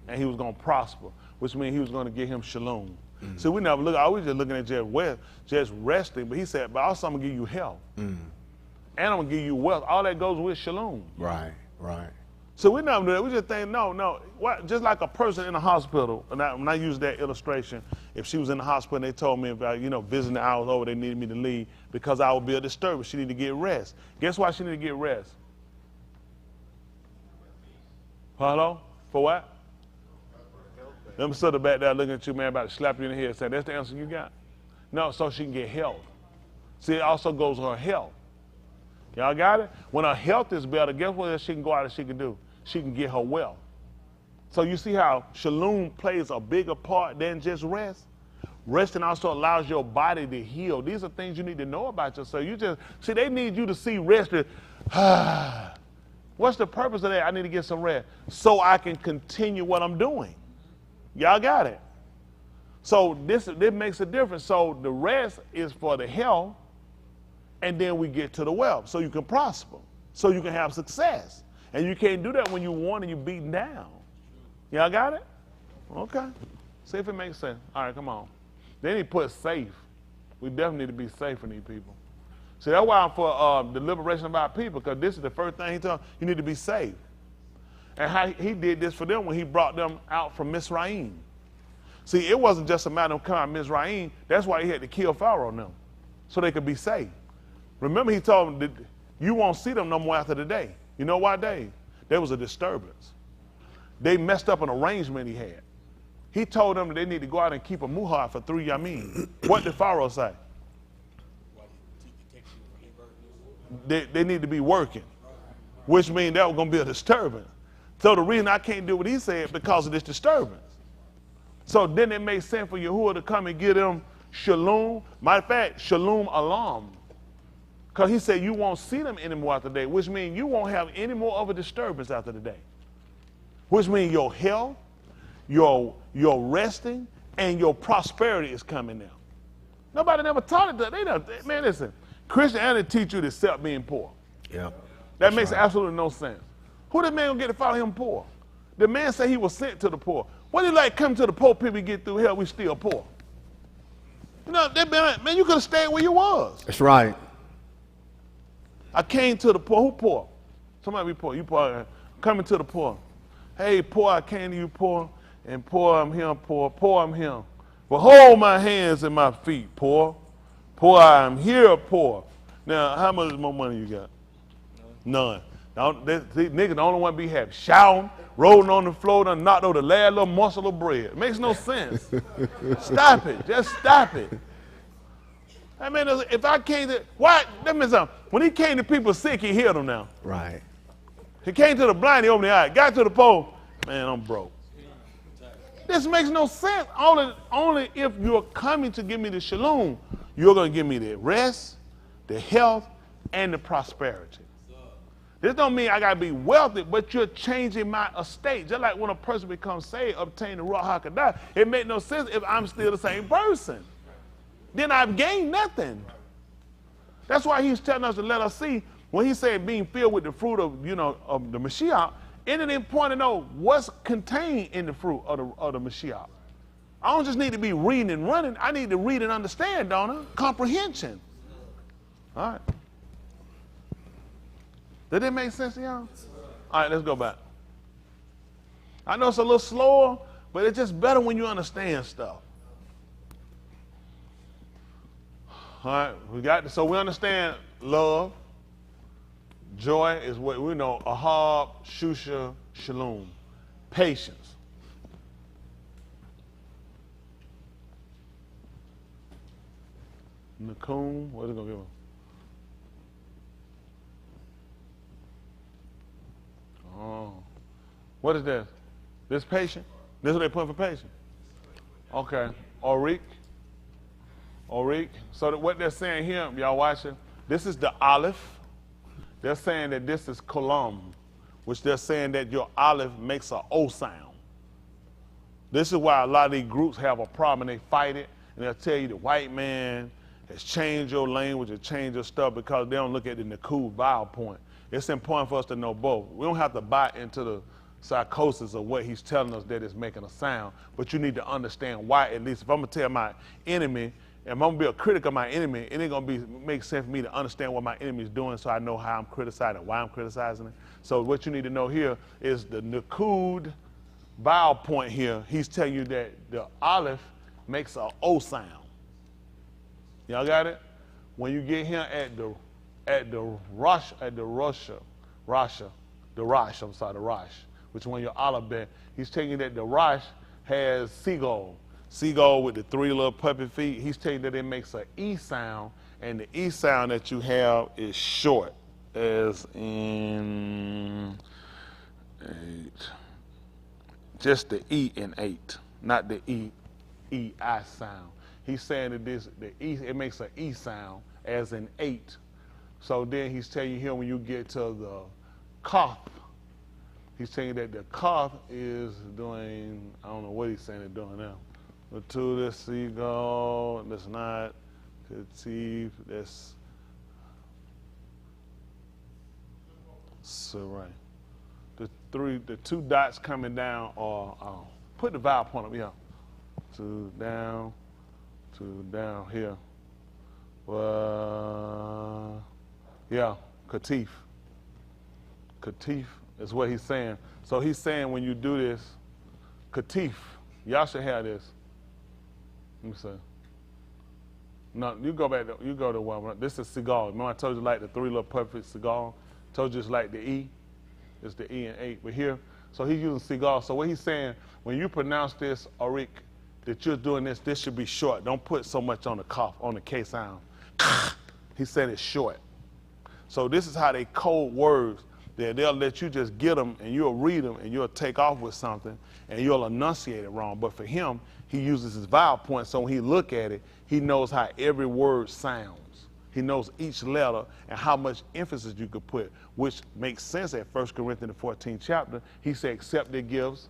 and he was going to prosper, which means he was going to give him Shalum. So we never look, I was just looking at just resting, but he said, but also I'm going to give you health. And I'm going to give you wealth. All that goes with Shalum. Right, right. So we never do that. We just think, no. Just like a person in a hospital, and when I use that illustration, if she was in the hospital and they told me about, visiting the hours over, they needed me to leave because I would be a disturbance. She needed to get rest. Guess why she needed to get rest? Hello? For what? Them stood back there looking at you, man, about to slap you in the head saying, that's the answer you got? No, so she can get health. See, it also goes with her health. Y'all got it? When her health is better, guess what else she can go out and she can do? She can get her wealth. So you see how Shalom plays a bigger part than just rest? Resting also allows your body to heal. These are things you need to know about yourself. See, they need you to see rest. What's the purpose of that? I need to get some rest so I can continue what I'm doing. Y'all got it? So this makes a difference. So the rest is for the health, and then we get to the wealth so you can prosper, so you can have success. And you can't do that when you want and you're beaten down. Y'all got it? Okay. See if it makes sense. All right, come on. Then he put safe. We definitely need to be safe for these people. See, that's why I'm for the liberation of our people, because this is the first thing he told them, you need to be safe. And how he did this for them when he brought them out from Mizraim. See, it wasn't just a matter of coming out of Mizraim. That's why he had to kill Pharaoh and them, so they could be safe. Remember, he told them that you won't see them no more after the day. You know why, Dave? There was a disturbance. They messed up an arrangement he had. He told them that they need to go out and keep a muhar for 3 yamin. What did Pharaoh say? They need to be working, which means that was going to be a disturbance. So the reason I can't do what he said, because of this disturbance. So then it makes sense for Yahuwah to come and give them Shalom. Matter of fact, Shalom Alam. Because he said you won't see them anymore after the day, which means you won't have any more of a disturbance after the day. Which means your health, your resting, and your prosperity is coming now. Nobody never taught it that. Man, listen, Christianity teach you to accept being poor. Yeah. That makes absolutely no sense. Who the man gonna get to follow him poor? The man said he was sent to the poor. What did like come to the poor people get through hell, we still poor? Man, you could have stayed where you was. That's right. I came to the poor. Who poor? Somebody be poor. You poor. Coming to the poor. Hey, poor, I came to you poor. And poor, I'm him, poor. Poor, I'm him. But hold my hands and my feet, poor. Poor, I am here, poor. Now, how much more money you got? None. Nigga, the only one be happy. Shouting, rolling on the floor, done knocked over the last little morsel of bread. It makes no sense. Stop it. Just stop it. I mean, if I came to, why? Let me say something. When he came to people sick, he healed them now. Right. He came to the blind, he opened the eye. Got to the poor, man, I'm broke. This makes no sense. Only if you're coming to give me the Shalom, you're going to give me the rest, the health, and the prosperity. This don't mean I got to be wealthy, but you're changing my estate. Just like when a person becomes saved, obtain the Ruach HaKodesh, it makes no sense if I'm still the same person. Then I've gained nothing. That's why he's telling us to let us see, when he said being filled with the fruit of, of the Mashiach, isn't it important to know what's contained in the fruit of the Mashiach? I don't just need to be reading and running. I need to read and understand, don't I? Comprehension. All right. Did that make sense to y'all? All right, let's go back. I know it's a little slower, but it's just better when you understand stuff. All right, so we understand love. Joy is what we know, ahab, shusha, shalom. Patience. Nakum, what is it going to give us? Oh. What is this? This patient? This is what they put for patient? Okay. Orik. So what they're saying here, y'all watching, this is the aleph. They're saying that this is kolam, which they're saying that your olive makes an O sound. This is why a lot of these groups have a problem and they fight it, and they'll tell you the white man has changed your language and changed your stuff because they don't look at it in the cool vowel point. It's important for us to know both. We don't have to buy into the psychosis of what he's telling us that it's making a sound, but you need to understand why. At least if I'm gonna tell my enemy, if I'm gonna be a critic of my enemy, it ain't gonna make sense for me to understand what my enemy is doing so I know how I'm criticizing and why I'm criticizing it. So what you need to know here is the Nakud vowel point here. He's telling you that the olive makes an O sound. Y'all got it? When you get here at the Rosh, which one your olive bed, he's telling you that the Rosh has seagull with the three little puppy feet. He's telling you that it makes an E sound, and the E sound that you have is short, as in 8. Just the E in 8, not the E-I sound. He's saying that it makes an E sound, as in 8. So then he's telling you here when you get to the Koth, he's telling you that the Koth is doing, I don't know what he's saying it's doing now. But to the seagull, that's not Katif, that's so right. The 2 dots coming down are, put the vowel point up here. 2 down here. Yeah, Katif. Katif is what he's saying. So he's saying when you do this, Katif, y'all should have this. Let me see. No, you go to one. This is cigar. Remember I told you like the 3 little perfect cigar? Told you it's like the E. It's the E in 8. But here, so he's using cigar. So what he's saying, when you pronounce this, Arik, that you're doing this should be short. Don't put so much on the cough, on the K sound. He said it's short. So this is how they code words. They'll let you just get them and you'll read them and you'll take off with something and you'll enunciate it wrong. But for him, he uses his vowel point, so when he look at it, he knows how every word sounds. He knows each letter and how much emphasis you could put, which makes sense at 1 Corinthians, the 14th chapter. He said, except it gives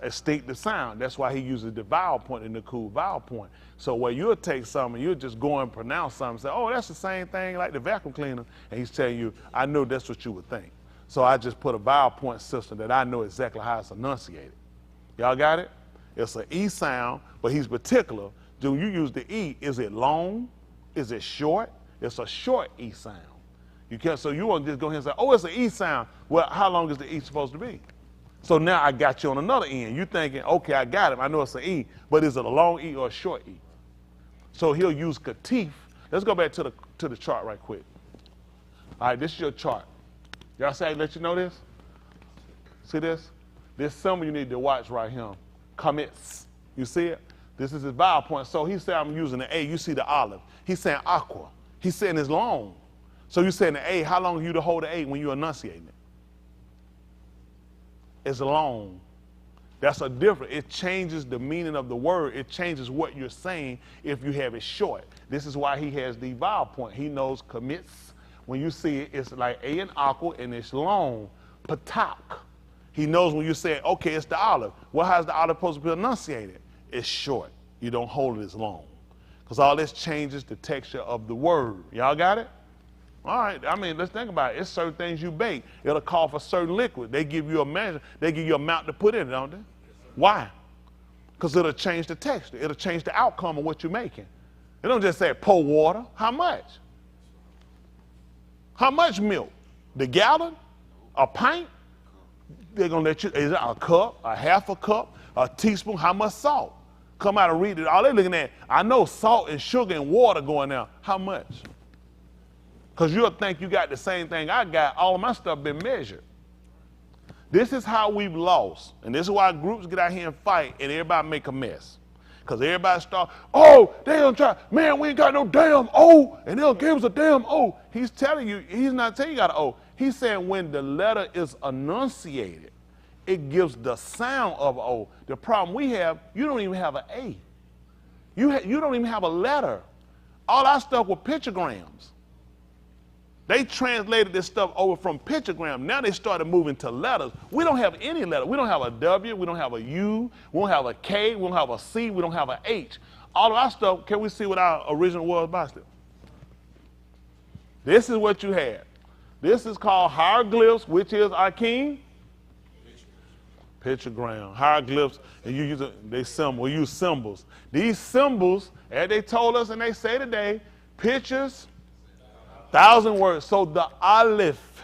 a distinctive sound. That's why he uses the vowel point in the cool vowel point. So where you'll take something, you'll just go and pronounce something, say, oh, that's the same thing like the vacuum cleaner. And he's telling you, I know that's what you would think. So I just put a vowel point system that I know exactly how it's enunciated. Y'all got it? It's an E sound, but he's particular. Do you use the E? Is it long? Is it short? It's a short E sound. You can't, so you won't just go ahead and say, oh, it's an E sound. Well, how long is the E supposed to be? So now I got you on another end. You're thinking, okay, I got it. I know it's an E, but is it a long E or a short E? So he'll use Katif. Let's go back to the chart right quick. All right, this is your chart. Y'all say I let you know this? See this? This symbol you need to watch right here. Commits. You see it? This is his vowel point. So he said I'm using the A. You see the olive. He's saying aqua. He's saying it's long. So you're saying the A. How long are you to hold the A when you're enunciating it? It's long. That's a difference. It changes the meaning of the word. It changes what you're saying if you have it short. This is why he has the vowel point. He knows commits. When you see it, it's like A and aqua, and it's long. Patak. He knows when you say, okay, it's the olive. Well, how's the olive supposed to be enunciated? It's short. You don't hold it as long. Because all this changes the texture of the word. Y'all got it? All right, I mean, let's think about it. It's certain things you bake. It'll call for certain liquid. They give you a measure. They give you an amount to put in it, don't they? Why? Because it'll change the texture. It'll change the outcome of what you're making. They don't just say pour water. How much? How much milk? The gallon? A pint? They're going to let you, is it a cup, a half a cup, a teaspoon? How much salt? Come out and read it. All they're looking at, I know salt and sugar and water going down. How much? Because you'll think you got the same thing I got. All of my stuff been measured. This is how we've lost. And this is why groups get out here and fight and everybody make a mess. Because everybody start, oh, they don't try, man, we ain't got no damn O, and they'll give us a damn O. He's telling you, he's not telling you got an O. He's saying when the letter is enunciated, it gives the sound of O. The problem we have, you don't even have an A. You don't even have a letter. All our stuff were pictograms. They translated this stuff over from pictogram. Now they started moving to letters. We don't have any letter. We don't have a W. We don't have a U. We don't have a K. We don't have a C. We don't have an H. All of our stuff, can we see what our original was, Boston? This is what you had. This is called hieroglyphs, which is our king. Pictogram, hieroglyphs, and you use we use symbols. These symbols, as they told us and they say today, pictures, 1,000 words. So the aleph,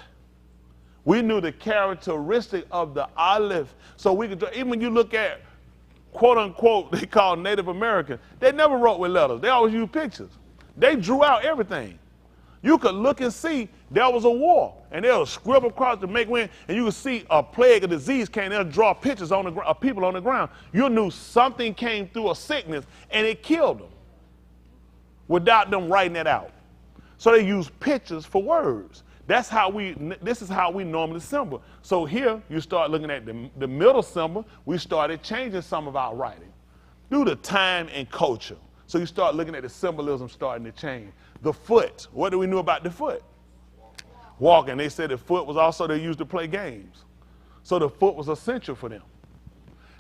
we knew the characteristic of the aleph. So we could, even when you look at, quote unquote, they call Native American, they never wrote with letters. They always used pictures. They drew out everything. You could look and see there was a war, and they'll scribble across to make wind, and you could see a plague, a disease came, they'll draw pictures on of people on the ground. You knew something came through, a sickness, and it killed them without them writing it out. So they use pictures for words. This is how we normally symbol. So here you start looking at the middle symbol. We started changing some of our writing due to time and culture. So you start looking at the symbolism starting to change. The foot, what do we know about the foot? Walking. They said the foot was also they used to play games. So the foot was essential for them.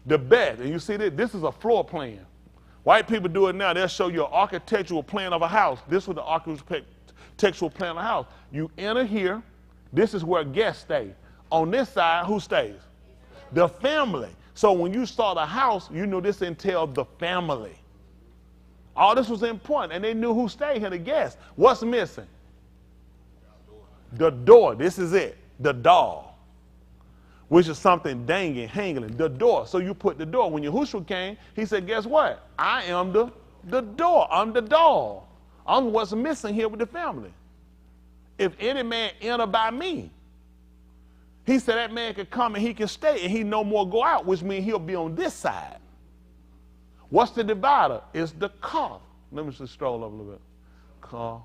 The bed, and you see this is a floor plan. White people do it now. They'll show you an architectural plan of a house. This was the architectural plan of a house. You enter here. This is where guests stay. On this side, who stays? The family. So when you saw the house, you knew this entailed the family. All this was important, and they knew who stayed here, the guests. What's missing? The door. This is it. The door, which is something dangling, hanging. The door. So you put the door. When Yahusha came, he said, guess what? I am the door. I'm the door. I'm what's missing here with the family. If any man enter by me, he said that man can come and he can stay, and he no more go out, which means he'll be on this side. What's the divider? It's the car. Let me just stroll up a little bit. Car.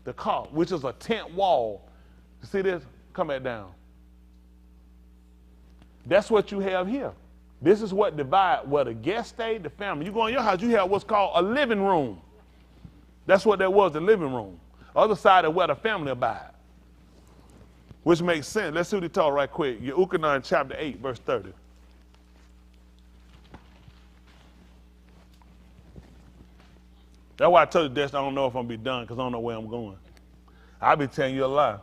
The car, which is a tent wall. You see this? Come back down. That's what you have here. This is what divides where the guest stayed, the family. You go in your house, you have what's called a living room. That's what that was, the living room. Other side of where the family abide. Which makes sense. Let's see what he taught right quick. Yahusha chapter 8, verse 30. That's why I told you, Destiny, I don't know if I'm going to be done because I don't know where I'm going. I'll be telling you a lie.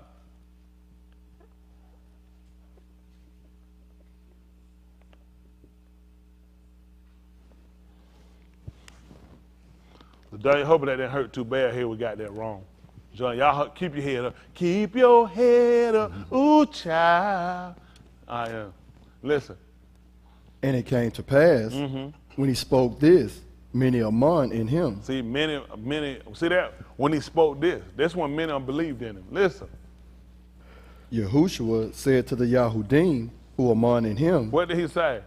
I hope that didn't hurt too bad here. We got that wrong. John, y'all keep your head up. Keep your head up. Ooh, child. I am. Listen. And it came to pass when he spoke this, many a man in him. See, many, see that? When he spoke this, that's when many believed in him. Listen. Yahusha said to the Yahudim who are man in him. What did he say?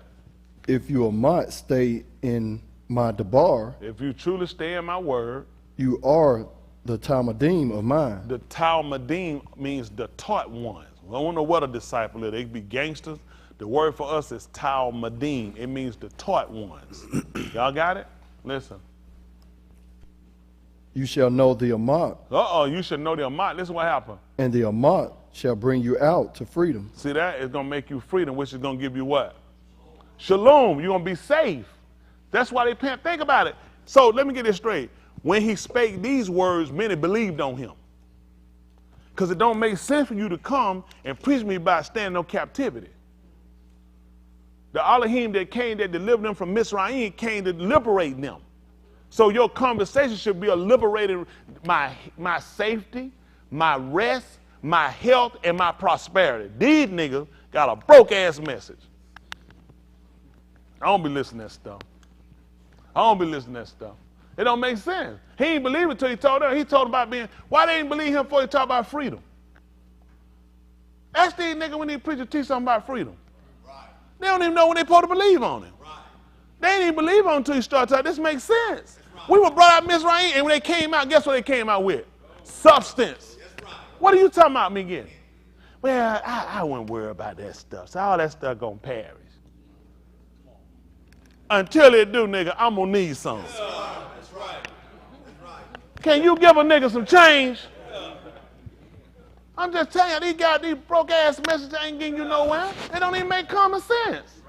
If you are not stay in my debar. If you truly stay in my word. You are the Talmudim of mine. The Talmudim means the taught ones. I don't know what a disciple is. They be gangsters. The word for us is Talmudim. It means the taught ones. Y'all got it? Listen. You shall know the Amat. You should know the Amat. Listen what happened. And the Amat shall bring you out to freedom. See that? It's going to make you freedom, which is going to give you what? Shalom. You're going to be safe. That's why they can't think about it. So let me get this straight. When he spake these words, many believed on him. Because it don't make sense for you to come and preach me about standing on captivity. The Elohim that came that delivered them from Mizraim came to liberate them. So your conversation should be a liberating my safety, my rest, my health, and my prosperity. These niggas got a broke-ass message. I don't be listening to that stuff. It don't make sense. He ain't believe it until he told them. He told about being, why they didn't believe him before he talked about freedom? Ask these niggas when they preach or teach something about freedom. Right. They don't even know when they're supposed to believe on it. Right. They didn't even believe on it until he started talking. This makes sense. Right. We were brought out Mizraim, and when they came out, guess what they came out with? Substance. Right. What are you talking about me getting? Well, I wouldn't worry about that stuff. So all that stuff gonna perish. Until it do, nigga, I'm gonna need something. Yeah, that's right. That's right. Can you give a nigga some change? Yeah. I'm just telling you, these broke-ass messages ain't getting you nowhere. They don't even make common sense.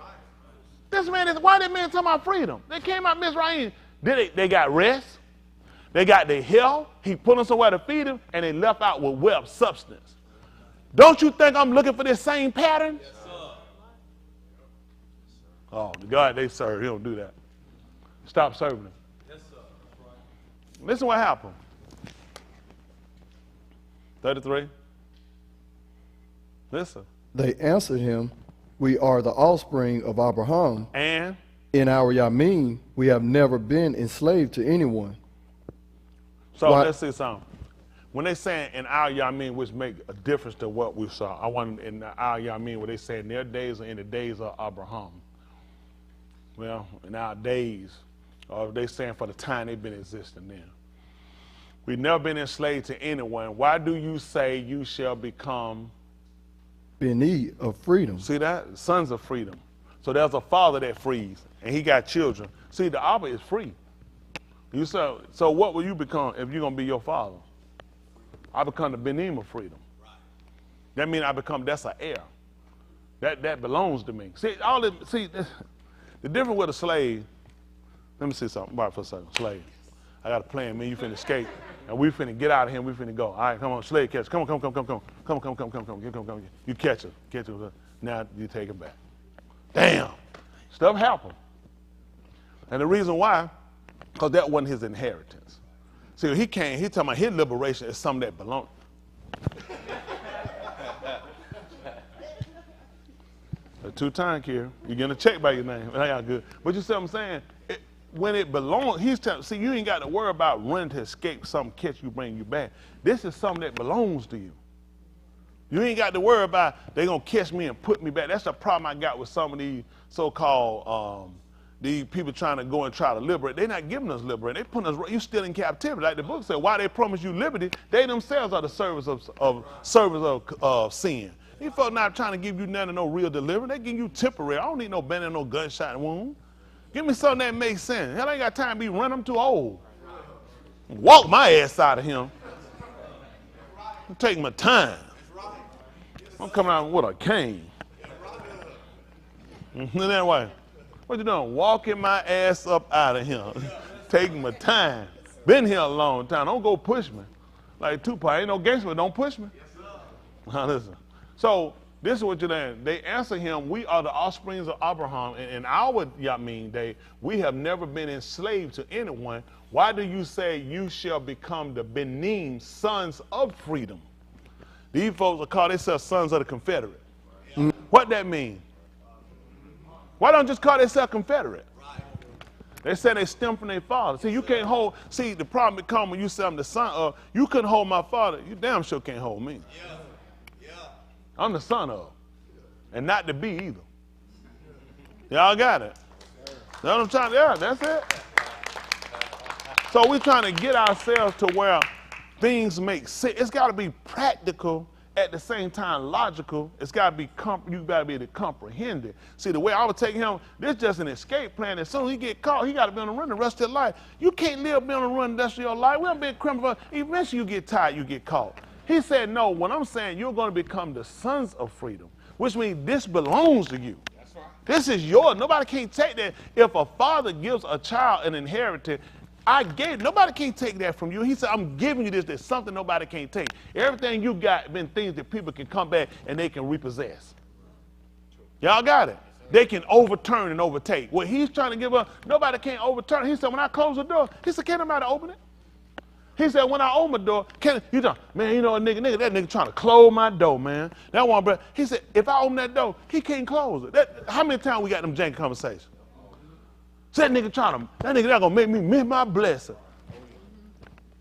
This man is, why that man talking about freedom? They came out Mizraim. They got rest. They got their health. He put them somewhere to feed them, and they left out with web substance. Don't you think I'm looking for this same pattern? Yes, sir. Oh, the God they serve, he don't do that. Stop serving him. Yes, sir. Right. Listen what happened. 33. Listen. They answered him, we are the offspring of Abraham. And? In our Yamin, we have never been enslaved to anyone. So let's see something. When they saying in our Yamin, which make a difference to what we saw, I want in our Yamin where they say in their days or in the days of Abraham. Well, in our days, or they saying for the time they've been existing then. We've never been enslaved to anyone. Why do you say you shall become Beni of freedom? See that? Sons of freedom. So there's a father that frees, and he got children. See, the Abba is free. You say, so what will you become if you're going to be your father? I become the Benim of freedom. Right. That means I become, that's an heir. That belongs to me. See, the difference with a slave, let me see something right for a second. Slave. I got a plan, man. You finna escape, and we finna get out of here, and we finna go. All right, come on, slave catch. Come. You catch her. Now you take it back. Damn. Stuff happened. And the reason why, because that wasn't his inheritance. See, he talking about his liberation is something that belongs. A 2-time here, you're getting a check by your name. I got good. But you see what I'm saying? When it belongs, he's telling, see, you ain't got to worry about running to escape, something catch you, bring you back. This is something that belongs to you. You ain't got to worry about they gonna catch me and put me back. That's the problem I got with some of these so-called these people trying to go and try to liberate. They're not giving us liberation. They putting us, you still in captivity. Like the book said, why they promise you liberty, they themselves are the servers of sin. These folks not trying to give you none of no real deliverance. They give you temporary. I don't need no bend and no gunshot wound. Give me something that makes sense. Hell, I ain't got time to be running. I'm too old. Walk my ass out of him. I'm taking my time. I'm coming out with a cane. That way. What you doing? Walking my ass up out of here. Taking my time. Been here a long time. Don't go push me. Like Tupac, ain't no gangster, but don't push me. Now listen. So this is what you're saying. They answer him, we are the offsprings of Abraham. And in our Yamin day, we have never been enslaved to anyone. Why do you say you shall become the Benin, sons of freedom? These folks are called themselves sons of the Confederate. What that mean? Why don't just call themselves Confederate? They say they stem from their father. See, you can't hold, see, the problem becomes when you say I'm the son of, you couldn't hold my father, you damn sure can't hold me. I'm the son of, and not the be either. Y'all got it? That's what I'm trying to, yeah, that's it. So we're trying to get ourselves to where things make sense. It's got to be practical at the same time logical. It's got to be, you got to be able to comprehend it. See, the way I would take him, this is just an escape plan. As soon as he get caught, he got to be on the run the rest of his life. You can't live be on the run the rest of your life. We don't be a criminal. Eventually you get tired, you get caught. He said, no, when I'm saying you're going to become the sons of freedom, which means this belongs to you. That's right. This is yours. Nobody can take that. If a father gives a child an inheritance, nobody can take that from you. He said, I'm giving you this. There's something nobody can take. Everything you got been things that people can come back and they can repossess. Y'all got it? They can overturn and overtake. What he's trying to give up, nobody can overturn. He said, when I close the door, he said, can't nobody open it? He said, when I open my door, you know, man, you know, that nigga trying to close my door, man. That one, bro. He said, if I open that door, he can't close it. How many times we got them janky conversations? So that nigga not gonna make me miss my blessing.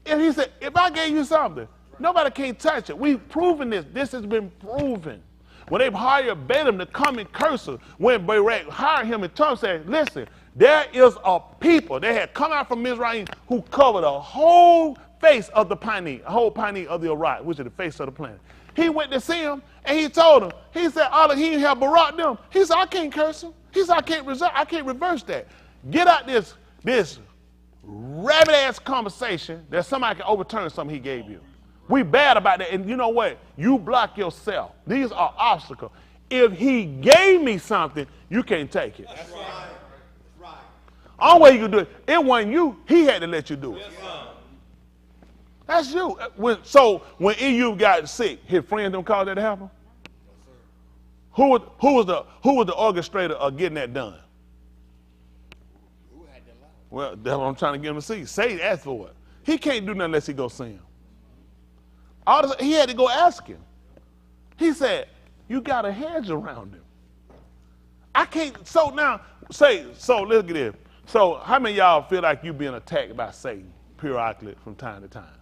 And he said, if I gave you something, nobody can touch it. We've proven this. This has been proven. When they hired Balaam to come and curse her, when Barak hired him and Tom said, listen, there is a people that had come out from Mizraim who covered the whole face of the Piney, the whole Piney of the Orion, which is the face of the planet. He went to see him and he told him, he said, he didn't have Barak them. He said, I can't curse him. He said, I can't reverse that. Get out this rabbit ass conversation that somebody can overturn something he gave you. We bad about that. And you know what? You block yourself. These are obstacles. If he gave me something, you can't take it. That's right. Right. Only way you can do it, it wasn't you. He had to let you do it. Yes, that's you. So when EU got sick, his friends don't call that to happen? Who was the orchestrator of getting that done? Well, that's what I'm trying to get him to see. Satan asked for it. He can't do nothing unless he go see him. He had to go ask him. He said, you got a hedge around him. I can't, so now, so look at this. So how many of y'all feel like you being attacked by Satan periodically from time to time?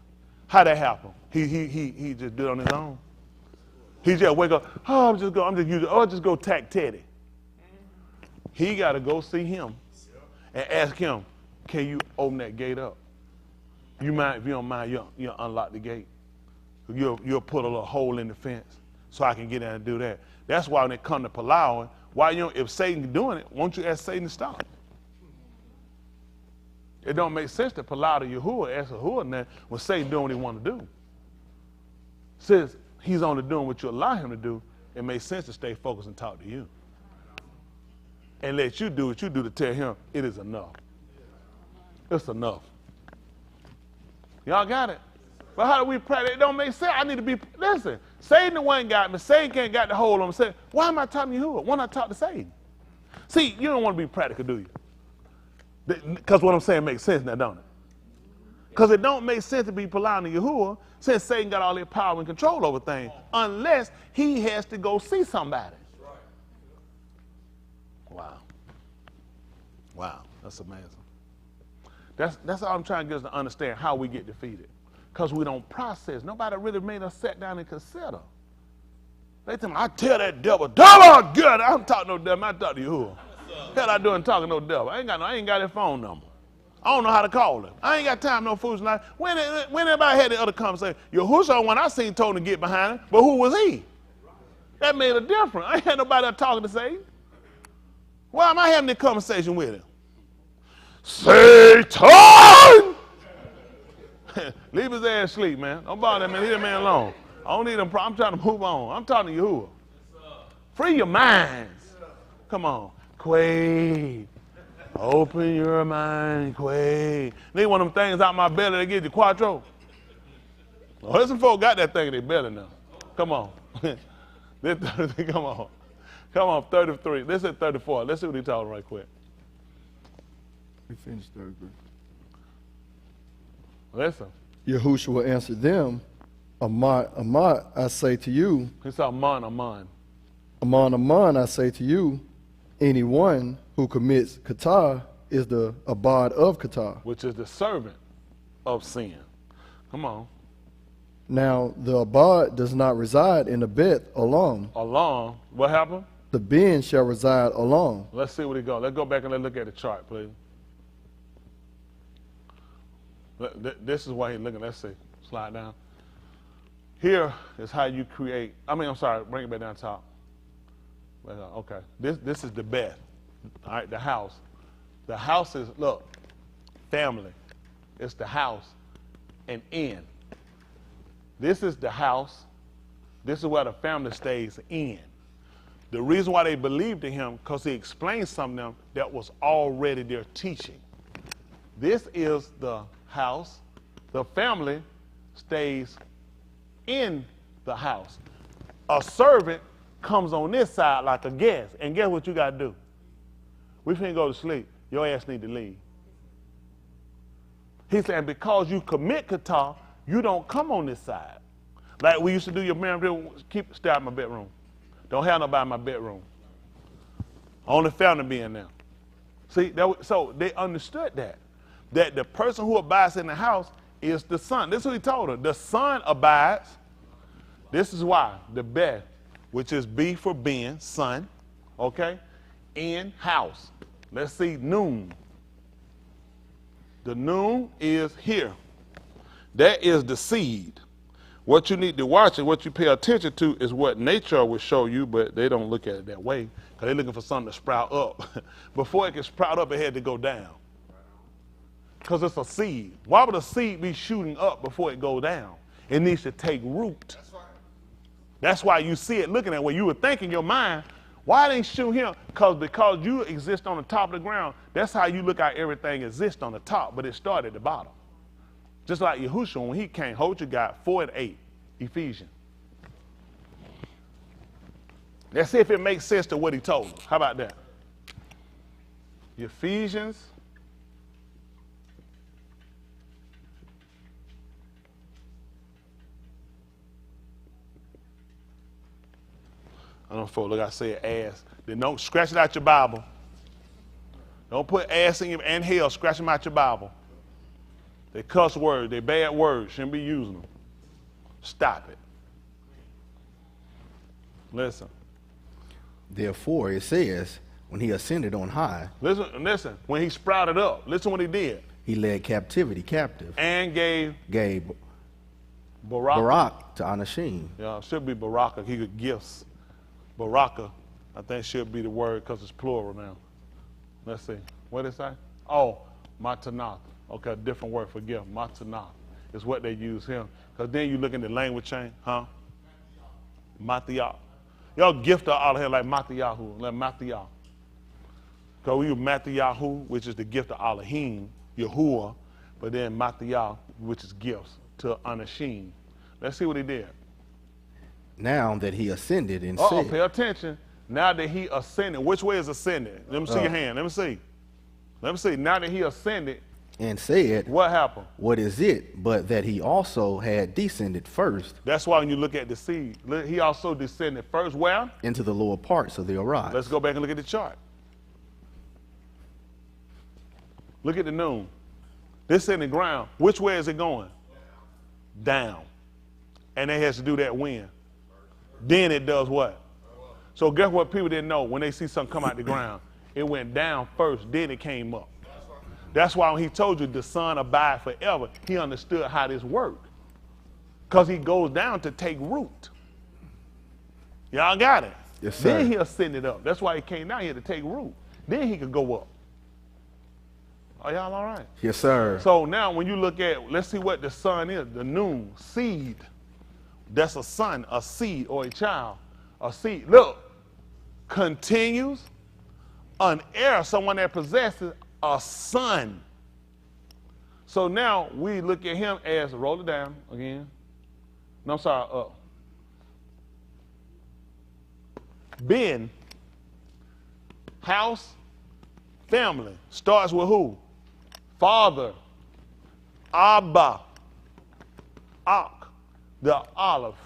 How that happen? He just did it on his own. He just wake up, I'm just go attack Teddy. He got to go see him and ask him, can you open that gate up? You mind, if you don't mind, you'll unlock the gate. You'll put a little hole in the fence so I can get in and do that. That's why when it comes to Palau, if Satan doing it, won't you ask Satan to stop? It don't make sense to Palau to Yahuwah, ask Yahuwah that when Satan doing what he want to do. Since he's only doing what you allow him to do, it makes sense to stay focused and talk to you. And let you do what you do to tell him it is enough. It's enough. Y'all got it? But how do we practice? It don't make sense. I need to be, listen, Satan the one got me. Satan can't got the hold on me. Say, why am I talking to you? Why not talk to Satan? See, you don't want to be practical, do you? Because what I'm saying makes sense now, don't it? Because it don't make sense to be polite to Yahuwah since Satan got all that power and control over things, unless he has to go see somebody. Wow. Wow, that's amazing. That's all I'm trying to get us to understand how we get defeated. Because we don't process. Nobody really made us sit down and consider. They tell me, I tell that devil, good. I'm talking no devil, I talk to Yahuwah. Hell I doing talking no devil. I ain't got his phone number. I don't know how to call him. I ain't got time no fools life. When everybody had the other conversation, Yahusha, one I seen told him to get behind him, but who was he? That made a difference. I ain't had nobody else talking to Satan. Why am I having this conversation with him? Satan! Leave his ass asleep, man. Don't bother that man. Leave that man alone. I don't need him. I'm trying to move on. I'm talking to Yahuwah. Free your minds. Come on. Quay. Open your mind, Quay. Need one of them things out my belly that gives you quattro. Oh, there's some folk got that thing in their belly now. Come on. Come on. Come on, 33. This is 34. Let's see what he's talking right quick. We finished third grade. Listen. Yahushua answered them, Aman, I say to you. It's Aman. Aman, I say to you, anyone who commits kata is the abad of kata, which is the servant of sin. Come on. Now, the abad does not reside in the bed alone. Alone? What happened? The bin shall reside alone. Let's see what he goes. Let's go back and let's look at the chart, please. This is why he's looking. Let's see. Slide down. Here is how you create. I'm sorry. Bring it back down top. Okay. This is the bed. All right. The house. The house is, look, family. It's the house and in. This is the house. This is where the family stays in. The reason why they believed in him, because he explained something to them that was already their teaching. This is the house. The family stays in the house. A servant comes on this side like a guest. And guess what you got to do? We finna go to sleep. Your ass need to leave. He's saying because you commit kata, you don't come on this side. Like we used to do your marriage, stay out of my bedroom. Don't have nobody in my bedroom. Only family being there. See, so they understood that the person who abides in the house is the son. This is what he told her. The son abides. This is why. The beth, which is B for Ben, son, okay, in house. Let's see, noon. The noon is here. That is the seed. What you need to watch and what you pay attention to is what nature will show you, but they don't look at it that way because they're looking for something to sprout up. Before it can sprout up, it had to go down because it's a seed. Why would a seed be shooting up before it go down? It needs to take root. That's why you see it looking at when you were thinking in your mind, why didn't shoot him? Because you exist on the top of the ground. That's how you look at everything exists on the top, but it started at the bottom. Just like Yahusha, when he came, hold your God, 4 and 8, Ephesians. Let's see if it makes sense to what he told us. How about that? Ephesians. I don't know, folks, look, I said ass. Then don't scratch it out your Bible. Don't put ass in your, and hell, scratch them out your Bible. They cuss words, they bad words, shouldn't be using them. Stop it. Listen. Therefore, it says, when he ascended on high. Listen, when he sprouted up, listen what he did. He led captivity captive. And gave Barak to Anashim. Yeah, it should be Baraka. He could gifts. Baraka, I think should be the word because it's plural now. Let's see. What did it say? Oh, Matanath. Okay, different word for gift. Matanath is what they use him. Because then you look in the language chain, huh? Matiyah. Y'all gift are out of here like Matiyahu, like Matiyah. Because we use Matiyahu, which is the gift of Elohim, Yahuwah, but then Matiyah, which is gifts to Anashim. Let's see what he did. Now that he ascended and said. said. Pay attention. Now that he ascended. Which way is ascended? Let me see your hand. Let me see. Let me see. Now that he ascended. And said. What happened? What is it but that he also had descended first? That's why when you look at the seed, he also descended first where? Into the lower parts of the arise. Let's go back and look at the chart. Look at the noon. This in the ground. Which way is it going? Down. And it has to do that when? Then it does what? So guess what people didn't know when they see something come out the ground? It went down first, then it came up. That's why when he told you the son abide forever, he understood how this worked. Because he goes down to take root. Y'all got it? Yes, sir. Then he ascended up. That's why he came down here to take root. Then he could go up. Are y'all all right? Yes, sir. So now when you look at, let's see what the son is, the noon, seed. That's a son, a seed, or a child. A seed. Look, continues, an heir, someone that possesses a son. So now we look at him as, roll it down again. No, I'm sorry, up. Ben, house, family. Starts with who? Father, Abba, Ak, the Aleph,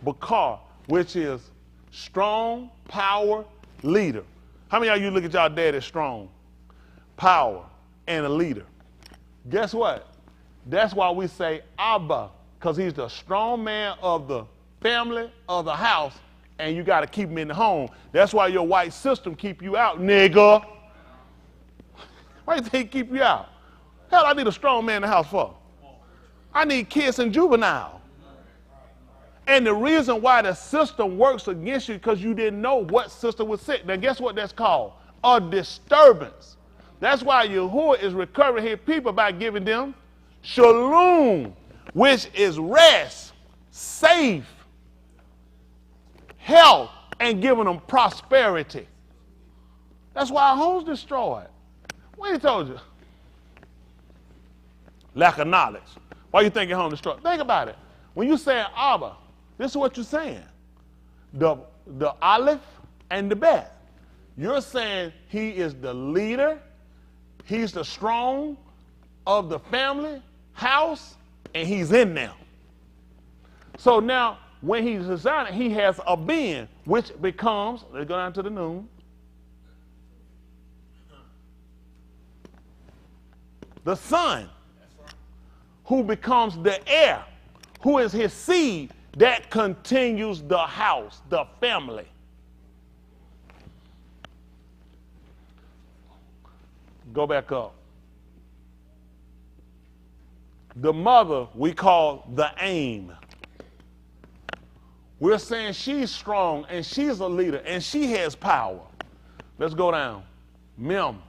Bakar, which is strong, power, leader. How many of you look at y'all dad as strong, power, and a leader? Guess what? That's why we say Abba, because he's the strong man of the family, of the house, and you got to keep him in the home. That's why your white system keep you out, nigga. Why do you think he keep you out? Hell, I need a strong man in the house for? I need kids and juvenile. And the reason why the system works against you because you didn't know what system was sick. Now guess what that's called? A disturbance. That's why Yahuwah is recovering his people by giving them Shalum, which is rest, safe, health, and giving them prosperity. That's why our home's destroyed. What he told you? Lack of knowledge. Why you think your home destroyed? Think about it. When you say Abba, this is what you're saying. The Aleph and the Bet. You're saying he is the leader, he's the strong of the family, house, and he's in them. So now, when he's designing, he has a being, which becomes, let's go down to the noon, the son, who becomes the heir, who is his seed that continues the house, the family. Go back up. The mother we call the aim. We're saying she's strong and she's a leader and she has power. Let's go down. Mem,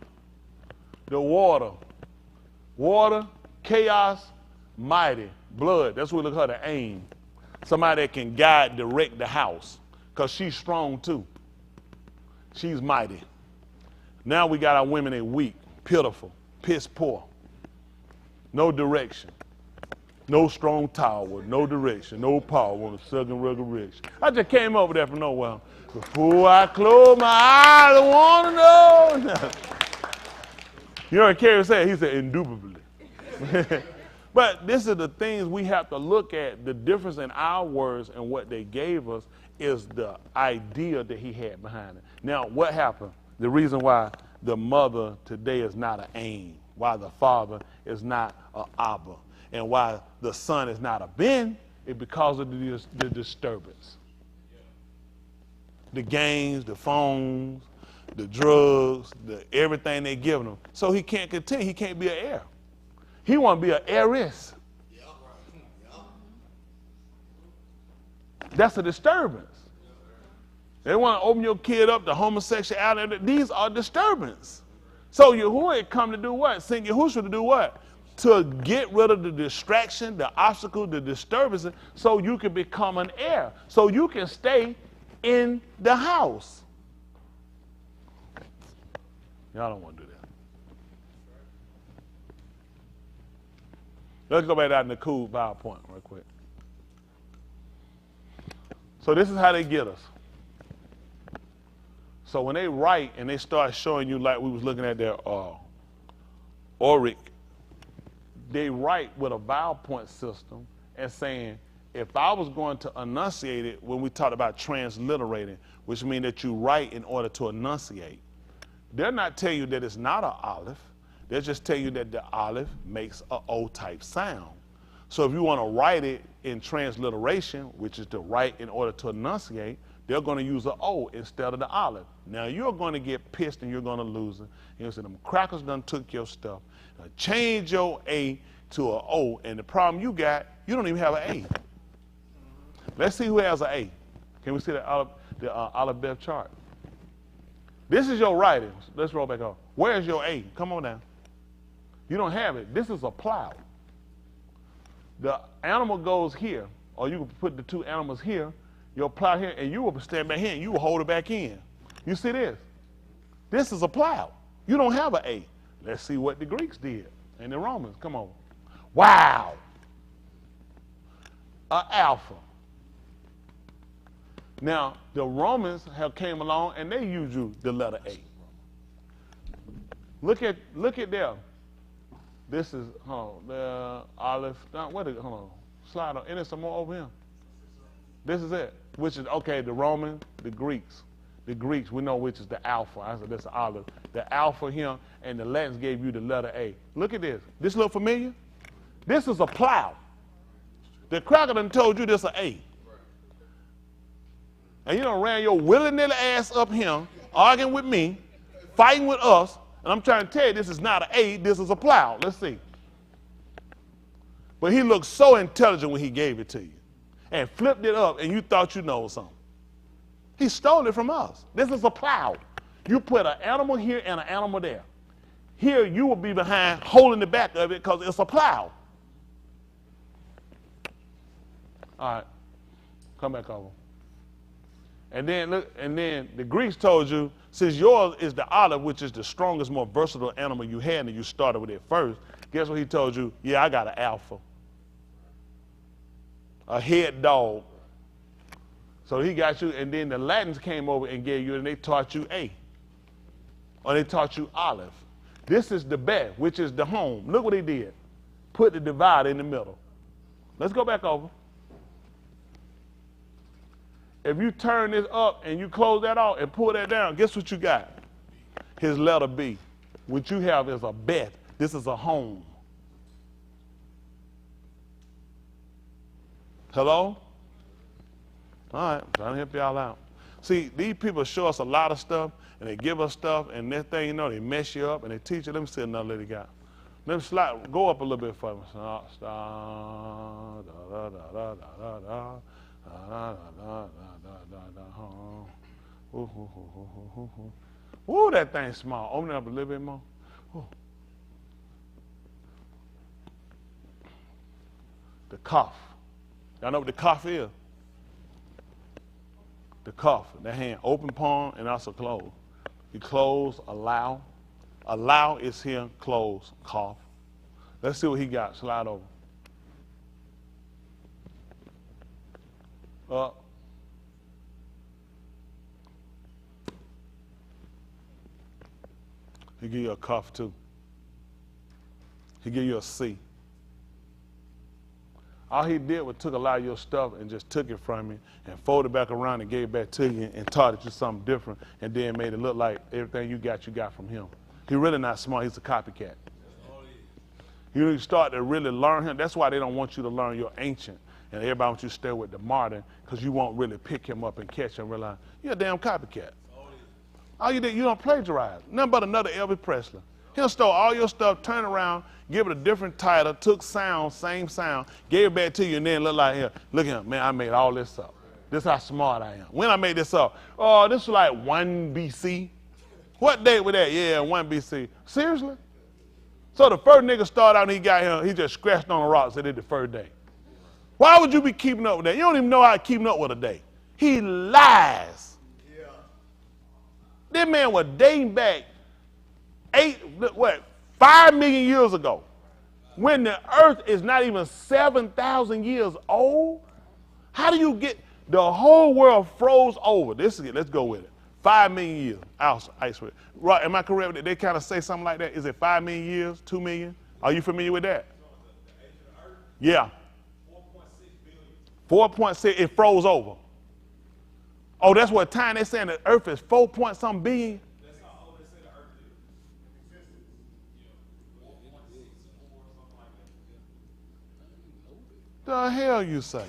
the water. Water, chaos, mighty. Blood. That's what we look at her to aim. Somebody that can guide, direct the house. Because she's strong too. She's mighty. Now we got our women that weak, pitiful, piss poor. No direction. No strong tower, no direction, no power, second resurrection. I just came over there from nowhere. Before I close my eyes, I want to know. You know what Kerry said? He said, indubitably. But this is the things we have to look at. The difference in our words and what they gave us is the idea that he had behind it. Now, what happened? The reason why the mother today is not an aim, why the father is not an Abba, and why the son is not a Ben, is because of the disturbance. The games, the phones, the drugs, everything they giving him. So he can't continue. He can't be an heir. He want to be an heiress. That's a disturbance. They want to open your kid up to homosexuality. These are disturbance. So Yahuwah come to do what? Send Yahusha to do what? To get rid of the distraction, the obstacle, the disturbance, so you can become an heir. So you can stay in the house. Y'all don't want to do that. Let's go back down to the cool PowerPoint real quick. So this is how they get us. So when they write and they start showing you, like we was looking at their Oric, they write with a vowel point system and saying, if I was going to enunciate it when we talked about transliterating, which means that you write in order to enunciate, they're not telling you that it's not an aleph. They'll just tell you that the aleph makes an O-type sound. So if you want to write it in transliteration, which is to write in order to enunciate, they're going to use an O instead of the aleph. Now you're going to get pissed and you're going to lose it. You're going to say, them crackers done took your stuff. Now change your A to an O, and the problem you got, you don't even have an A. Let's see who has an A. Can we see the Aleph chart? This is your writing. Let's roll back up. Where's your A? Come on down. You don't have it. This is a plow. The animal goes here, or you can put the two animals here, your plow here, and you will stand back here and you will hold it back in. You see this? This is a plow. You don't have an A. Let's see what the Greeks did and the Romans. Come on. Wow. An alpha. Now, the Romans have came along and they used the letter A. Look at there. This is, the Aleph. Hold on. Slide on. And there's some more over here. This is it. Which is, okay, the Roman, the Greeks. The Greeks, we know which is the alpha. I said that's the Aleph. The alpha here, and the Latins gave you the letter A. Look at this. This look familiar? This is a plow. The cracker done told you this is an A. And you done ran your willy-nilly ass up here, arguing with me, fighting with us, and I'm trying to tell you this is not an A, this is a plow. Let's see. But he looked so intelligent when he gave it to you and flipped it up, and you thought you know something. He stole it from us. This is a plow. You put an animal here and an animal there. Here you will be behind holding the back of it because it's a plow. All right, come back over. And then look, and then the Greeks told you, since yours is the olive, which is the strongest, more versatile animal you had, and you started with it first, guess what he told you? Yeah, I got an alpha. A head dog. So he got you, and then the Latins came over and gave you, and they taught you A. Or they taught you olive. This is the bet, which is the home. Look what he did. Put the divide in the middle. Let's go back over. If you turn this up and you close that off and pull that down, guess what you got? His letter B. What you have is a bet. This is a home. Hello? All right, I'm trying to help y'all out. See, these people show us a lot of stuff, and they give us stuff, and that thing, you know, they mess you up, and they teach you. Let me see another little guy. Let me slide, go up a little bit for me. Ooh, that thing's small. Open it up a little bit more. Ooh. The cuff. Y'all know what the cuff is? The cuff, the hand, open palm and also closed. You close, allow. Allow is here, close, cuff. Let's see what he got. Slide over. Up. He give you a cuff too. He give you a C. All he did was took a lot of your stuff and just took it from you and folded back around and gave it back to you and taught you something different and then made it look like everything you got from him. He really not smart. He's a copycat. You start to really learn him. That's why they don't want you to learn your ancient. And everybody wants you to stay with the modern because you won't really pick him up and catch him and realize you're a damn copycat. All you did, you don't plagiarize. Nothing but another Elvis Presley. He'll stole all your stuff, turn around, give it a different title, took sound, same sound, gave it back to you, and then look like here. Look at him, man, I made all this up. This is how smart I am. When I made this up, oh, this was like 1 BC. What date was that? Yeah, 1 BC. Seriously? So the first nigga started out and he got here, he just scratched on a rock and said it the first day. Why would you be keeping up with that? You don't even know how to keep up with a day. He lies. Yeah. This man was dating back 5 million years ago, when the earth is not even 7,000 years old. How do you get, the whole world froze over. This is it, let's go with it. 5 million years, ice. Right, am I correct that they kind of say something like that? Is it 5 million years, 2 million? Are you familiar with that? Yeah. 4.6, it froze over. Oh, that's what time they're saying the earth is 4 point something billion? That's how old they say the earth is. The hell you say?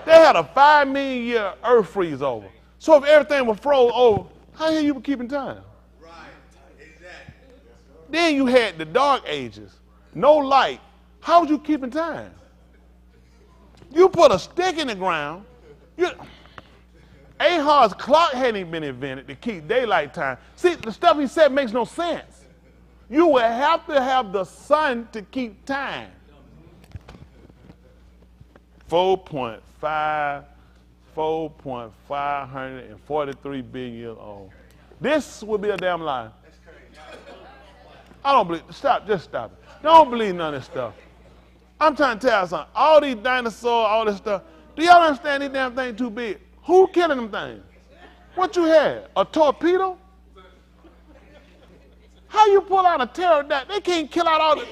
They had a 5 million year earth freeze over. So if everything was froze over, how the hell you were keeping time? Right, exactly. Then you had the dark ages, no light. How was you keeping time? You put a stick in the ground. Ahar's clock hadn't even been invented to keep daylight time. See, the stuff he said makes no sense. You would have to have the sun to keep time. 4.543 billion years old. This would be a damn lie. I don't believe, just stop it. Don't believe none of this stuff. I'm trying to tell you something. All these dinosaurs, all this stuff, do y'all understand these damn things too big? Who killing them things? What you had? A torpedo? How you pull out a pterodactyl? They can't kill out all the,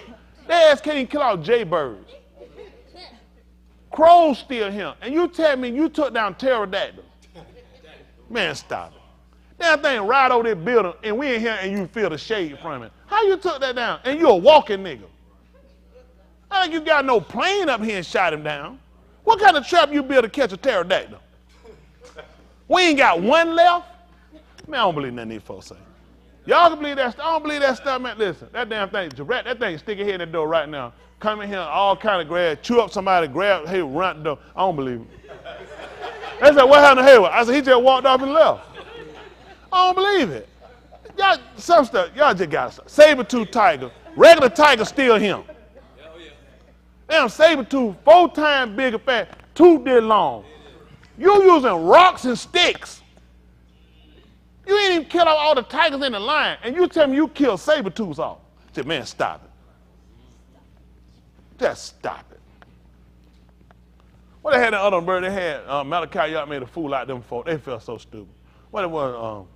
their ass can't even kill out jaybirds. Crows still here. And you tell me you took down pterodactyl. Man, stop it. That thing right over that building and we in here and you feel the shade from it. How you took that down? And you a walking nigga. I think you got no plane up here and shot him down. What kind of trap you build to catch a pterodactyl? We ain't got one left? Man, I don't believe nothing these folks say. Y'all can believe that stuff. I don't believe that stuff, man. Listen, that damn thing, Giraffe, that thing stick your head in the door right now. Come in here, all kind of grab, chew up somebody, grab, hey, run the door. I don't believe it. They said, what happened to Hayward? I said, he just walked off and left. I don't believe it. Y'all, some stuff, y'all just got stuff. Saber-tooth tiger, regular tiger still him. Damn saber-tooth, 4 times bigger fat, 2 this long. You using rocks and sticks. You ain't even kill all the tigers in the line, and you tell me you killed saber-tooths off. I said, man, stop it. Just stop it. What they had the other bird, they had Malachi Yacht made a fool out of them folks. They felt so stupid. What it was,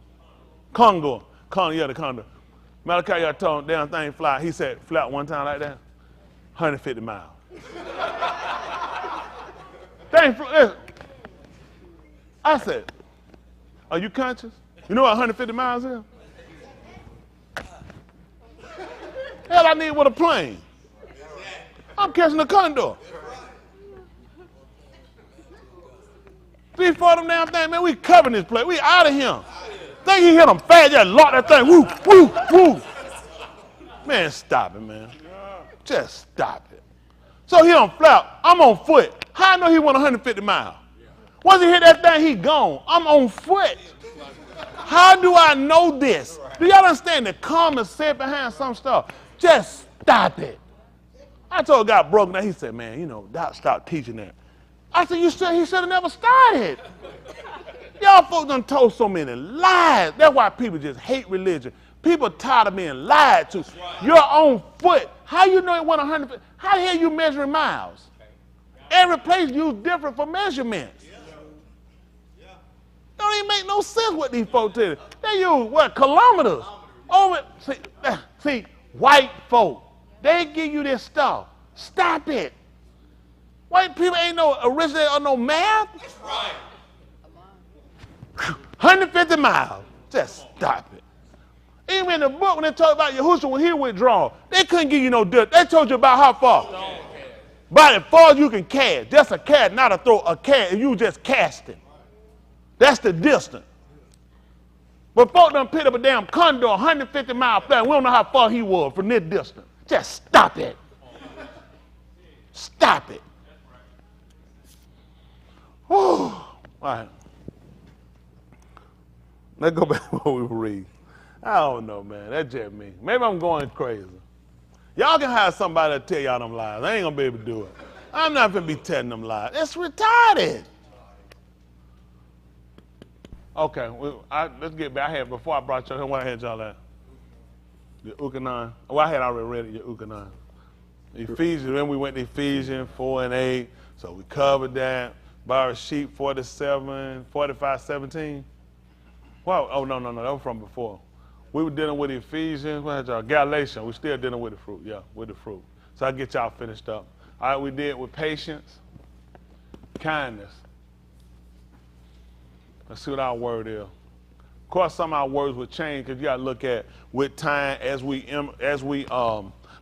Congo, yeah, the condor. Malachi Yacht told him, damn thing fly. He said, flat one time like that, 150 miles. Listen. I said, are you conscious? You know what 150 miles is? Hell, I need with a plane. I'm catching a condor. 3-4 them damn thing, man, we covering this place. We out of here. Think he hit him fast, just lock that thing. Woo, woo, woo. Man, stop it, man. Just stop it. So he on flap, I'm on foot. How I know he went 150 miles? Once he hit that thing, he gone. I'm on foot. How do I know this? Do y'all understand the common sense behind some stuff? Just stop it. I told a guy broke down. He said, man, you know, Doc, stop teaching that. I said, he should have never started. Y'all folks done told so many lies. That's why people just hate religion. People tired of being lied to. Your own foot. How you know it went 100? How the hell you measuring miles? Every place used different for measurements. Don't even make no sense what these folks tell you. They use, what, kilometers? See, white folk, they give you this stuff. Stop it. White people ain't no arithmetic or no math. That's right. 150 miles. Just stop it. Even in the book, when they talk about Yahusha when he withdrawn, they couldn't give you no distance. They told you about how far. About as far as you can cast. Just a cast, not a throw. A cast, and you just casting. That's the distance. But folk done picked up a damn condor 150 miles flat. We don't know how far he was from this distance. Just stop it. Stop it. Whew. All right. Let's go back to what we were reading. I don't know, man. That's just me. Maybe I'm going crazy. Y'all can hire somebody to tell y'all them lies. I ain't going to be able to do it. I'm not going to be telling them lies. It's retarded. Okay, let's get back. I had, before I brought y'all here, what I had y'all at? The Ukanon. Well, I had already read it, your Ukanon. Ephesians, then we went to Ephesians 4 and 8. So we covered that. Borrowed sheep 47, 45, 17. Well, oh, no, that was from before. We were dealing with Ephesians, what had y'all? Galatians, we still dealing with the fruit, yeah, with the fruit. So I'll get y'all finished up. All right, we did with patience, kindness. Let's see what our word is. Of course, some of our words would change because you got to look at with time as we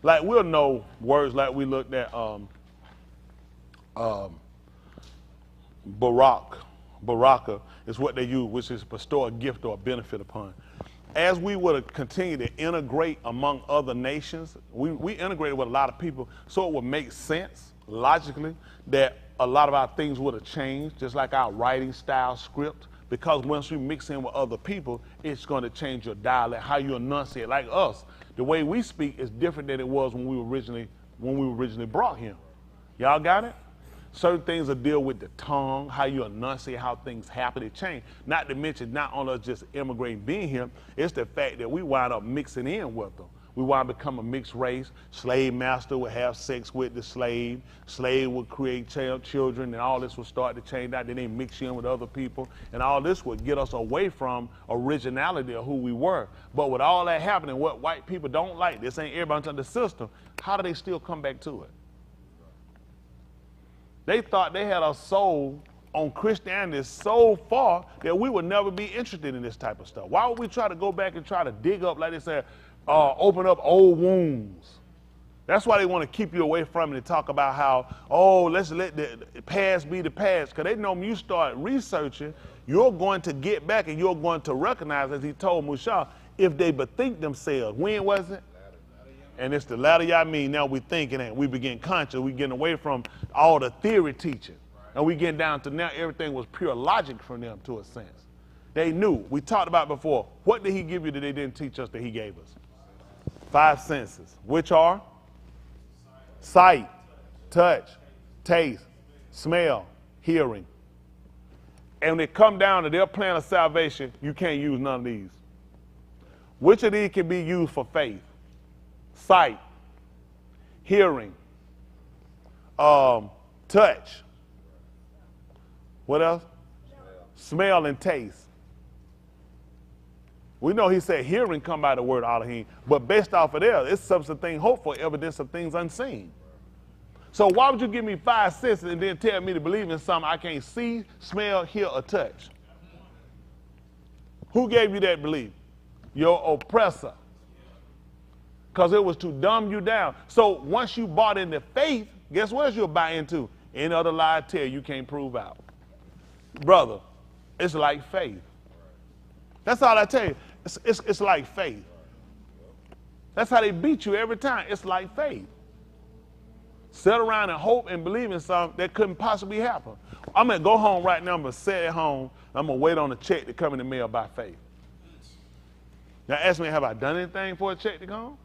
like we'll know words like we looked at Baraka is what they use, which is bestow a gift or a benefit upon. As we would continue to integrate among other nations, we integrated with a lot of people, so it would make sense logically that a lot of our things would have changed, just like our writing style, script, because once you mix in with other people, it's going to change your dialect, how you enunciate. Like us, the way we speak is different than it was when we were originally brought here. Y'all got it? Certain things will deal with the tongue, how you enunciate, how things happen, it change. Not to mention, not only us just immigrating being here, it's the fact that we wind up mixing in with them. We wind up becoming a mixed race. Slave master would have sex with the slave. Slave would create children, and all this would start to change out. Then they mix you in with other people, and all this would get us away from originality of who we were. But with all that happening, what white people don't like, this ain't everybody under the system, how do they still come back to it? They thought they had a soul on Christianity so far that we would never be interested in this type of stuff. Why would we try to go back and try to dig up, like they said, open up old wounds? That's why they want to keep you away from it and talk about how, oh, let's let the past be the past. Because they know when you start researching, you're going to get back and you're going to recognize, as he told Musha, if they bethink themselves. When was it? And it's the latter y'all mean. Now we thinking and we begin conscious. We getting away from all the theory teaching. And we getting down to now everything was pure logic from them to a sense. They knew. We talked about before. What did he give you that they didn't teach us that he gave us? 5 senses, which are sight, touch, taste, smell, hearing. And when it come down to their plan of salvation, you can't use none of these. Which of these can be used for faith? Sight, hearing, touch. What else? Smell and taste. We know he said hearing come by the word Elohim, but based off of there, it's substance of things hoped for, evidence of things unseen. So why would you give me 5 senses and then tell me to believe in something I can't see, smell, hear, or touch? Who gave you that belief? Your oppressor. Because it was to dumb you down. So once you bought into faith, guess what else you'll buy into? Any other lie I tell you can't prove out. Brother, it's like faith. That's all I tell you. It's like faith. That's how they beat you every time. It's like faith. Sit around and hope and believe in something that couldn't possibly happen. I'm going to go home right now. I'm going to sit at home. I'm going to wait on a check to come in the mail by faith. Now ask me, have I done anything for a check to come?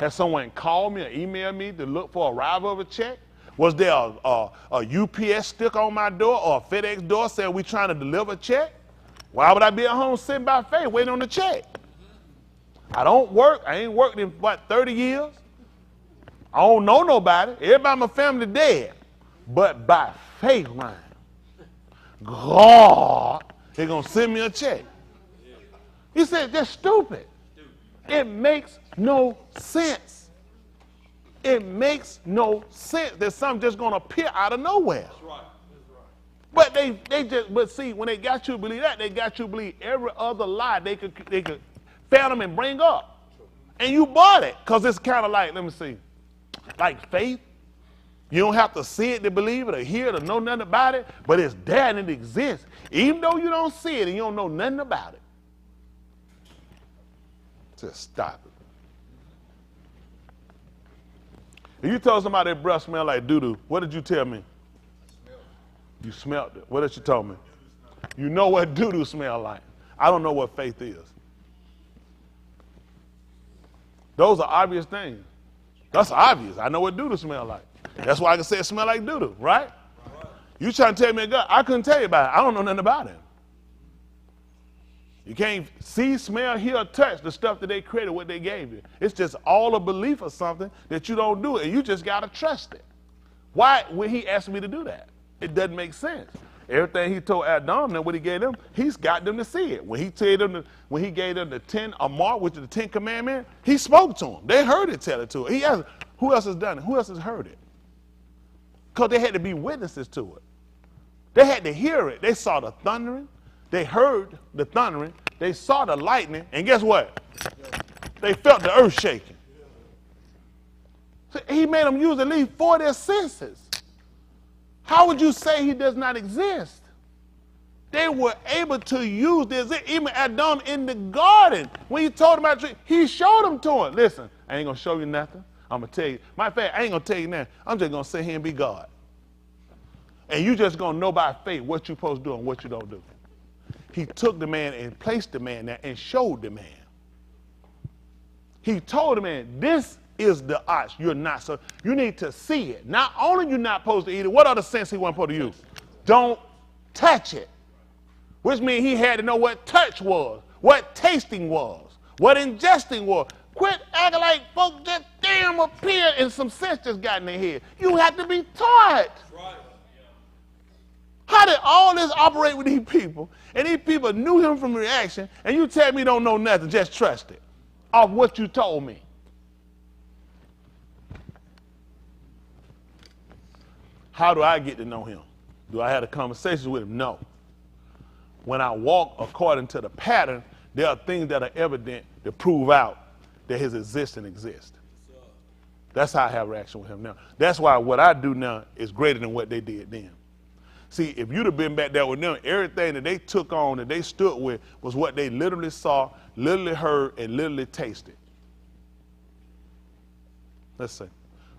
Has someone called me or emailed me to look for arrival of a check? Was there a UPS sticker on my door or a FedEx door saying we trying to deliver a check? Why would I be at home sitting by faith waiting on the check? I don't work. I ain't worked in, what, 30 years? I don't know nobody. Everybody in my family dead. But by faith, Ryan, God is going to send me a check. He said, that's stupid. It makes no sense. It makes no sense that something just going to appear out of nowhere. That's right. But but see, when they got you to believe that, they got you to believe every other lie they could fathom and bring up. And you bought it, because it's kind of like, let me see, like faith. You don't have to see it to believe it or hear it or know nothing about it, but it's there and it exists. Even though you don't see it and you don't know nothing about it. Just stop it. If you told somebody their breath smelled like doo-doo, what did you tell me? You smelled it. What did you tell me? You know what doo-doo smell like. I don't know what faith is. Those are obvious things. That's obvious. I know what doo-doo smell like. That's why I can say it smell like doo-doo, right? You trying to tell me God, I couldn't tell you about it. I don't know nothing about it. You can't see, smell, hear, or touch the stuff that they created, what they gave you. It's just all a belief of something that you don't do it, and you just got to trust it. Why would he ask me to do that? It doesn't make sense. Everything he told Adam and what he gave them, he's got them to see it. When he gave them the 10 Amar, which is the 10 Commandments, he spoke to them. They heard it, tell it to it. He asked, who else has done it? Who else has heard it? Because they had to be witnesses to it. They had to hear it. They saw the thundering. They heard the thundering. They saw the lightning. And guess what? They felt the earth shaking. So he made them use at least 4 of their senses. How would you say he does not exist? They were able to use this. Even Adam in the garden, when he told him about the tree, he showed them to him. Listen, I ain't going to show you nothing. I'm going to tell you. Matter of fact, I ain't going to tell you nothing. I'm just going to sit here and be God. And you just going to know by faith what you're supposed to do and what you don't do. He took the man and placed the man there and showed the man. He told the man, this is the ox. You're not. So you need to see it. Not only you're not supposed to eat it, what other sense he wasn't supposed to use? Don't touch it. Which means he had to know what touch was, what tasting was, what ingesting was. Quit acting like folks just damn appeared and some sense just got in their head. You have to be taught. Right. How did all this operate with these people? And these people knew him from reaction, and you tell me don't know nothing, just trust it off what you told me. How do I get to know him? Do I have a conversation with him? No. When I walk according to the pattern, there are things that are evident to prove out that his existence exists. That's how I have reaction with him now. That's why what I do now is greater than what they did then. See, if you'd have been back there with them, everything that they took on, that they stood with, was what they literally saw, literally heard, and literally tasted. Let's see,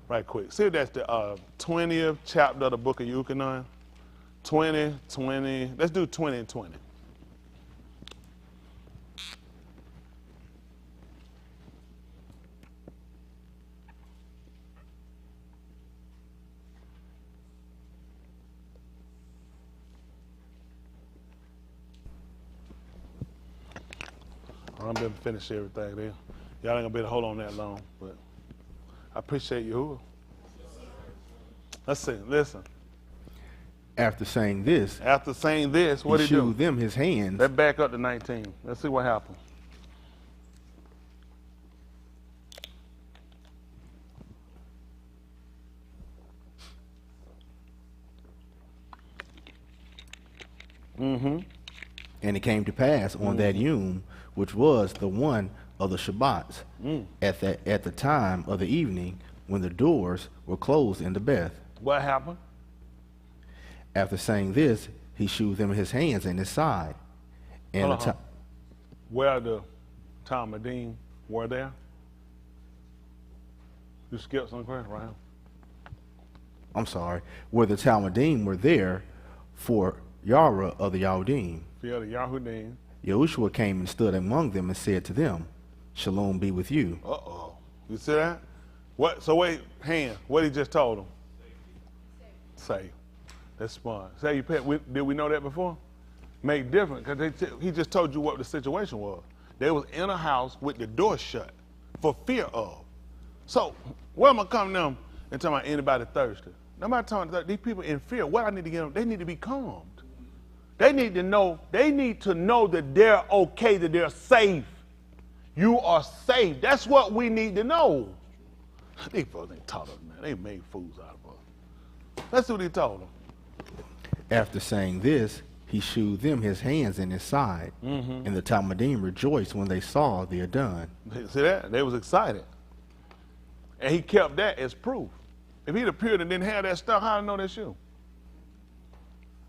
right quick. See, that's the 20th chapter of the book of Yukonon. 20, let's do 20 and 20. I'm going to finish everything there. Y'all ain't going to be able to hold on that long, but I appreciate you. Let's see, listen. After saying this, what did he do? He shewed them his hands. Let's back up to 19. Let's see what happened. And it came to pass on that Yom, which was the one of the Shabbats, at the time of the evening, when the doors were closed in the Beth. What happened? After saying this, he shewed them his hands and his side. And where the Talmudim were there? You skipped some question, right? I'm sorry. Where the Talmudim were there for Yara of the Yahudim. Yeah, the Yahudim. Yahusha came and stood among them and said to them, Shalom be with you. Uh-oh. You see that? What? So wait, hand. What he just told him? Save. That's smart. Say you pet. Did we know that before? Make different because he just told you what the situation was. They was in a house with the door shut for fear of. So where am I coming them and talking about anybody thirsty? Nobody talking about these people in fear. What I need to get them? They need to be calmed. They need to know. They need to know that they're okay. That they're safe. You are safe. That's what we need to know. These folks ain't taught us, man. They made fools out of us. That's what he told them. After saying this, he shewed them his hands and his side. And the Talmudim rejoiced when they saw the done. See that? They was excited. And he kept that as proof. If he'd appeared and didn't have that stuff, how do I know that's you?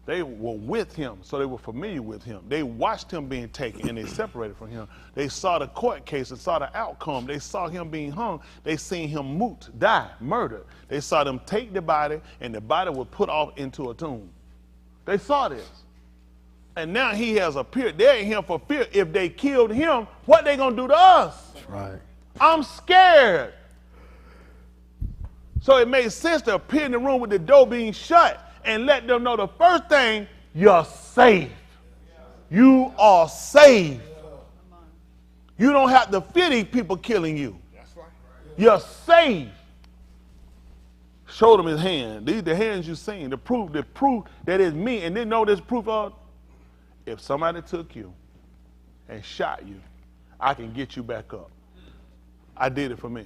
They were with him, so they were familiar with him. They watched him being taken, and they separated from him. They saw the court case and saw the outcome. They saw him being hung. They seen him die, murdered. They saw them take the body, and the body was put off into a tomb. They saw this. And now he has appeared. They're in him for fear. If they killed him, what they going to do to us? That's right. I'm scared. So it made sense to appear in the room with the door being shut and let them know the first thing, you're safe. You are safe. You don't have to fear these people killing you. That's right. You're safe. Showed him his hand. These the hands you seen. The proof that it's me. And then know this proof of, if somebody took you and shot you, I can get you back up. I did it for me.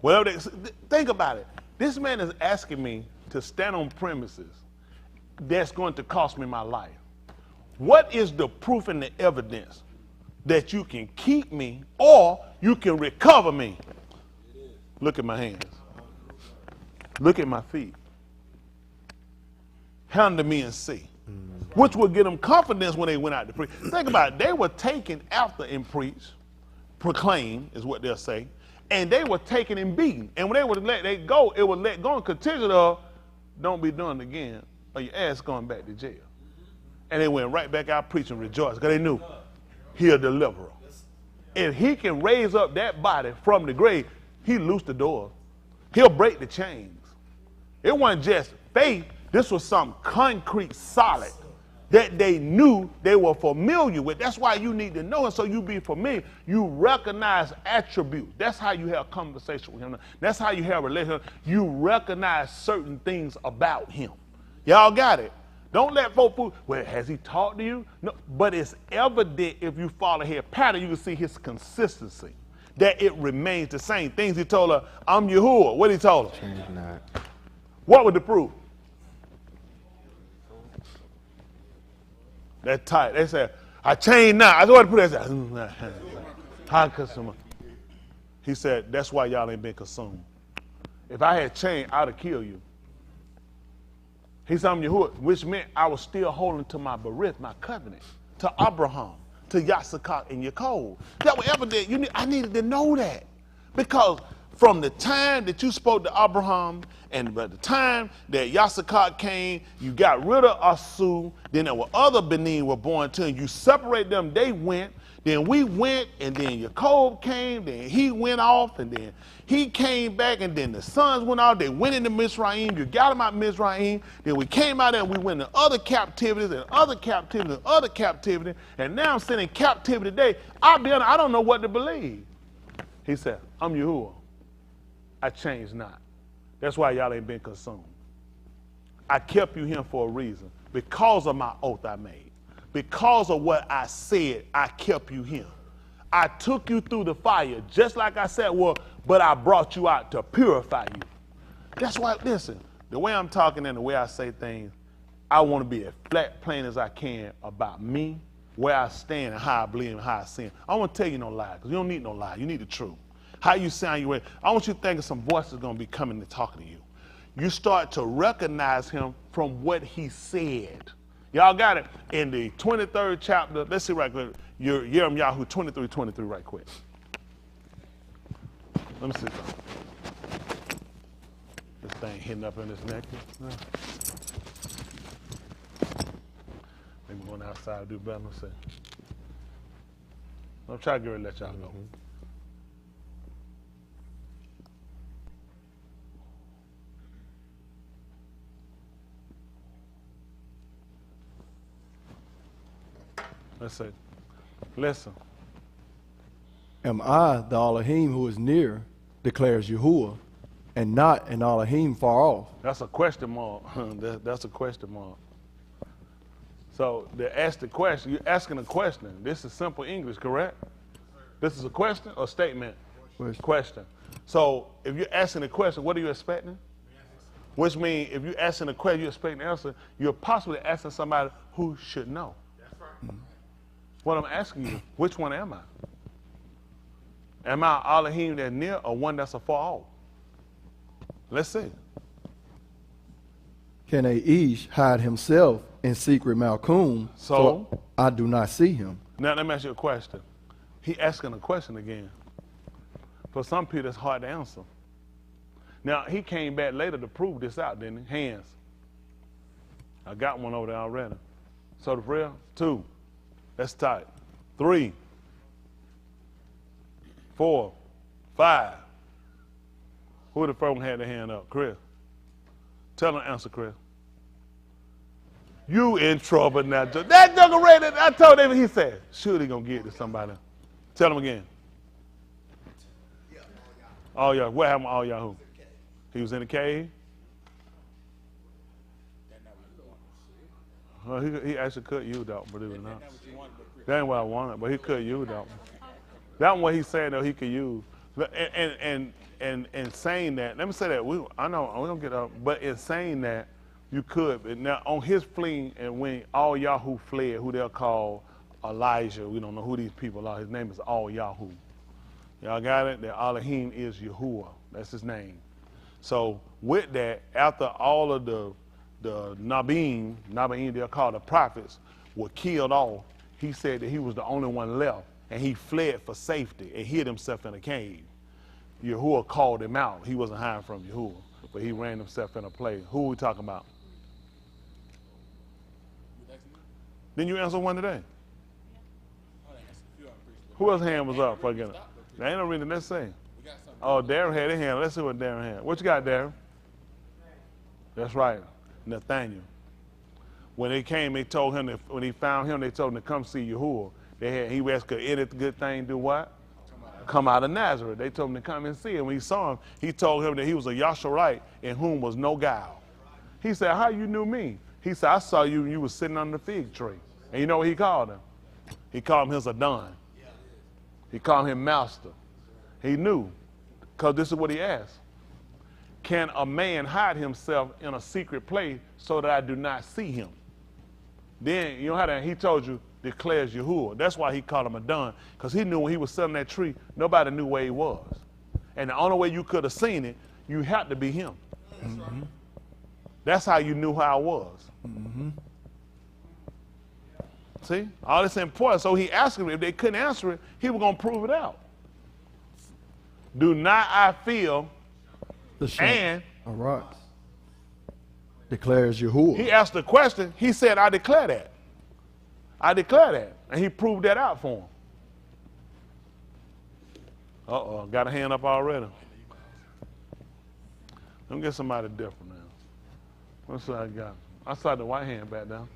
Whatever think about it. This man is asking me to stand on premises that's going to cost me my life. What is the proof and the evidence that you can keep me or you can recover me? Look at my hands. Look at my feet. Handle me and see. Which would give them confidence when they went out to preach. Think about it. They were taken after and preached, proclaim is what they'll say, and they were taken and beaten. And when they would let they go, it was let go and contingent of, don't be done again, or your ass going back to jail. And they went right back out preaching, rejoice, because they knew he a deliverer. If he can raise up that body from the grave, he loose the door. He'll break the chains. It wasn't just faith. This was something concrete, solid, that they knew, they were familiar with. That's why you need to know him, so you be familiar. You recognize attributes. That's how you have conversation with him. That's how you have a relationship. You recognize certain things about him. Y'all got it? Don't let folk fool. Well, has he talked to you? No, but it's evident if you follow his pattern, you can see his consistency, that it remains the same. Things he told her, I'm Yahuwah. What he told her? Change not. What would the proof? That tight. They said, I changed now. I just want to put that. He said, that's why y'all ain't been consumed. If I had changed, I'd have killed you. He said, I'm Yahuwah, which meant I was still holding to my berith, my covenant, to Abraham, to Yahusha and Yaakov. That was evident. I needed to know that. Because from the time that you spoke to Abraham and by the time that Yahusha came, you got rid of Asu, then there were other Benin were born to, and you separate them, they went, then we went, and then Yaakov came, then he went off, and then he came back, and then the sons went out, they went into Mizraim, you got them out of Mizraim, then we came out and we went into other captivities, and other captivities, and other captivity, and now I'm sitting in captivity today. I'll be honest, I don't know what to believe. He said, I'm Yahuwah. I changed not. That's why y'all ain't been consumed. I kept you here for a reason. Because of my oath I made. Because of what I said, I kept you here. I took you through the fire, just like I said, but I brought you out to purify you. That's why, listen, the way I'm talking and the way I say things, I want to be as flat plain as I can about me, where I stand, and how I believe and how I sin. I don't want to tell you no lie, because you don't need no lie. You need the truth. How you sound, you. I want you to think of some voices going to be coming and talking to you. You start to recognize him from what he said. Y'all got it? In the 23rd chapter, let's see right quick. Yahoo 23:23 right quick. Let me see something. This thing hitting up in his neck. Maybe going outside to do better. Let's see. I'm trying to get ready to let y'all go. Let's see. Listen. Am I the Elohim who is near, declares Yahuwah, and not an Elohim far off? That's a question mark. That's a question mark. So they ask the question. You're asking a question. This is simple English, correct? This is a question or statement? Question. So if you're asking a question, what are you expecting? Which means if you're asking a question, you expect an answer, you're possibly asking somebody who should know. That's right. Mm-hmm. What I'm asking you, which one am I? Am I Elohim that's near or one that's afar off? Let's see. Can a Ish hide himself in secret Malkum so I do not see him? Now let me ask you a question. He asking a question again. For some people, it's hard to answer. Now, he came back later to prove this out, didn't he? Hands. I got one over there already. So the prayer, 2. That's tight. 3. 4. 5. Who the first one had their hand up? Chris. Tell them to answer, Chris. You in trouble now. That nigga ready. I told him, he said, sure he gonna get to somebody. Tell him again. All y'all. What happened to all y'all who? He was in the cave? Well, he actually cut you, though, believe it or not. That ain't what I wanted, but he cut you, though. That's what he's saying, though, he could use. And saying that, let me say that, I know, we don't get up, but in saying that, you could. Now, on his fleeing, and when all Yahoo fled, who they'll call Elijah, we don't know who these people are. His name is All Yahoo. Y'all got it? That Elohim is Yahuwah. That's his name. So with that, after all of the Nabim, they'll call the prophets, were killed off, he said that he was the only one left, and he fled for safety and hid himself in a cave. Yahuwah called him out. He wasn't hiding from Yahuwah, but he ran himself in a place. Who are we talking about? Didn't you answer one today? Who else's hand was up? Forget it. There ain't no reason. Let's see. Oh, Darren had his hand. Let's see what Darren had. What you got, Darren? That's right. Nathaniel. When they came, they told him that when he found him, they told him to come see Yahuwah. He asked, could any good thing do what? Come out of Nazareth. They told him to come and see him. When he saw him, he told him that he was a Yahusha in whom was no guile. He said, how you knew me? He said, I saw you when you were sitting under the fig tree. And you know what he called him? He called him his Adon. He called him master. He knew, because this is what he asked. Can a man hide himself in a secret place so that I do not see him? Then, you know how that he told you, declares Yahuwah. That's why he called him Adon, because he knew when he was sitting that tree, nobody knew where he was. And the only way you could have seen it, you had to be him. Mm-hmm. That's how you knew how I was. Mm-hmm. See, all this is important. So he asked them if they couldn't answer it, he was going to prove it out. Do not I feel and rocks declares Yahuwah. He asked the question. He said, I declare that. I declare that. And he proved that out for him. Uh-oh, got a hand up already. Let me get somebody different now. What's that I got? I saw the white hand back down.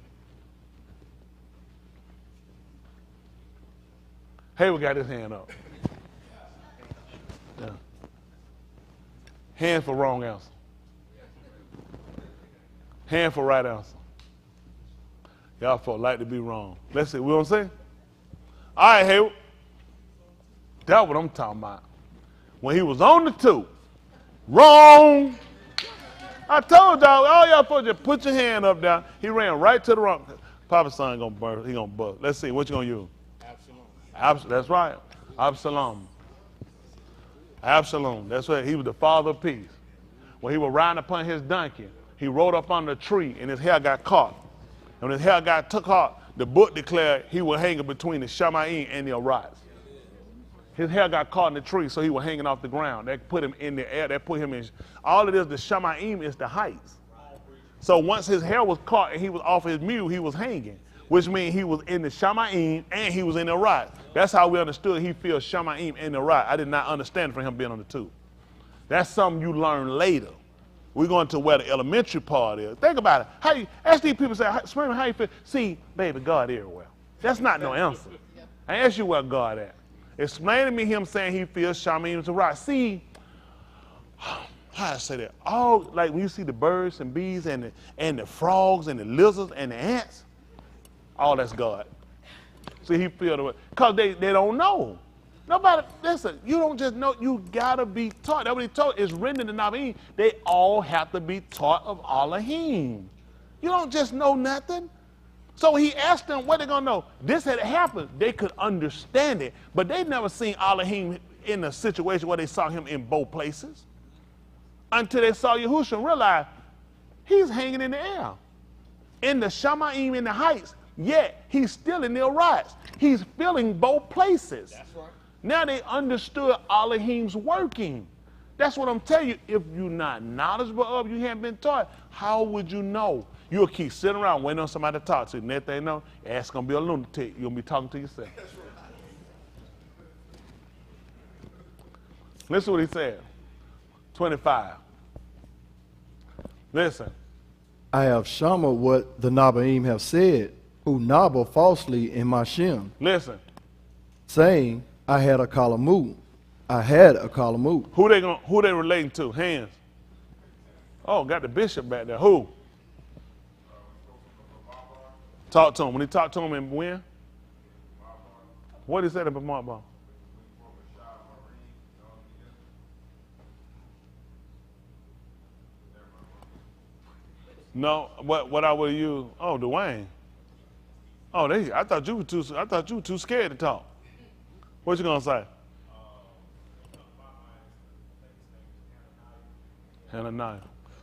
Hey, we got his hand up. Yeah. Hand for wrong answer. Hand for right answer. Y'all folk like to be wrong. Let's see. We gonna say? All right, Hayward. That's what I'm talking about. When he was on the 2, wrong. I told y'all, all y'all folks just put your hand up there. He ran right to the wrong. Papa's son gonna burn. He gonna bust. Let's see. What you gonna use? That's right. Absalom. Absalom. That's right. He was the father of peace. When he was riding upon his donkey, he rode up on the tree and his hair got caught. And when his hair got caught, the book declared he was hanging between the Shemaim and the Arise. His hair got caught in the tree, so he was hanging off the ground. That put him in the air. That put him in. All it is, the Shemaim is the heights. So once his hair was caught and he was off his mule, he was hanging, which means he was in the Shemaim and he was in the Arise. That's how we understood he feels Shemaim and the Arise. I did not understand for him being on the 2. That's something you learn later. We're going to where the elementary part is. Think about it. How you, ask these people, say, how you feel? See, baby, God everywhere. That's not no answer. I ask you where God at. Explain to me him saying he feels Shaman is right. See, how I say that? All like when you see the birds and bees and the frogs and the lizards and the ants, all that's God. See, he feel the way because they don't know. Nobody, listen, you don't just know, you gotta be taught. That's what he told, it's written in the Nabim. They all have to be taught of Elohim. You don't just know nothing. So he asked them what they gonna know. This had happened. They could understand it, but they never seen Elohim in a situation where they saw him in both places. Until they saw Yahusha and realized he's hanging in the air. In the Shamaim in the heights, yet he's still in the Orites. He's filling both places. That's right. Now they understood Elohim's working. That's what I'm telling you. If you're not knowledgeable of, you haven't been taught, how would you know? You'll keep sitting around waiting on somebody to talk to you. Next thing you know, ass gonna be a lunatic. You'll be talking to yourself. Listen what he said. 25. Listen. I have shammed what the Nabaim have said, who nabba falsely in my shem. Listen. Saying, I had a kalamu. I had a kalamu. Who they relating to? Hands. Oh, got the bishop back there. Who? Talk to him. When he talked to him and when? What did he say to Bamaba? No, what I would use? Oh, Dwayne. Oh, I thought you were too scared to talk. What you gonna say? Hananiah.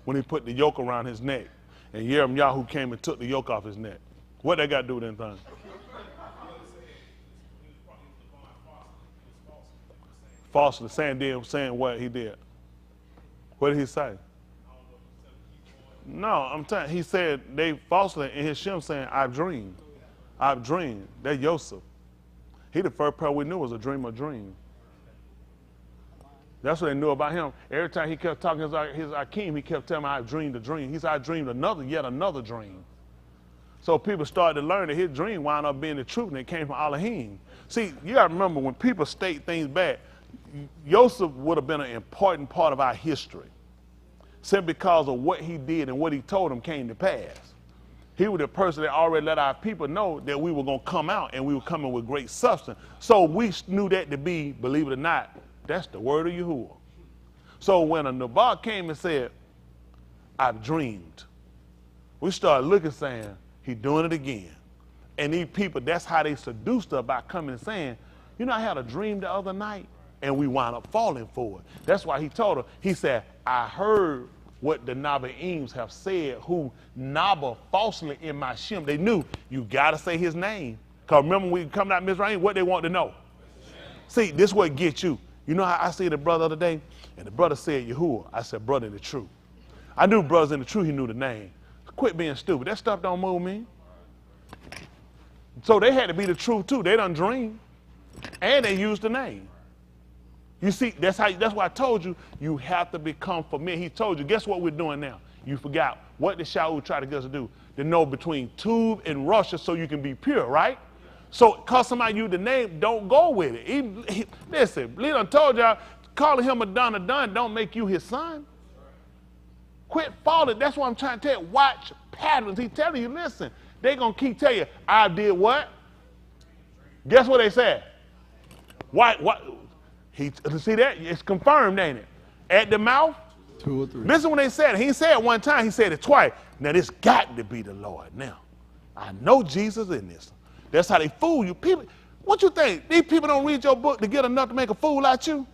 When he put the yoke around his neck, and Yahusha came and took the yoke off his neck. What they got to do with anything? Falsely saying what he did. What did he say? No, I'm telling you, he said they falsely in his shem saying, I've dreamed. I've dreamed. That's Yosef. He the first person we knew was a dreamer dream. That's what they knew about him. Every time he kept talking his Akeem, he kept telling me, I dreamed a dream. He said, I dreamed yet another dream. So people started to learn that his dream wound up being the truth, and it came from Elohim. See, you got to remember, when people state things back, Yosef would have been an important part of our history, simply because of what he did and what he told them came to pass. He was the person that already let our people know that we were going to come out and we were coming with great substance. So we knew that to be, believe it or not, that's the word of Yahuwah. So when a Nabal came and said, I've dreamed, we started looking saying, he's doing it again. And these people, that's how they seduced her by coming and saying, you know, I had a dream the other night, and we wound up falling for it. That's why he told her, he said, I heard what the Nabaems have said, who nabba falsely in my shem. They knew you got to say his name. Because remember when we come out of Mizraim, what they want to know. See, this what gets you. You know how I see the brother the other day? And the brother said Yahuwah. I said, brother in the truth. I knew brothers in the truth, he knew the name. Quit being stupid. That stuff don't move me. So they had to be the truth too. They done dream. And they used the name. You see, that's why I told you, you have to become familiar. He told you, guess what we're doing now? You forgot. What did Shaul try to get us to do? To know between Tube and Russia so you can be pure, right? So, cause somebody use the name, don't go with it. Listen, Lee done told y'all, calling him a dun don't make you his son. Quit falling. That's what I'm trying to tell you. Watch patterns. He's telling you, listen, they gonna keep telling you, I did what? Guess what they said? What? See that? It's confirmed, ain't it? At the mouth. 2 or 3. Listen when they said it. He said it one time. He said it twice. Now this got to be the Lord. Now, I know Jesus in this. That's how they fool you. People, what you think? These people don't read your book to get enough to make a fool out you?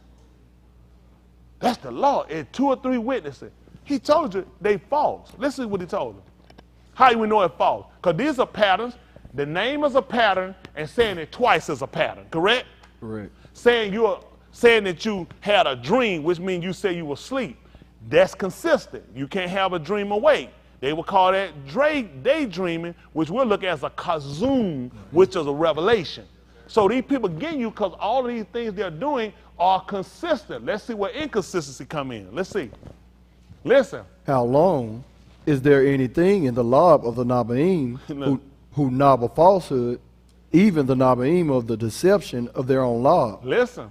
That's the law. And 2 or 3 witnesses. He told you they false. Listen to what he told them. How do we know it's false? Because these are patterns. The name is a pattern, and saying it twice is a pattern. Correct? Correct. Saying that you had a dream, which means you say you were asleep. That's consistent. You can't have a dream awake. They will call that daydreaming, which we'll look at as a kazum, which is a revelation. So these people get you because all of these things they're doing are consistent. Let's see where inconsistency come in. Let's see. Listen. How long is there anything in the law of the Nabaim who nabba falsehood even the Nabaim of the deception of their own law, Listen.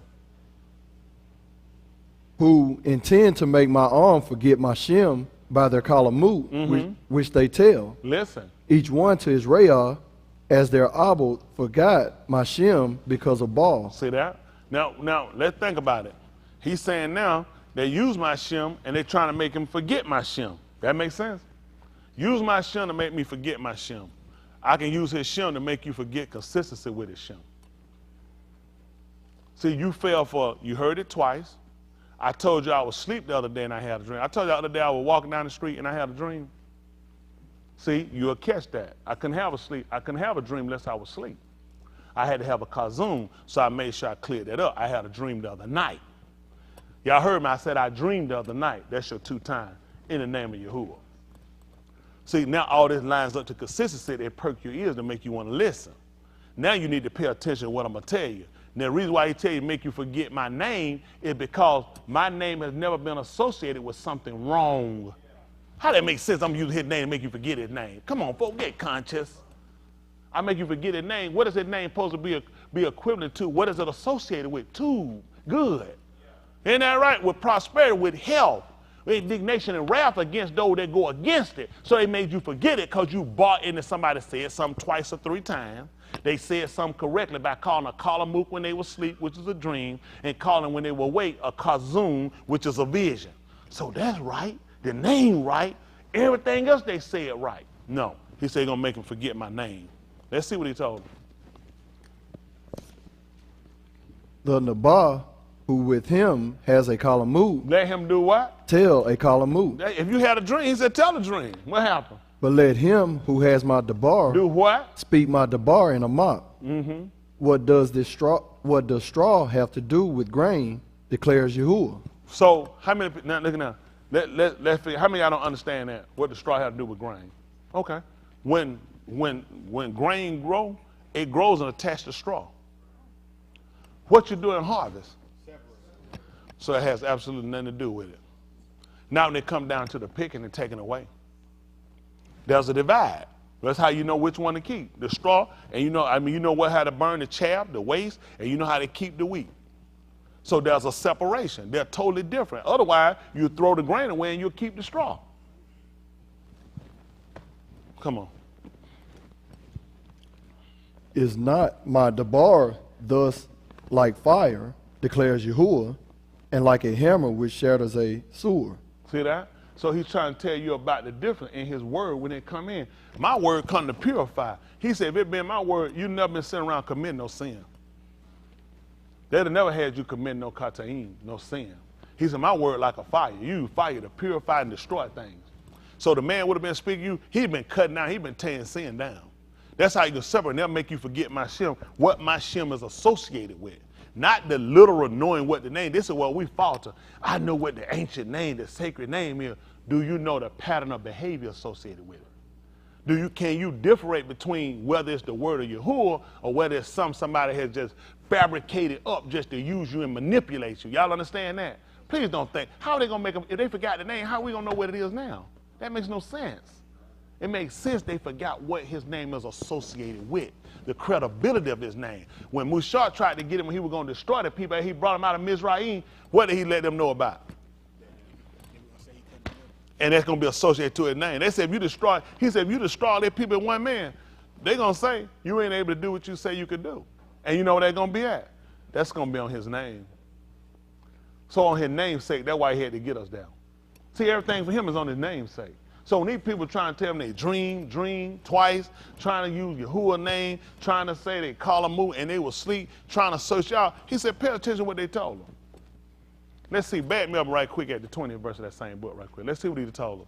who intend to make my arm forget my Shem by their kalamut, which they tell, Listen. each one to his Reah, as their Abel forgot my Shem because of Baal. See that? Now, let's think about it. He's saying now, they use my Shem and they're trying to make him forget my Shem. That makes sense? Use my Shem to make me forget my Shem. I can use his Shem to make you forget consistency with his Shem. See, you heard it twice. I told you I was asleep the other day and I had a dream. I told you the other day I was walking down the street and I had a dream. See, you'll catch that. I couldn't have a dream unless I was asleep. I had to have a kazum, so I made sure I cleared that up. I had a dream the other night. Y'all heard me, I said I dreamed the other night. That's your 2 times, in the name of Yahuwah. See, now all this lines up to consistency. They perk your ears to make you want to listen. Now you need to pay attention to what I'm going to tell you. Now the reason why he tell you to make you forget my name is because my name has never been associated with something wrong. How that make sense? I'm using his name to make you forget his name. Come on, folks, get conscious. I make you forget his name. What is his name supposed to be equivalent to? What is it associated with? To good. Isn't that right? With prosperity, with health, with indignation and wrath against those that go against it. So they made you forget it because you bought into somebody said something twice or 3 times. They said something correctly by calling a kalamuk when they were asleep, which is a dream, and calling when they were awake a kazum, which is a vision. So that's right. The name right. Everything else they said right. No. He said he's going to make him forget my name. Let's see what he told him. The Nabah, who with him has a kalamut, let him do what? Tell a kalamut. If you had a dream, he said tell the dream. What happened? But let him who has my debar do what? Speak my debar in a mock. What does straw have to do with grain? Declares Yahuwah. So how many? Now look now. Let's figure. How many of y'all don't understand that? What the straw have to do with grain? Okay. When grain grow, it grows and attached to straw. What you do in harvest? So it has absolutely nothing to do with it. Now when they come down to the picking and taking away, there's a divide. That's how you know which one to keep. The straw, and you know how to burn the chaff, the waste, and you know how to keep the wheat. So there's a separation. They're totally different. Otherwise, you throw the grain away and you'll keep the straw. Come on. Is not my debar thus like fire, declares Yahuwah, and like a hammer which shatters a sewer? See that? So he's trying to tell you about the difference in his word when it come in. My word come to purify. He said, if it been my word, you never been sitting around committing no sin. They'd have never had you commit no kataim, no sin. He said, my word like a fire. You use fire to purify and destroy things. So the man would have been speaking to you, he'd been cutting down, he'd been tearing sin down. That's how you can separate. They'll make you forget my Shem, what my Shem is associated with. Not the literal knowing what the name. This is what we falter. I know what the ancient name, the sacred name is. Do you know the pattern of behavior associated with it? Can you differentiate between whether it's the word of Yahuwah or whether it's somebody has just fabricated up just to use you and manipulate you? Y'all understand that? Please don't think, how are they going to make them, if they forgot the name, how are we going to know what it is now? That makes no sense. It makes sense they forgot what his name is associated with, the credibility of his name. When Mushar tried to get him when he was going to destroy the people, he brought him out of Mizraim, what did he let them know about? And that's going to be associated to his name. They said, he said, if you destroy their people in one man, they're going to say, you ain't able to do what you say you could do. And you know where they're going to be at? That's going to be on his name. So on his name's sake, that's why he had to get us down. See, everything for him is on his name's sake. So when these people trying to tell him they dream twice, trying to use Yahuwah's name, trying to say they call him and they will sleep, trying to search y'all, he said, pay attention to what they told him. Let's see, back me up right quick at the 20th verse of that same book right quick. Let's see what he told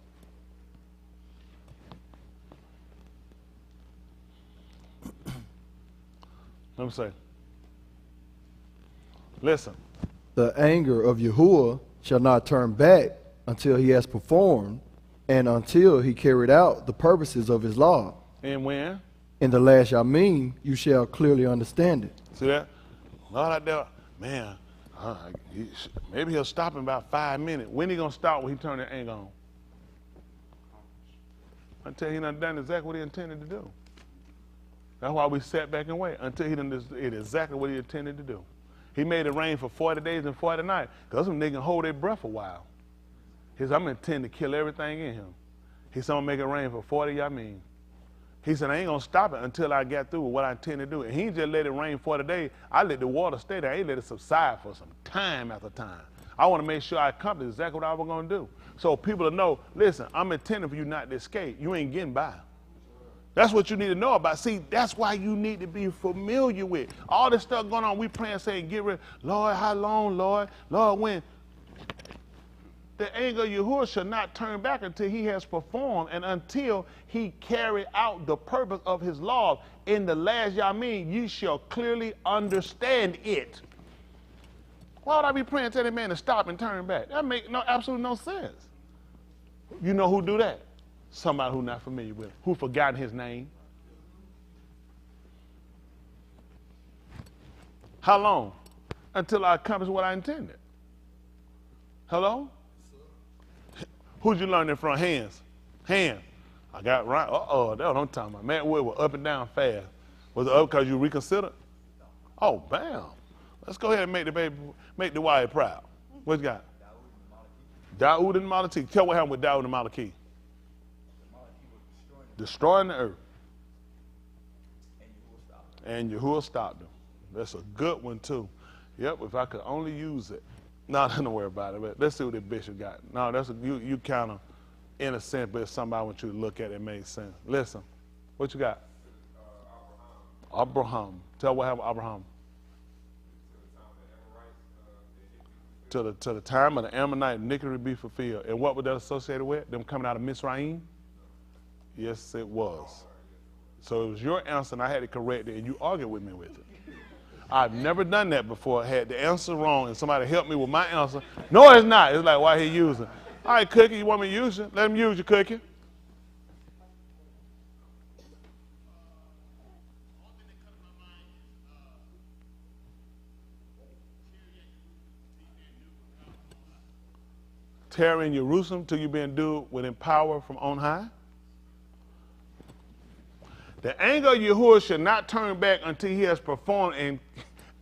them. Let me say. Listen. The anger of Yahuwah shall not turn back until he has performed and until he carried out the purposes of his law. And when? In the last Yamim, you shall clearly understand it. See that? Lord, out there, man, maybe he'll stop in about 5 minutes. When he going to stop when he turn that anger on? I tell you, he done exactly what he intended to do. That's why we sat back and wait until he did exactly what he intended to do. He made it rain for 40 days and 40 nights because some niggas hold their breath a while. He said, I'm intending to kill everything in him. He said, I'm going to make it rain for 40 y'all mean. He said, I ain't going to stop it until I get through with what I intend to do. And he just let it rain 40 days. I let the water stay there. I ain't let it subside for some time after time. I want to make sure I accomplish exactly what I was going to do. So people to know, listen, I'm intending for you not to escape. You ain't getting by. That's what you need to know about. See, that's why you need to be familiar with. All this stuff going on, we praying, saying, get rid. Lord, how long, Lord? Lord, when? The anger of Yahusha shall not turn back until he has performed and until he carry out the purpose of his law. In the last Yamin, you shall clearly understand it. Why would I be praying to that man to stop and turn back? That make absolutely no sense. You know who do that? Somebody who not familiar with him, who forgotten his name. How long? Until I accomplish what I intended. Hello? Who'd you learn it from? Hands. Hands. I got right. Uh-oh, that's what I'm talking about. Man, we were up and down fast. Was it up because you reconsidered? Oh, bam. Let's go ahead and make the wife proud. What you got? Dawood and Malaki. Tell what happened with Dawood and Malaki. Destroying the earth. And Yahuwah stopped them. That's a good one too. Yep, if I could only use it. No, don't worry about it. But let's see what the bishop got. No, that's you kind of in a sense, but it's somebody I want you to look at it makes sense. Listen, what you got? Abraham. Tell what happened to Abraham. To the time of the Ammonite iniquity be fulfilled. And what was that associated with? Them coming out of Mizraim? Yes, it was. So it was your answer, and I had to correct it, and you argued with me with it. I've never done that before. I had the answer wrong, and somebody helped me with my answer. No, it's not. It's like, why he using? All right, Cookie, you want me to use it? Let him use your Cookie. Terror in Jerusalem till you be endued with power from on high. The anger of Yahuwah shall not turn back until he has performed and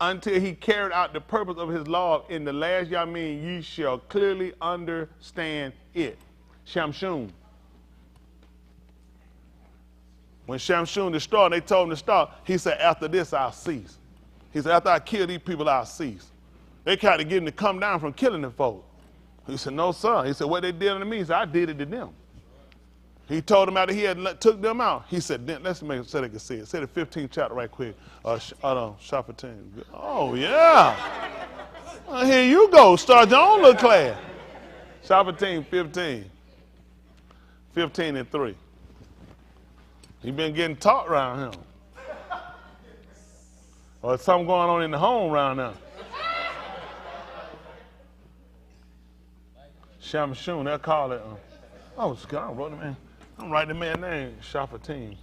until he carried out the purpose of his law. In the last Yamin, ye shall clearly understand it. Shamshun. When Shamshun destroyed, they told him to stop. He said, after this, I'll cease. He said, after I kill these people, I'll cease. They tried to get him to come down from killing the folks. He said, no, sir. He said, what they did to me, he said, I did it to them. He told them after he had took them out. He said, let's make it so they can see it. Say the 15th chapter right quick. Shafatin. Oh, yeah. Well, here you go. Start your own little class. Shafatin 15. 15 and 3. He been getting taught around him. Or something going on in the home around now. Shamshun, they'll call it. Oh, Scott, I wrote the man. I'm writing the man's name, Shafatin.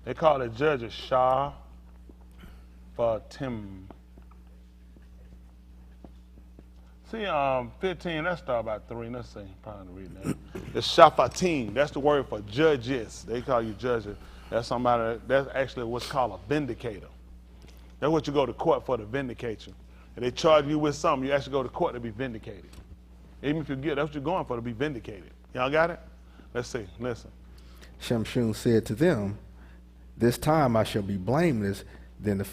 They call it judges Shafatim. See, 15, let's start about 3. Let's see, probably reading that. It's Shafatim. That's the word for judges. They call you judges. That's somebody, that's actually what's called a vindicator. That's what you go to court for, to vindicate you. If they charge you with something, you actually go to court to be vindicated. Even if you get, that's what you're going for, to be vindicated. Y'all got it? Let's see, listen. Shamshun said to them, this time I shall be blameless than the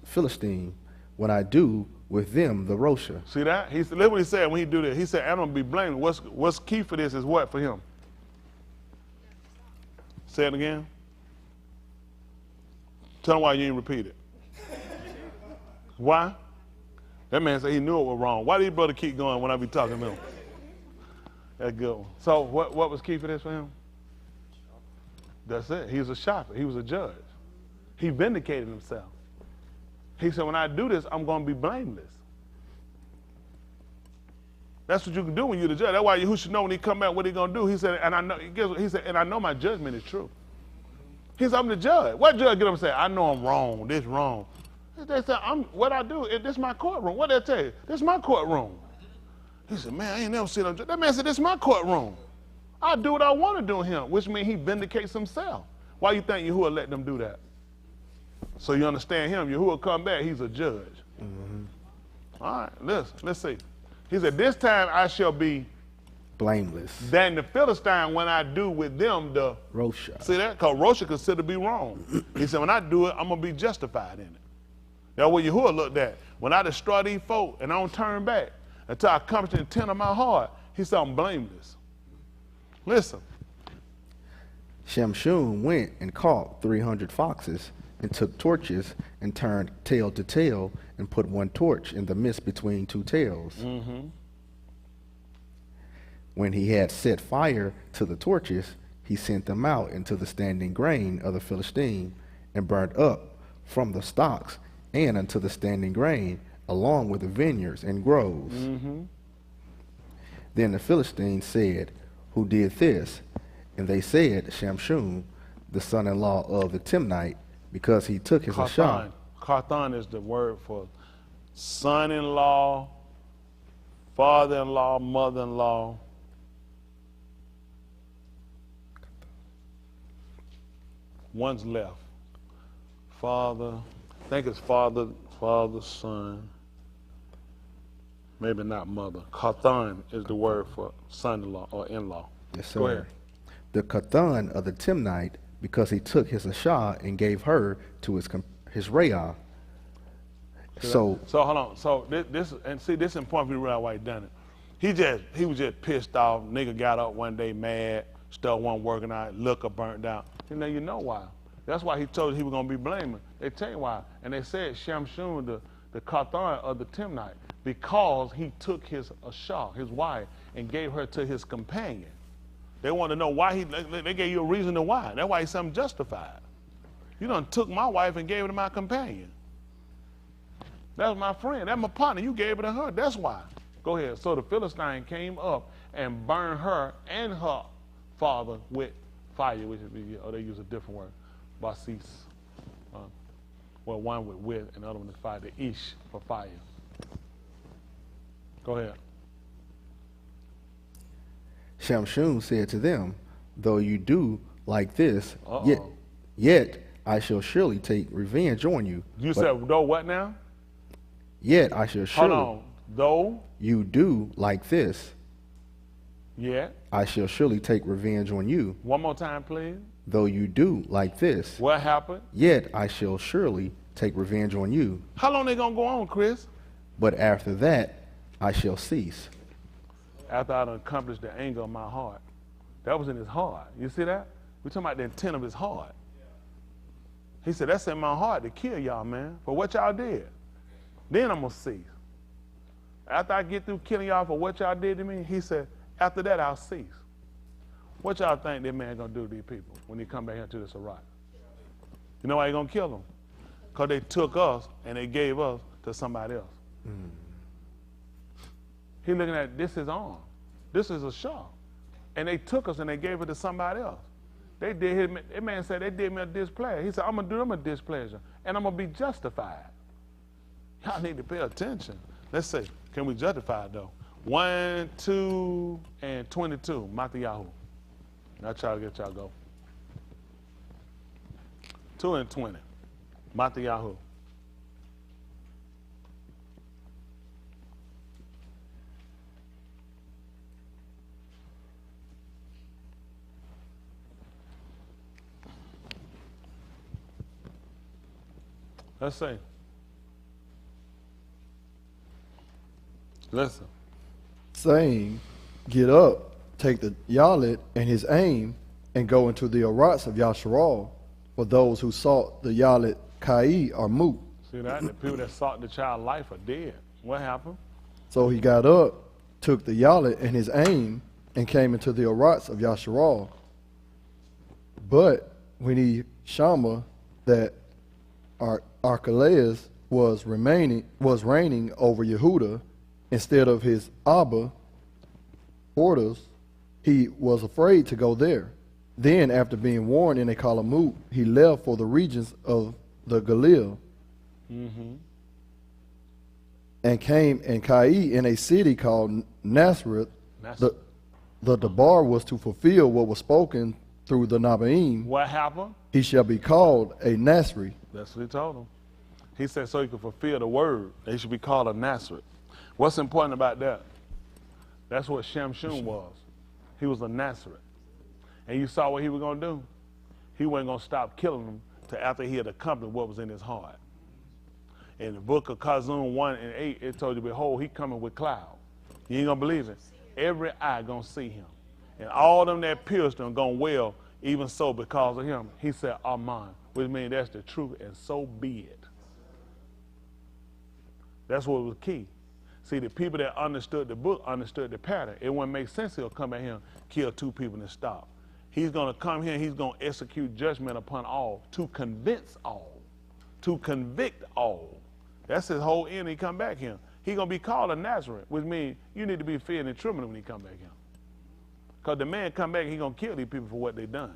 Philistine when I do with them the Rosha. See that? Look what he said when he do this. He said, I'm going to be blameless. What's key for this is what for him? Say it again. Tell him why you didn't repeat it. Why? That man said he knew it was wrong. Why did your brother keep going when I be talking to him? That's good one. So what was key for this for him? That's it. He was a shopper. He was a judge. He vindicated himself. He said, when I do this, I'm going to be blameless. That's what you can do when you're the judge. That's why Yahusha know when he come back what he going to do. He said, and I know my judgment is true. He said, I'm the judge. What judge get up and say, I know I'm wrong, this wrong. They said, what I do, this is my courtroom. What did they tell you? This is my courtroom. He said, man, I ain't never seen him. That man said, this is my courtroom. I'll do what I want to do to him, which means he vindicates himself. Why you think Yahuwah let them do that? So you understand him. Yahuwah come back, he's a judge. All right, let's see. He said, this time I shall be blameless than the Philistine when I do with them the Rosha. See that? Because Rosha considered to be wrong. He said, when I do it, I'm going to be justified in it. That's what Yahuwah looked at. When I destroy these folk and I don't turn back until I come to the intent of my heart, he said, I'm blameless. Listen. Shamshun went and caught 300 foxes and took torches and turned tail to tail and put one torch in the midst between two tails. When he had set fire to the torches, he sent them out into the standing grain of the Philistine and burnt up from the stocks and unto the standing grain along with the vineyards and groves. Then the Philistines said, who did this? And they said, Shamshun, the son-in-law of the Timnite, because he took his Ashah. Carthon is the word for son-in-law, father-in-law, mother-in-law. One's left. Father, I think it's father, son. Maybe not mother. Carthon is the word for son-in-law or in-law. Yes, sir. Go ahead. The Carthon of the Timnite, because he took his Ashah and gave her to his Reah. So hold on. So this is important for you to realize why he done it. He was just pissed off. Nigga got up one day mad, stuff wasn't working out, liquor burnt out. You know why. That's why he told he was gonna be blaming. They tell you why. And they said Shamshun, the Carthon of the Timnite, because he took his Ashah, his wife, and gave her to his companion. They want to know why they gave you a reason to why. That's why he's something justified. You done took my wife and gave it to my companion. That's my friend. That's my partner. You gave it to her. That's why. Go ahead. So the Philistine came up and burned her and her father with fire, which is, they use a different word, basis. Well, one with and the other one is fire. The ish for fire. Go ahead. Shamshun said to them, though you do like this, yet I shall surely take revenge on you. You said, though what now? Yet I shall surely. Hold on. Though you do like this, yet I shall surely take revenge on you. One more time, please. Though you do like this. What happened? Yet I shall surely take revenge on you. How long they gonna go on, Chris? But after that, I shall cease. After I accomplished the anger of my heart. That was in his heart. You see that? We're talking about the intent of his heart. He said, that's in my heart to kill y'all, man, for what y'all did. Then I'm gonna cease. After I get through killing y'all for what y'all did to me, he said, after that I'll cease. What y'all think that man gonna do to these people when he come back here to this Iraq? You know why he gonna kill them? Because they took us and they gave us to somebody else. He looking at this is on. This is a show. And they took us and they gave it to somebody else. They did him, that man said they did me a displeasure. He said, I'm gonna do them a displeasure and I'm gonna be justified. Y'all need to pay attention. Let's see, can we justify it though? 1, 2, and 22, Matayahu. I'll try to get y'all go. 2 and 20, Matayahu. Let's see. Listen. Saying, get up, take the Yalit and his aim, and go into the Arats of Yasharal, for those who sought the Yalit Kai are moot. See that? The people that sought the child life are dead. What happened? So he got up, took the Yalit and his aim, and came into the Arats of Yasharal. But when he Shama that Archelaus was reigning over Yehuda instead of his Abba, Hortus, he was afraid to go there. Then, after being warned in a Kalamut, he left for the regions of the Galil and came in Kai in a city called Nazareth, The Debar was to fulfill what was spoken through the Nabaim. What happened? He shall be called a Nasri. That's what he told him. He said so he could fulfill the word, he should be called a Nazareth. What's important about that? That's what Shamshun was. He was a Nazareth. And you saw what he was going to do? He wasn't going to stop killing them till after he had accomplished what was in his heart. In the book of Kazum 1 and 8, it told you, behold, he coming with cloud. You ain't going to believe it. Every eye going to see him. And all them that pierced him going to wail, even so because of him. He said, Amen, which means that's the truth, and so be it. That's what was key. See, the people that understood the book understood the pattern. It wouldn't make sense he'll come at him, kill 2 people and stop. He's going to come here and he's going to execute judgment upon all, to convince all, to convict all. That's his whole end. He come back here. He's going to be called a Nazarene, which means you need to be fearing and trembling when he come back here. Because the man come back, he's going to kill these people for what they done.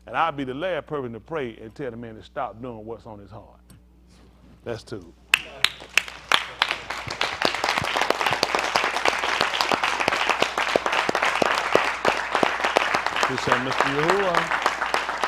And I'll be the last person to pray and tell the man to stop doing what's on his heart. That's 2. He said, Mr. Yahuwah.